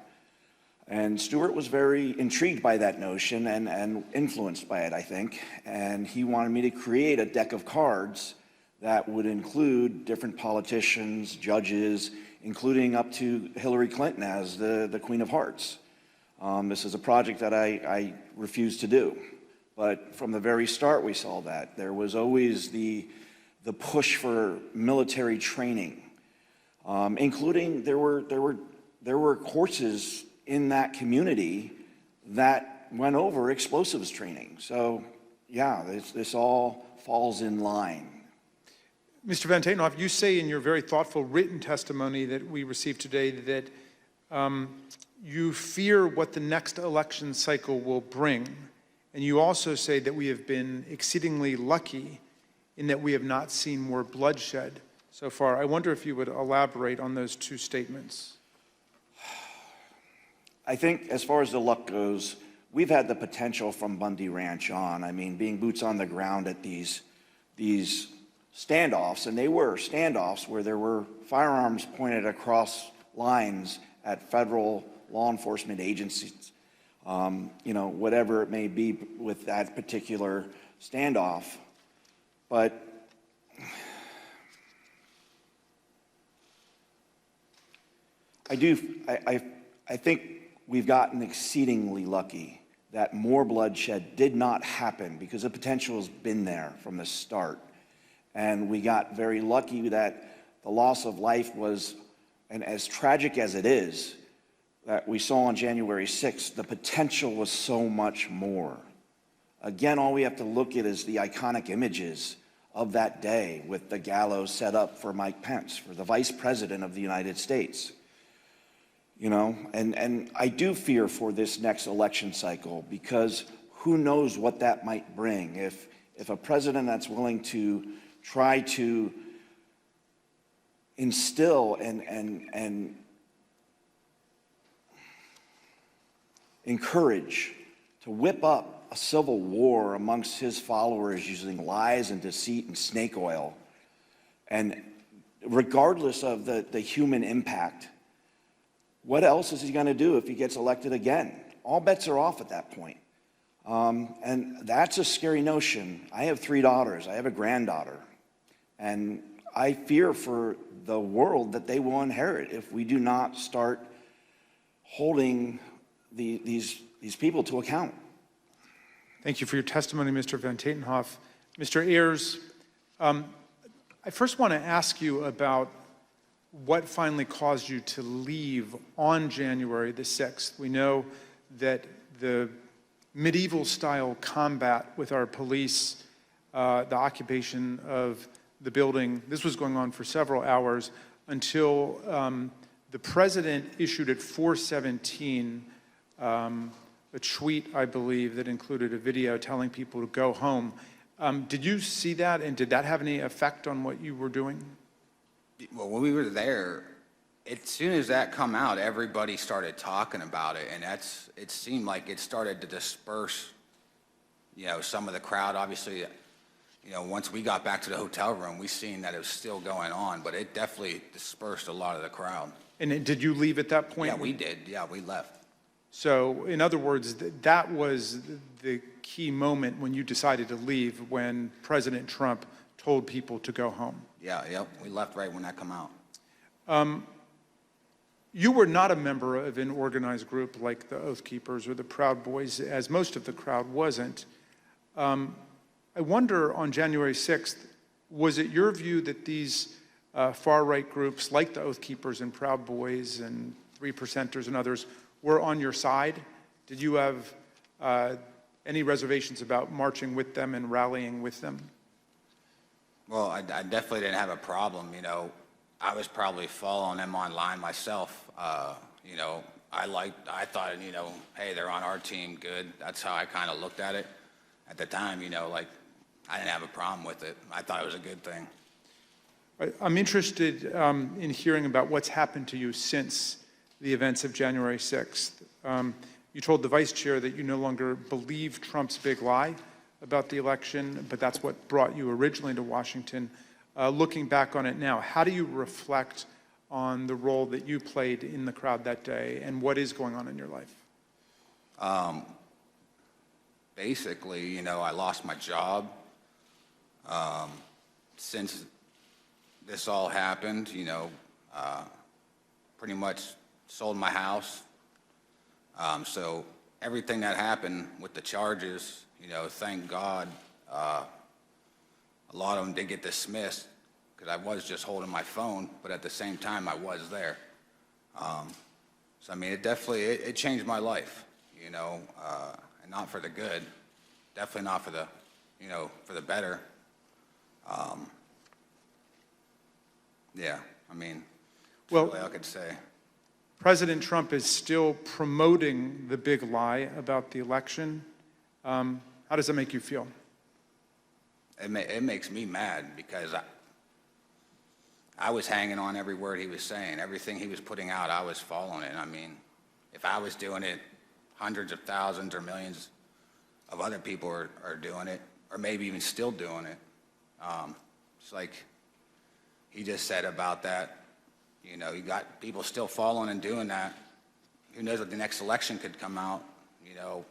And Stuart was very intrigued by that notion and influenced by it, I think. And he wanted me to create a deck of cards that would include different politicians, judges, including up to Hillary Clinton as the Queen of Hearts. This is a project that I refused to do. But from the very start, we saw that. There was always the push for military training, including there were courses in that community that went over explosives training. So, yeah, this all falls in line. Mr. Van Tatenhoff, you say in your very thoughtful written testimony that we received today that you fear what the next election cycle will bring. And you also say that we have been exceedingly lucky in that we have not seen more bloodshed so far. I wonder if you would elaborate on those two statements. I think as far as the luck goes, we've had the potential from Bundy Ranch on. I mean, being boots on the ground at these standoffs, and they were standoffs where there were firearms pointed across lines at federal law enforcement agencies, you know, whatever it may be with that particular standoff. But I think we've gotten exceedingly lucky that more bloodshed did not happen because the potential has been there from the start. And we got very lucky that the loss of life was, and as tragic as it is, that we saw on January 6th, the potential was so much more. Again, all we have to look at is the iconic images of that day with the gallows set up for Mike Pence, for the Vice President of the United States. You know, and I do fear for this next election cycle because who knows what that might bring. If a president that's willing to try to instill and encourage, to whip up a civil war amongst his followers using lies and deceit and snake oil, and regardless of the human impact, what else is he going to do if he gets elected again? All bets are off at that point. And that's a scary notion. I have 3 daughters. I have a granddaughter. And I fear for the world that they will inherit if we do not start holding these people to account. Thank you for your testimony, Mr. Van Tatenhoff. Mr. Ayers, I first want to ask you about what finally caused you to leave on January the 6th. We know that the medieval-style combat with our police, the occupation of the building, this was going on for several hours until the president issued at 4:17 a tweet, I believe, that included a video telling people to go home. Did you see that, and did that have any effect on what you were doing? Well, when we were there, as soon as that come out, everybody started talking about it, and it seemed like it started to disperse, you know, some of the crowd. Obviously, you know, once we got back to the hotel room, we seen that it was still going on, but it definitely dispersed a lot of the crowd. And did you leave at that point? Yeah, we did. Yeah, we left. So, in other words, that was the key moment when you decided to leave, when President Trump told people to go home. Yeah, yep, we left right when that come out. You were not a member of an organized group like the Oath Keepers or the Proud Boys, as most of the crowd wasn't. I wonder, on January 6th, was it your view that these far-right groups like the Oath Keepers and Proud Boys and 3%ers and others were on your side? Did you have any reservations about marching with them and rallying with them? Well, I definitely didn't have a problem. You know, I was probably following them online myself. You know, I thought, you know, hey, they're on our team, good. That's how I kind of looked at it at the time. You know, like, I didn't have a problem with it. I thought it was a good thing. I'm interested in hearing about what's happened to you since the events of January 6th. You told the vice chair that you no longer believe Trump's big lie about the election, but that's what brought you originally to Washington. Looking back on it now, how do you reflect on the role that you played in the crowd that day, and what is going on in your life? Basically, you know, I lost my job. Since this all happened, you know, pretty much sold my house. So everything that happened with the charges, you know, thank God, a lot of them did get dismissed because I was just holding my phone, but at the same time I was there. So I mean, it definitely, it changed my life, you know, and not for the good, definitely not for the, you know, for the better. Yeah, I mean, that's all I could say. President Trump is still promoting the big lie about the election. How does that make you feel? It makes me mad because I was hanging on every word he was saying. Everything he was putting out, I was following it. I mean, if I was doing it hundreds of thousands or millions of other people are doing it, or maybe even still doing it. It's like he just said about that, you know, you got people still following and doing that. Who knows what the next election could come out, you know,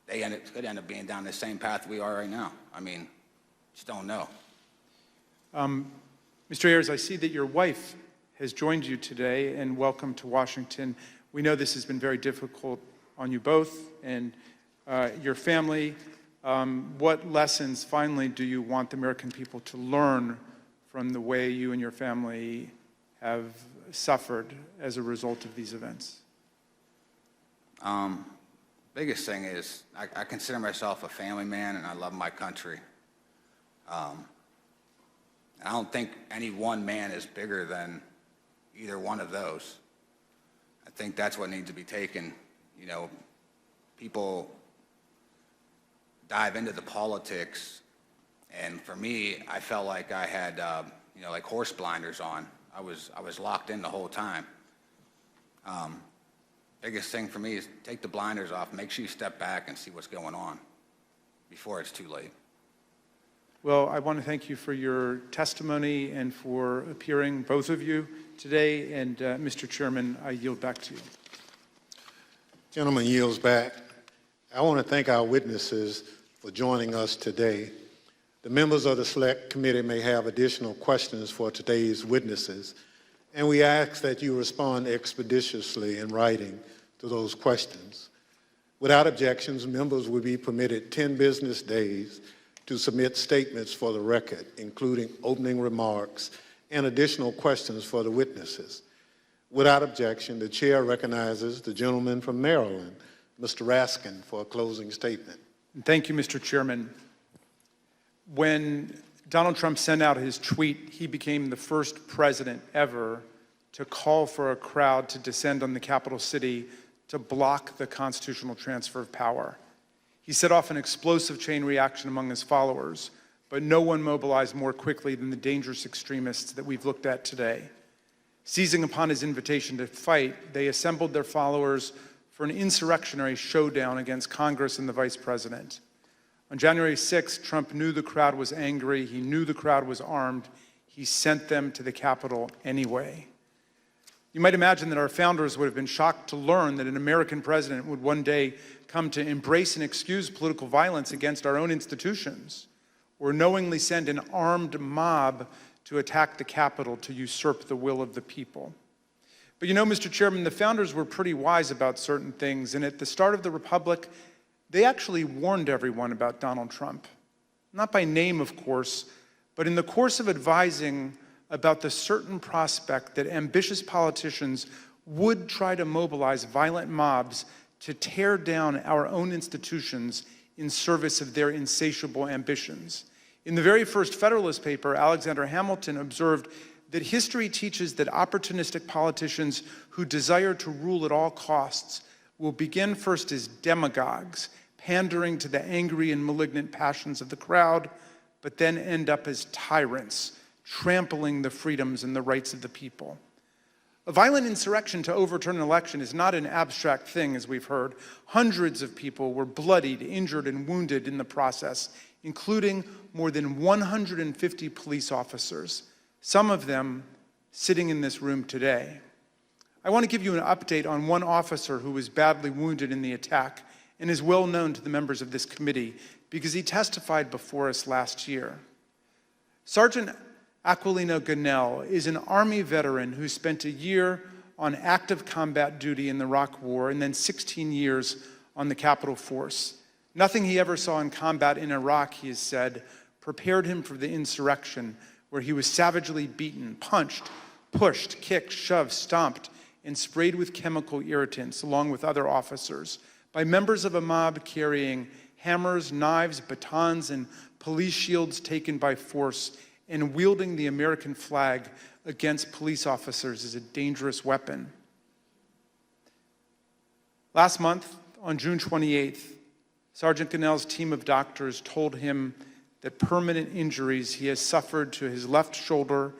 could end up being down the same path we are right now. I mean, just don't know. Mr. Ayers, I see that your wife has joined you today, and welcome to Washington. We know this has been very difficult on you both and your family. What lessons, finally, do you want the American people to learn from the way you and your family have suffered as a result of these events? Biggest thing is I consider myself a family man, and I love my country. I don't think any one man is bigger than either one of those. I think that's what needs to be taken. You know, people dive into the politics, and for me, I felt like I had, you know, like horse blinders on. I was locked in the whole time. Biggest thing for me is take the blinders off, make sure you step back and see what's going on before it's too late. Well, I want to thank you for your testimony and for appearing, both of you, today. And Mr. Chairman, I yield back to you. Gentleman yields back. I want to thank our witnesses for joining us today. The members of the Select Committee may have additional questions for today's witnesses, and we ask that you respond expeditiously in writing to those questions. Without objections, members will be permitted 10 business days to submit statements for the record, including opening remarks and additional questions for the witnesses. Without objection, the chair recognizes the gentleman from Maryland, Mr. Raskin, for a closing statement. Thank you, Mr. Chairman. When Donald Trump sent out his tweet, he became the first president ever to call for a crowd to descend on the capital city to block the constitutional transfer of power. He set off an explosive chain reaction among his followers, but no one mobilized more quickly than the dangerous extremists that we've looked at today. Seizing upon his invitation to fight, they assembled their followers for an insurrectionary showdown against Congress and the vice president. On January 6th, Trump knew the crowd was angry. He knew the crowd was armed. He sent them to the Capitol anyway. You might imagine that our founders would have been shocked to learn that an American president would one day come to embrace and excuse political violence against our own institutions, or knowingly send an armed mob to attack the Capitol to usurp the will of the people. But you know, Mr. Chairman, the founders were pretty wise about certain things, and at the start of the Republic, they actually warned everyone about Donald Trump. Not by name, of course, but in the course of advising about the certain prospect that ambitious politicians would try to mobilize violent mobs to tear down our own institutions in service of their insatiable ambitions. In the very first Federalist paper, Alexander Hamilton observed that history teaches that opportunistic politicians who desire to rule at all costs will begin first as demagogues, pandering to the angry and malignant passions of the crowd, but then end up as tyrants, trampling the freedoms and the rights of the people. A violent insurrection to overturn an election is not an abstract thing, as we've heard. Hundreds of people were bloodied, injured, and wounded in the process, including more than 150 police officers, some of them sitting in this room today. I want to give you an update on one officer who was badly wounded in the attack and is well known to the members of this committee because he testified before us last year. Sergeant Aquilino Gonell is an Army veteran who spent a year on active combat duty in the Iraq War and then 16 years on the Capitol Force. Nothing he ever saw in combat in Iraq, he has said, prepared him for the insurrection, where he was savagely beaten, punched, pushed, kicked, shoved, stomped, and sprayed with chemical irritants, along with other officers, by members of a mob carrying hammers, knives, batons, and police shields taken by force, and wielding the American flag against police officers as a dangerous weapon. Last month, on June 28th, Sergeant Gonell's team of doctors told him that permanent injuries he has suffered to his left shoulder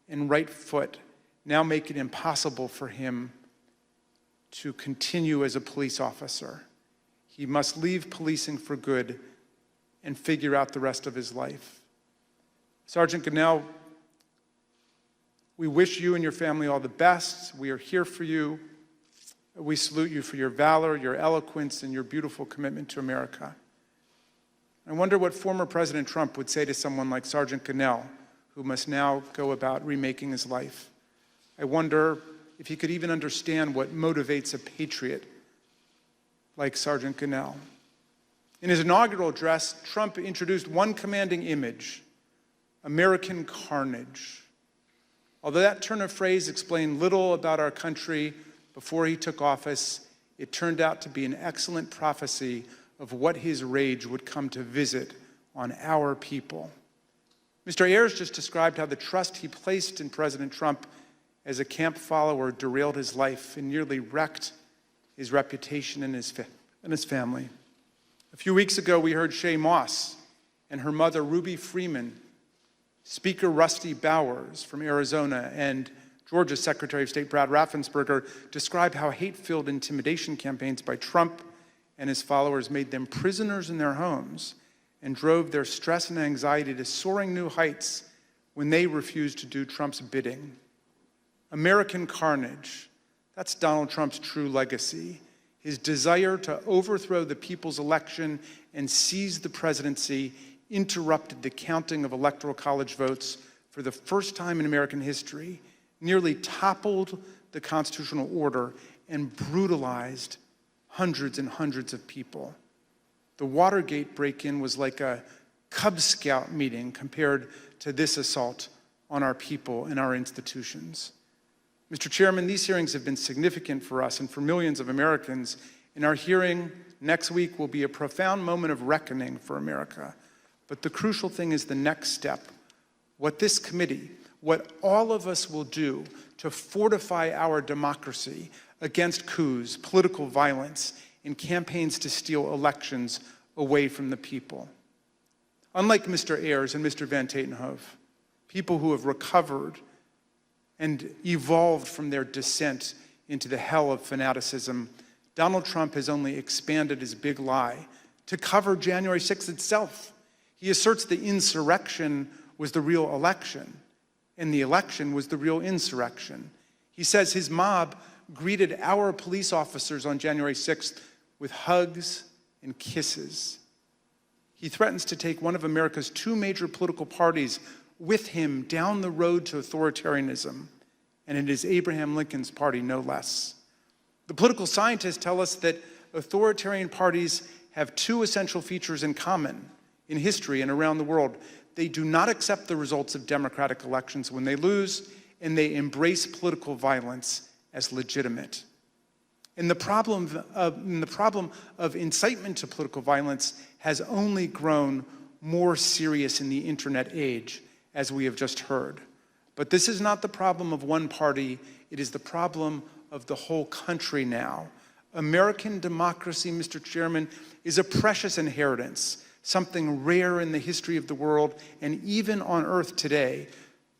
and right foot now make it impossible for him to continue as a police officer. He must leave policing for good and figure out the rest of his life. Sergeant Gonell, we wish you and your family all the best. We are here for you. We salute you for your valor, your eloquence, and your beautiful commitment to America. I wonder what former President Trump would say to someone like Sergeant Gonell, who must now go about remaking his life. I wonder if he could even understand what motivates a patriot like Sergeant Gonell. In his inaugural address, Trump introduced one commanding image: American carnage. Although that turn of phrase explained little about our country before he took office, it turned out to be an excellent prophecy of what his rage would come to visit on our people. Mr. Ayers just described how the trust he placed in President Trump as a camp follower derailed his life and nearly wrecked his reputation and his family. A few weeks ago, we heard Shaye Moss and her mother, Ruby Freeman, Speaker Rusty Bowers from Arizona, and Georgia's Secretary of State Brad Raffensperger describe how hate-filled intimidation campaigns by Trump and his followers made them prisoners in their homes and drove their stress and anxiety to soaring new heights when they refused to do Trump's bidding. American carnage, that's Donald Trump's true legacy. His desire to overthrow the people's election and seize the presidency interrupted the counting of electoral college votes for the first time in American history, nearly toppled the constitutional order, and brutalized hundreds and hundreds of people. The Watergate break-in was like a Cub Scout meeting compared to this assault on our people and our institutions. Mr. Chairman, these hearings have been significant for us and for millions of Americans, and our hearing next week will be a profound moment of reckoning for America. But the crucial thing is the next step. What this committee, what all of us will do to fortify our democracy against coups, political violence, and campaigns to steal elections away from the people. Unlike Mr. Ayers and Mr. Van Tatenhove, people who have recovered and evolved from their descent into the hell of fanaticism, Donald Trump has only expanded his big lie to cover January 6th itself. He asserts the insurrection was the real election, and the election was the real insurrection. He says his mob greeted our police officers on January 6th with hugs and kisses. He threatens to take one of America's two major political parties with him down the road to authoritarianism, and it is Abraham Lincoln's party, no less. The political scientists tell us that authoritarian parties have two essential features in common in history and around the world. They do not accept the results of democratic elections when they lose, and they embrace political violence as legitimate. And the problem of incitement to political violence has only grown more serious in the internet age, as we have just heard. But this is not the problem of one party, it is the problem of the whole country now. American democracy, Mr. Chairman, is a precious inheritance, something rare in the history of the world and even on earth today.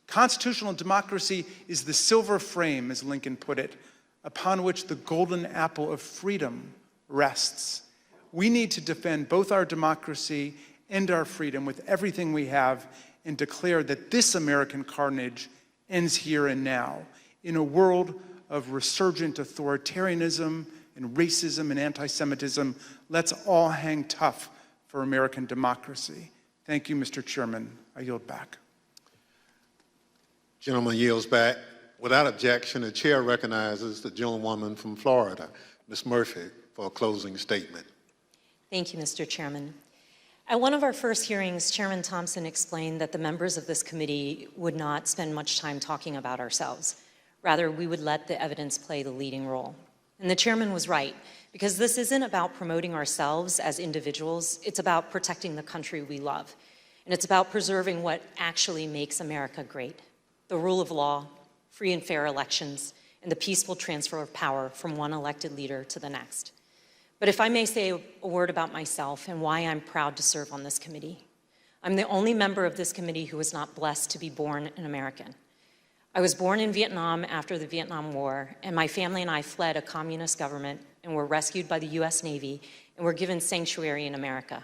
Constitutional democracy is the silver frame, as Lincoln put it, upon which the golden apple of freedom rests. We need to defend both our democracy and our freedom with everything we have and declare that this American carnage ends here and now. In a world of resurgent authoritarianism and racism and anti-Semitism, let's all hang tough for American democracy. Thank you, Mr. Chairman. I yield back. Gentleman yields back. Without objection, the chair recognizes the gentlewoman from Florida, Ms. Murphy, for a closing statement. Thank you, Mr. Chairman. At one of our first hearings, Chairman Thompson explained that the members of this committee would not spend much time talking about ourselves. Rather, we would let the evidence play the leading role. And the chairman was right, because this isn't about promoting ourselves as individuals, it's about protecting the country we love. And it's about preserving what actually makes America great: the rule of law, free and fair elections, and the peaceful transfer of power from one elected leader to the next. But if I may say a word about myself and why I'm proud to serve on this committee. I'm the only member of this committee who was not blessed to be born an American. I was born in Vietnam after the Vietnam War, and my family and I fled a communist government and were rescued by the U.S. Navy and were given sanctuary in America.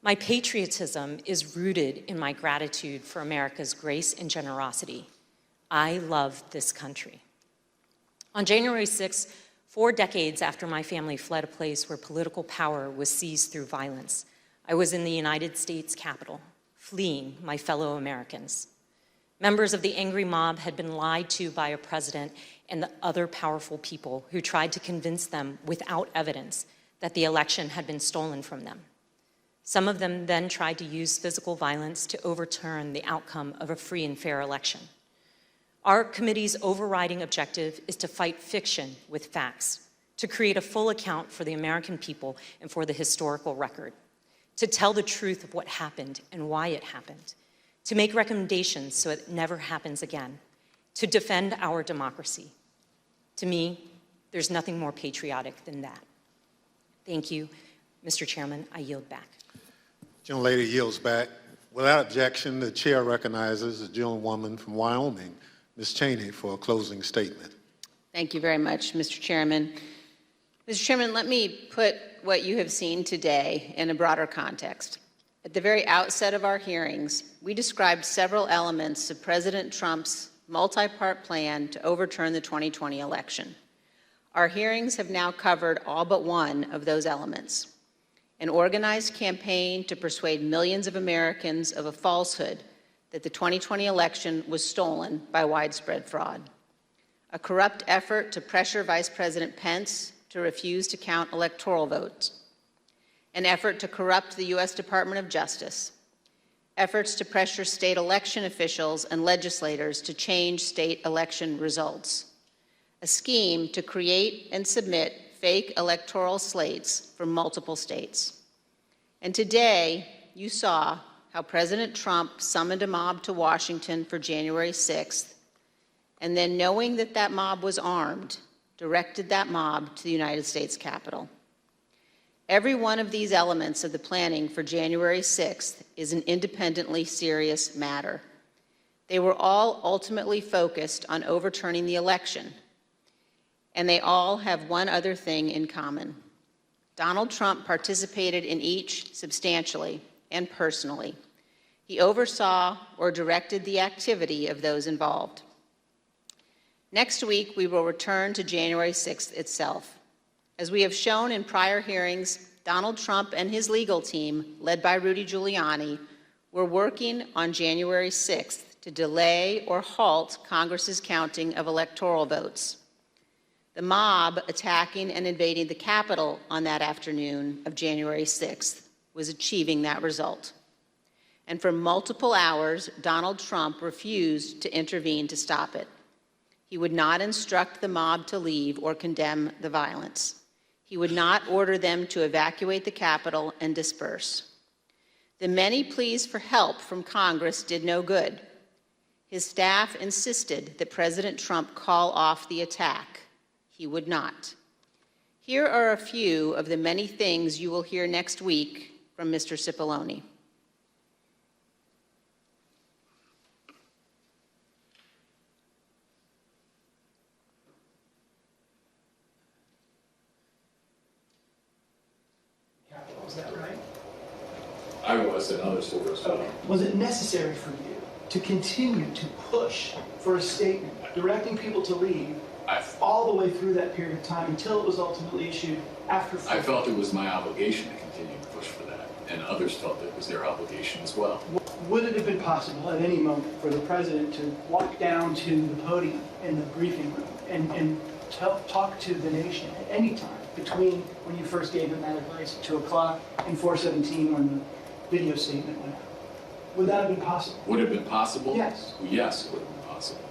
My patriotism is rooted in my gratitude for America's grace and generosity. I love this country. On January 6th, 4 decades after my family fled a place where political power was seized through violence, I was in the United States Capitol, fleeing my fellow Americans. Members of the angry mob had been lied to by a president and the other powerful people who tried to convince them without evidence that the election had been stolen from them. Some of them then tried to use physical violence to overturn the outcome of a free and fair election. Our committee's overriding objective is to fight fiction with facts, to create a full account for the American people and for the historical record, to tell the truth of what happened and why it happened, to make recommendations so it never happens again, to defend our democracy. To me, there's nothing more patriotic than that. Thank you. Mr. Chairman, I yield back. Gentlelady yields back. Without objection, the chair recognizes the gentlewoman from Wyoming, Ms. Cheney, for a closing statement. Thank you very much, Mr. Chairman. Mr. Chairman, let me put what you have seen today in a broader context. At the very outset of our hearings, we described several elements of President Trump's multi-part plan to overturn the 2020 election. Our hearings have now covered all but one of those elements: an organized campaign to persuade millions of Americans of a falsehood that the 2020 election was stolen by widespread fraud, a corrupt effort to pressure Vice President Pence to refuse to count electoral votes, an effort to corrupt the U.S. Department of Justice, efforts to pressure state election officials and legislators to change state election results, a scheme to create and submit fake electoral slates from multiple states. And today, you saw how President Trump summoned a mob to Washington for January 6th, and then, knowing that that mob was armed, directed that mob to the United States Capitol. Every one of these elements of the planning for January 6th is an independently serious matter. They were all ultimately focused on overturning the election, and they all have one other thing in common. Donald Trump participated in each substantially and personally. He oversaw or directed the activity of those involved. Next week, we will return to January 6th itself. As we have shown in prior hearings, Donald Trump and his legal team, led by Rudy Giuliani, were working on January 6th to delay or halt Congress's counting of electoral votes. The mob attacking and invading the Capitol on that afternoon of January 6th was achieving that result. And for multiple hours, Donald Trump refused to intervene to stop it. He would not instruct the mob to leave or condemn the violence. He would not order them to evacuate the Capitol and disperse. The many pleas for help from Congress did no good. His staff insisted that President Trump call off the attack. He would not. Here are a few of the many things you will hear next week from Mr. Cipollone. Is that right? I was, and others were as well. Was it necessary for you to continue to push for a statement directing people to leave all the way through that period of time until it was ultimately issued after? I felt it was my obligation to continue to push for that, and others felt it was their obligation as well. Would it have been possible at any moment for the president to walk down to the podium in the briefing room and talk to the nation at any time between when you first gave him that advice at 2 o'clock and 4:17 when the video statement went out? Would that have been possible? Would it have been possible? Yes. Yes, it would have been possible.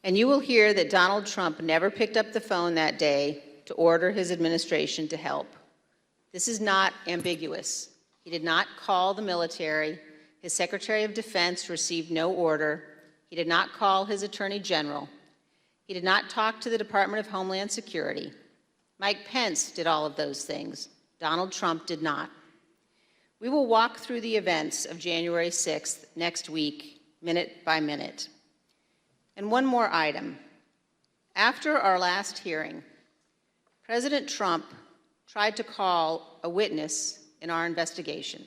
And you will hear that Donald Trump never picked up the phone that day to order his administration to help. This is not ambiguous. He did not call the military. His Secretary of Defense received no order. He did not call his Attorney General. He did not talk to the Department of Homeland Security. Mike Pence did all of those things. Donald Trump did not. We will walk through the events of January 6th next week, minute by minute. And one more item. After our last hearing, President Trump tried to call a witness in our investigation,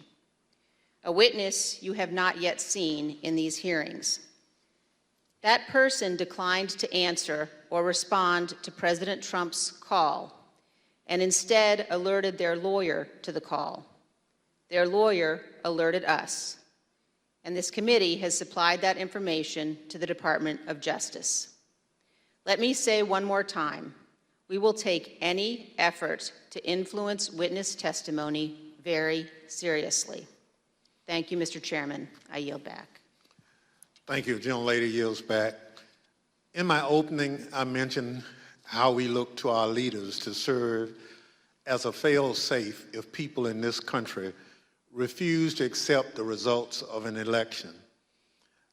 a witness you have not yet seen in these hearings. That person declined to answer or respond to President Trump's call and instead alerted their lawyer to the call. Their lawyer alerted us, and this committee has supplied that information to the Department of Justice. Let me say one more time, we will take any effort to influence witness testimony very seriously. Thank you, Mr. Chairman. I yield back. Thank you. The gentlelady yields back. In my opening, I mentioned how we look to our leaders to serve as a fail-safe if people in this country refuse to accept the results of an election.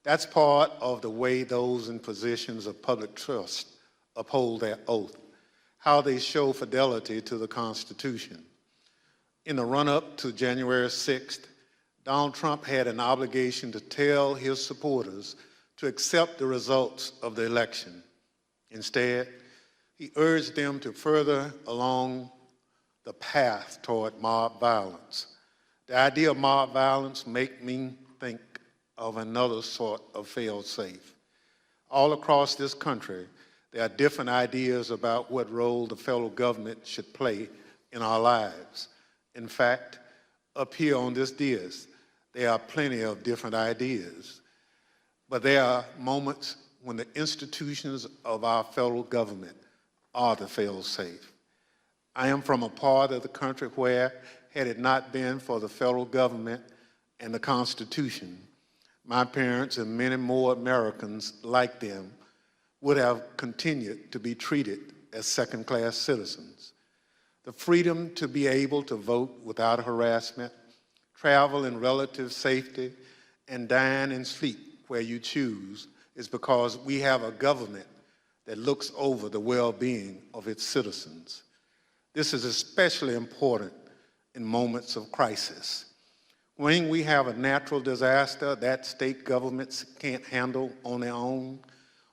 That's part of the way those in positions of public trust uphold their oath, how they show fidelity to the Constitution. In the run-up to January 6th, Donald Trump had an obligation to tell his supporters to accept the results of the election. Instead, he urged them to further along the path toward mob violence. The idea of mob violence makes me think of another sort of fail-safe. All across this country, there are different ideas about what role the federal government should play in our lives. In fact, up here on this dais, there are plenty of different ideas. But there are moments when the institutions of our federal government are the fail-safe. I am from a part of the country where, had it not been for the federal government and the Constitution, my parents and many more Americans like them would have continued to be treated as second-class citizens. The freedom to be able to vote without harassment, travel in relative safety, and dine and sleep where you choose is because we have a government that looks over the well-being of its citizens. This is especially important in moments of crisis. When we have a natural disaster that state governments can't handle on their own,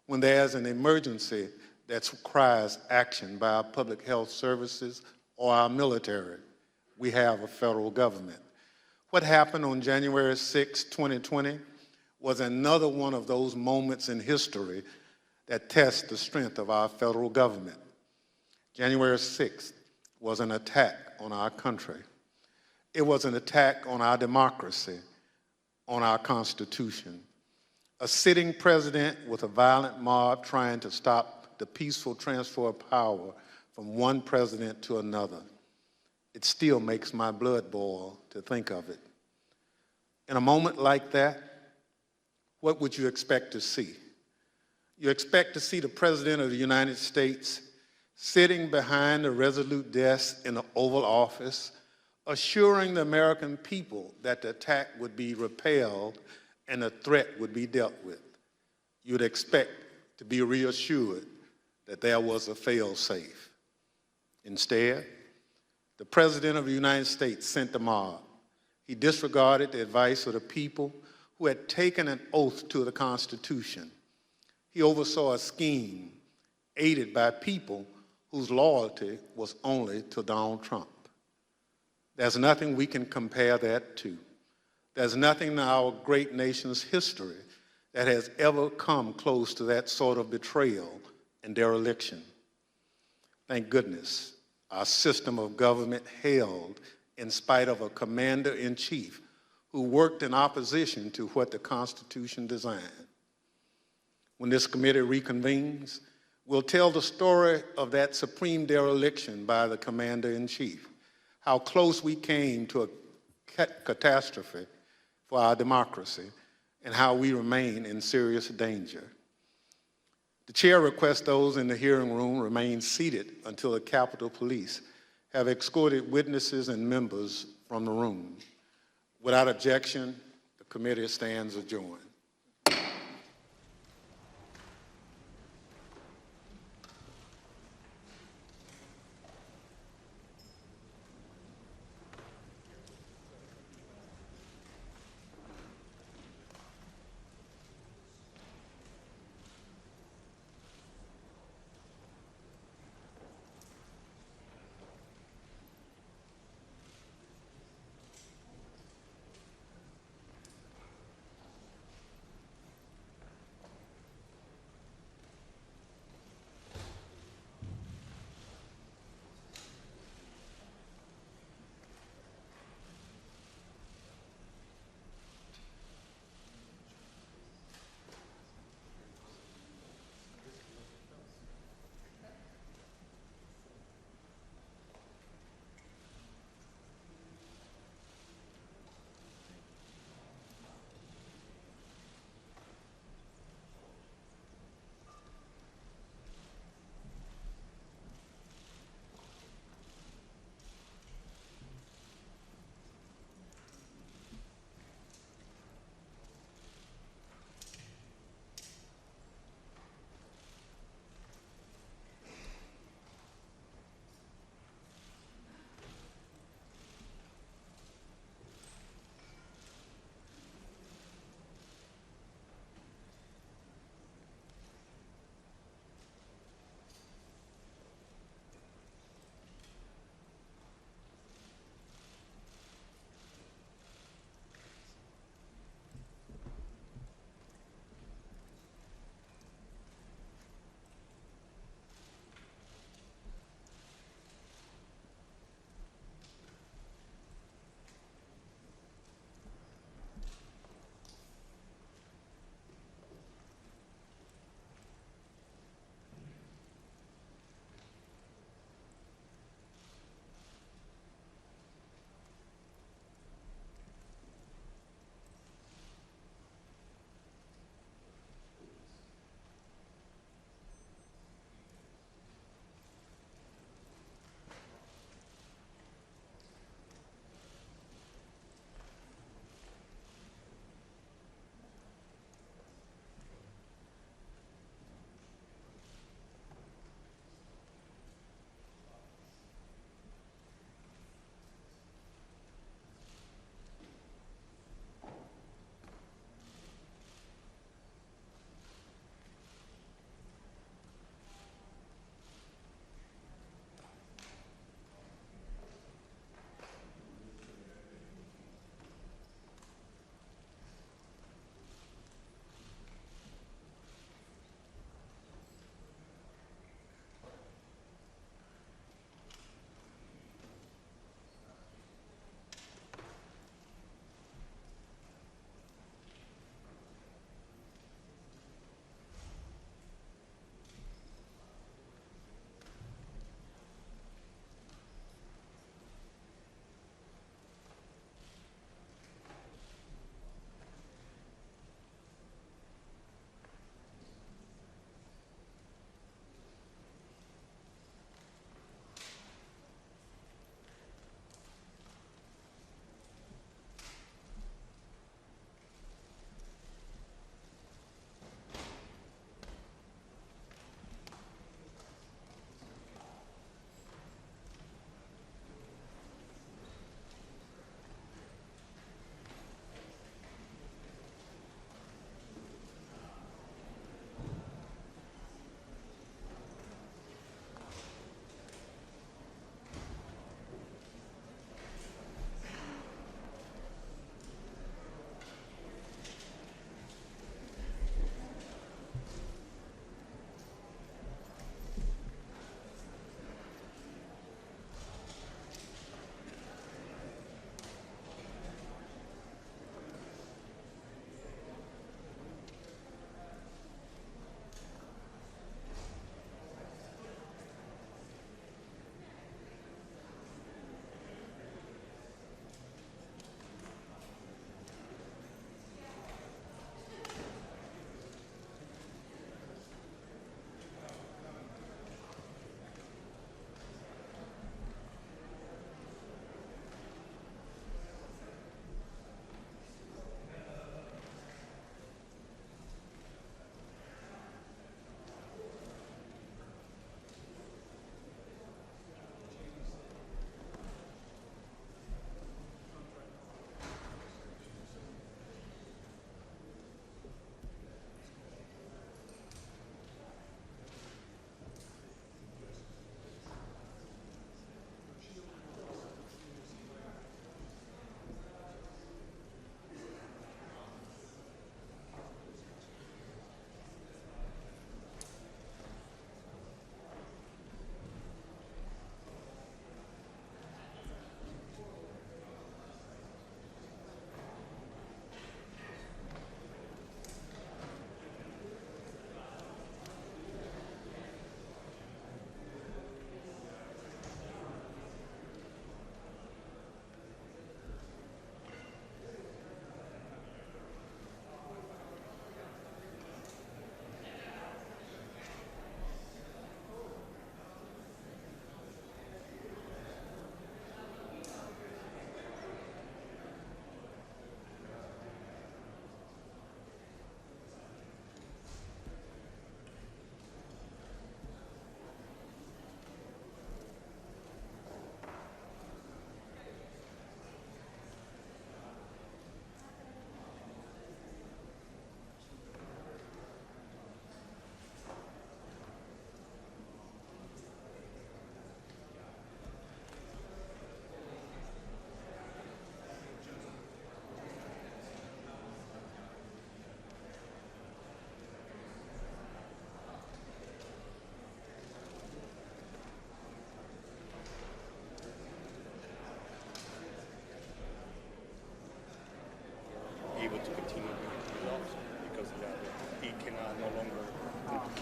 when there's an emergency that requires action by our public health services or our military, we have a federal government. What happened on January 6, 2020 was another one of those moments in history that test the strength of our federal government. January 6th was an attack on our country. It was an attack on our democracy, on our Constitution. A sitting president with a violent mob trying to stop the peaceful transfer of power from one president to another. It still makes my blood boil to think of it. In a moment like that, what would you expect to see? You expect to see the President of the United States sitting behind a resolute desk in the Oval Office, assuring the American people that the attack would be repelled and the threat would be dealt with. You'd expect to be reassured that there was a fail-safe. Instead, the President of the United States sent the mob. He disregarded the advice of the people who had taken an oath to the Constitution. He oversaw a scheme aided by people whose loyalty was only to Donald Trump. There's nothing we can compare that to. There's nothing in our great nation's history that has ever come close to that sort of betrayal and dereliction. Thank goodness our system of government held in spite of a commander-in-chief who worked in opposition to what the Constitution designed. When this committee reconvenes, we'll tell the story of that supreme dereliction by the commander-in-chief, how close we came to a catastrophe for our democracy, and how we remain in serious danger. The chair requests those in the hearing room remain seated until the Capitol Police have escorted witnesses and members from the room. Without objection, the committee stands adjourned.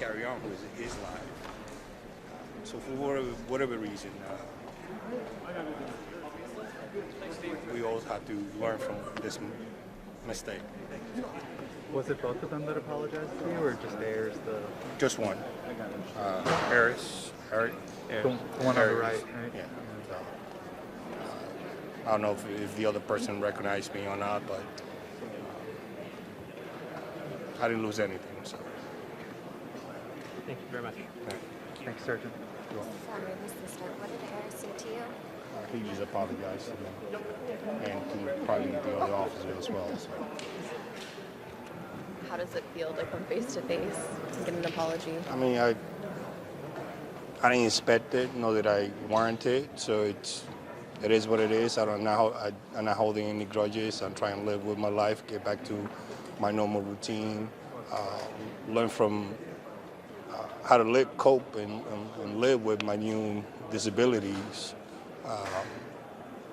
carry on with his life. So for whatever reason, we all have to learn from this mistake. Was it both of them that apologized to you, or just Ayers? Just one. Harris. The one on the Harris. right, right? Yeah. So, I don't know if the other person recognized me or not, but I didn't lose anything. So. Thank you very much. Thanks, Sergeant. What did Harris say to you? He just apologized to me and to probably the other officer as well. So. How does it feel to come face to face and get an apology? I mean, I didn't expect it, nor did I warrant it. So it is what it is. I'm not holding any grudges. I'm trying to live with my life, get back to my normal routine, learn from how to cope and live with my new disabilities.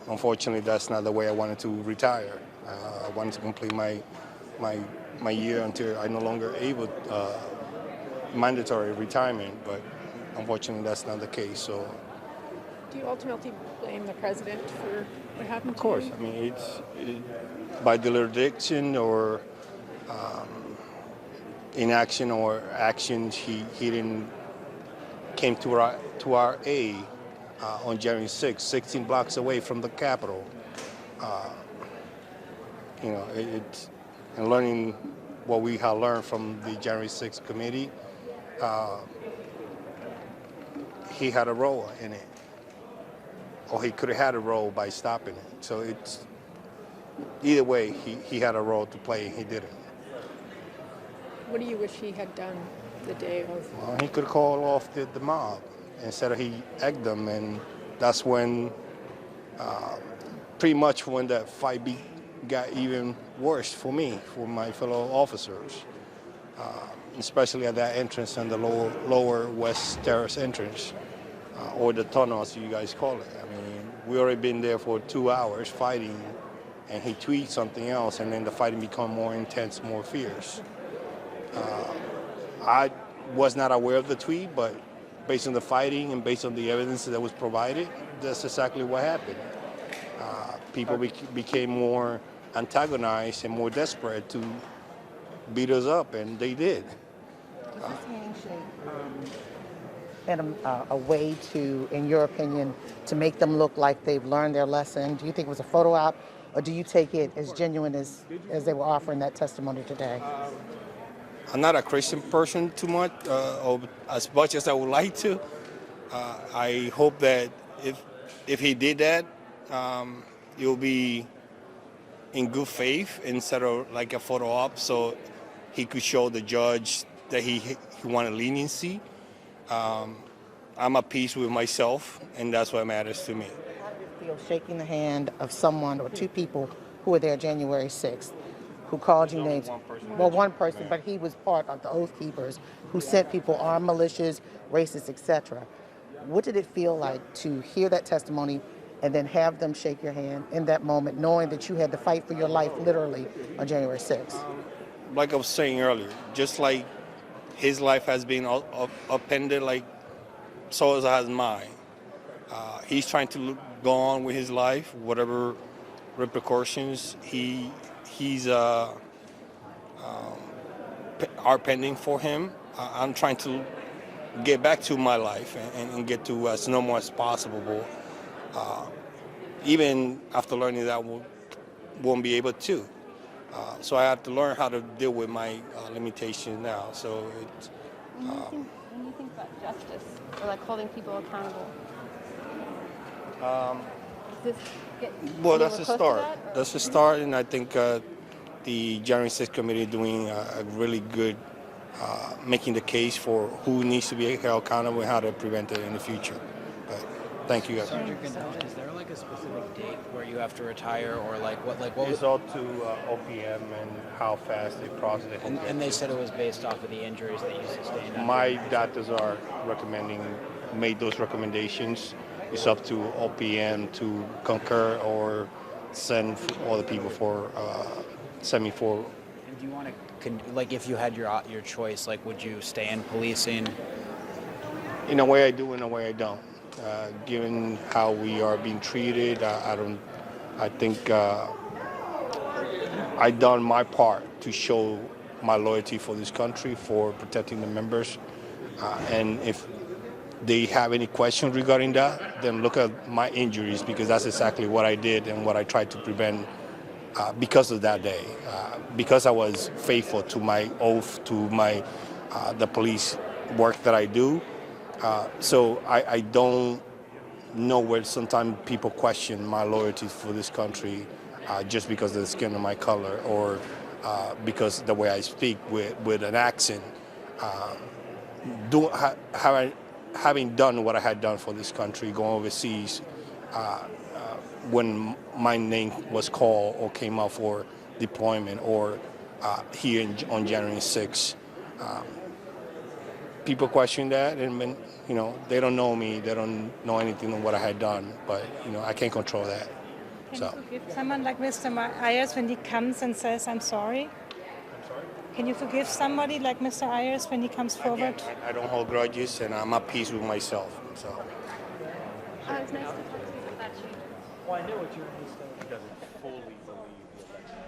Unfortunately, that's not the way I wanted to retire. I wanted to complete my year until I'm no longer able mandatory retirement, but unfortunately that's not the case. So, do you ultimately blame the president for what happened to of course, you? I mean it's by dereliction or inaction or actions. He didn't came to our aid on January 6th, 16 blocks away from the Capitol. And learning what we have learned from the January 6th committee, he had a role in it, or he could have had a role by stopping it. So it's either way, he had a role to play, and he didn't. What do you wish he had done the day of? Well, he could have called off the mob instead of he egged them, and that's when, pretty much when that fight got even worse for me, for my fellow officers, especially at that entrance and the lower West Terrace entrance, or the tunnel, as you guys call it. I mean, we already been there for 2 hours fighting, and he tweets something else, and then the fighting become more intense, more fierce. I was not aware of the tweet, but based on the fighting and based on the evidence that was provided, that's exactly what happened. People became more antagonized and more desperate to beat us up, and they did. Was this handshake a way to, in your opinion, to make them look like they've learned their lesson? Do you think it was a photo op, or do you take it as genuine as they were offering that testimony today? I'm not a Christian person too much, or as much as I would like to. I hope that if he did that, it will be in good faith instead of like a photo op, so he could show the judge that he wanted leniency. I'm at peace with myself, and that's what matters to me. How did it feel shaking the hand of someone or two people who were there January 6th, who called you names? Well, one person, but he was part of the Oath Keepers who sent people armed militias, racists, etc. What did it feel like to hear that testimony and then have them shake your hand in that moment, knowing that you had to fight for your life literally on January 6th? Like I was saying earlier, just like his life has been upended, like so has mine. He's trying to go on with his life, whatever repercussions are pending for him. I'm trying to get back to my life and get to as normal as possible. Even after learning that, won't be able to. So I have to learn how to deal with my limitations now. So it's. When you think about justice or like holding people accountable, does this Well, that's a start. That's a start, and I think the January 6th committee doing a really good, making the case for who needs to be held accountable and how to prevent it in the future. But thank you guys. Is there like a specific date where you have to retire, or like what It's all to OPM and how fast they process it. And they said it was based off of the injuries that you sustained. My doctors are made those recommendations. It's up to OPM to concur or send other people send me for do you want to, like, if you had your choice, like, would you stay in policing? In a way I do, in a way I don't. Given how we are being treated, I think I done my part to show my loyalty for this country, for protecting the members. And if they have any questions regarding that, then look at my injuries, because that's exactly what I did and what I tried to prevent because of that day. Because I was faithful to my oath, to my the police work that I do. So I don't know where sometimes people question my loyalty for this country just because of the skin of my color, or because the way I speak with an accent. Having done what I had done for this country, going overseas, when my name was called or came out for deployment, or here on January 6th, people question that, and they don't know me, they don't know anything of what I had done, but I can't control that. Can you forgive someone like Mr. Ayers when he comes and says, "I'm sorry"? Can you forgive somebody like Mr. Ayers when he comes forward? Again, I don't hold grudges, and I'm at peace with myself. So. It's nice to talk to you about that. Well, I know what you're saying. He doesn't fully believe the election.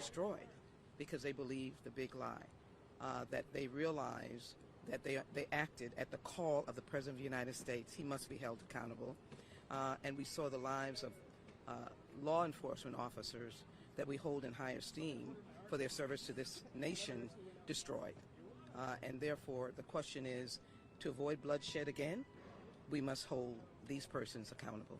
destroyed because they believed the big lie, that they realized that they acted at the call of the President of the United States. He must be held accountable. And we saw the lives of law enforcement officers that we hold in high esteem for their service to this nation destroyed. And therefore, the question is, to avoid bloodshed again, we must hold these persons accountable.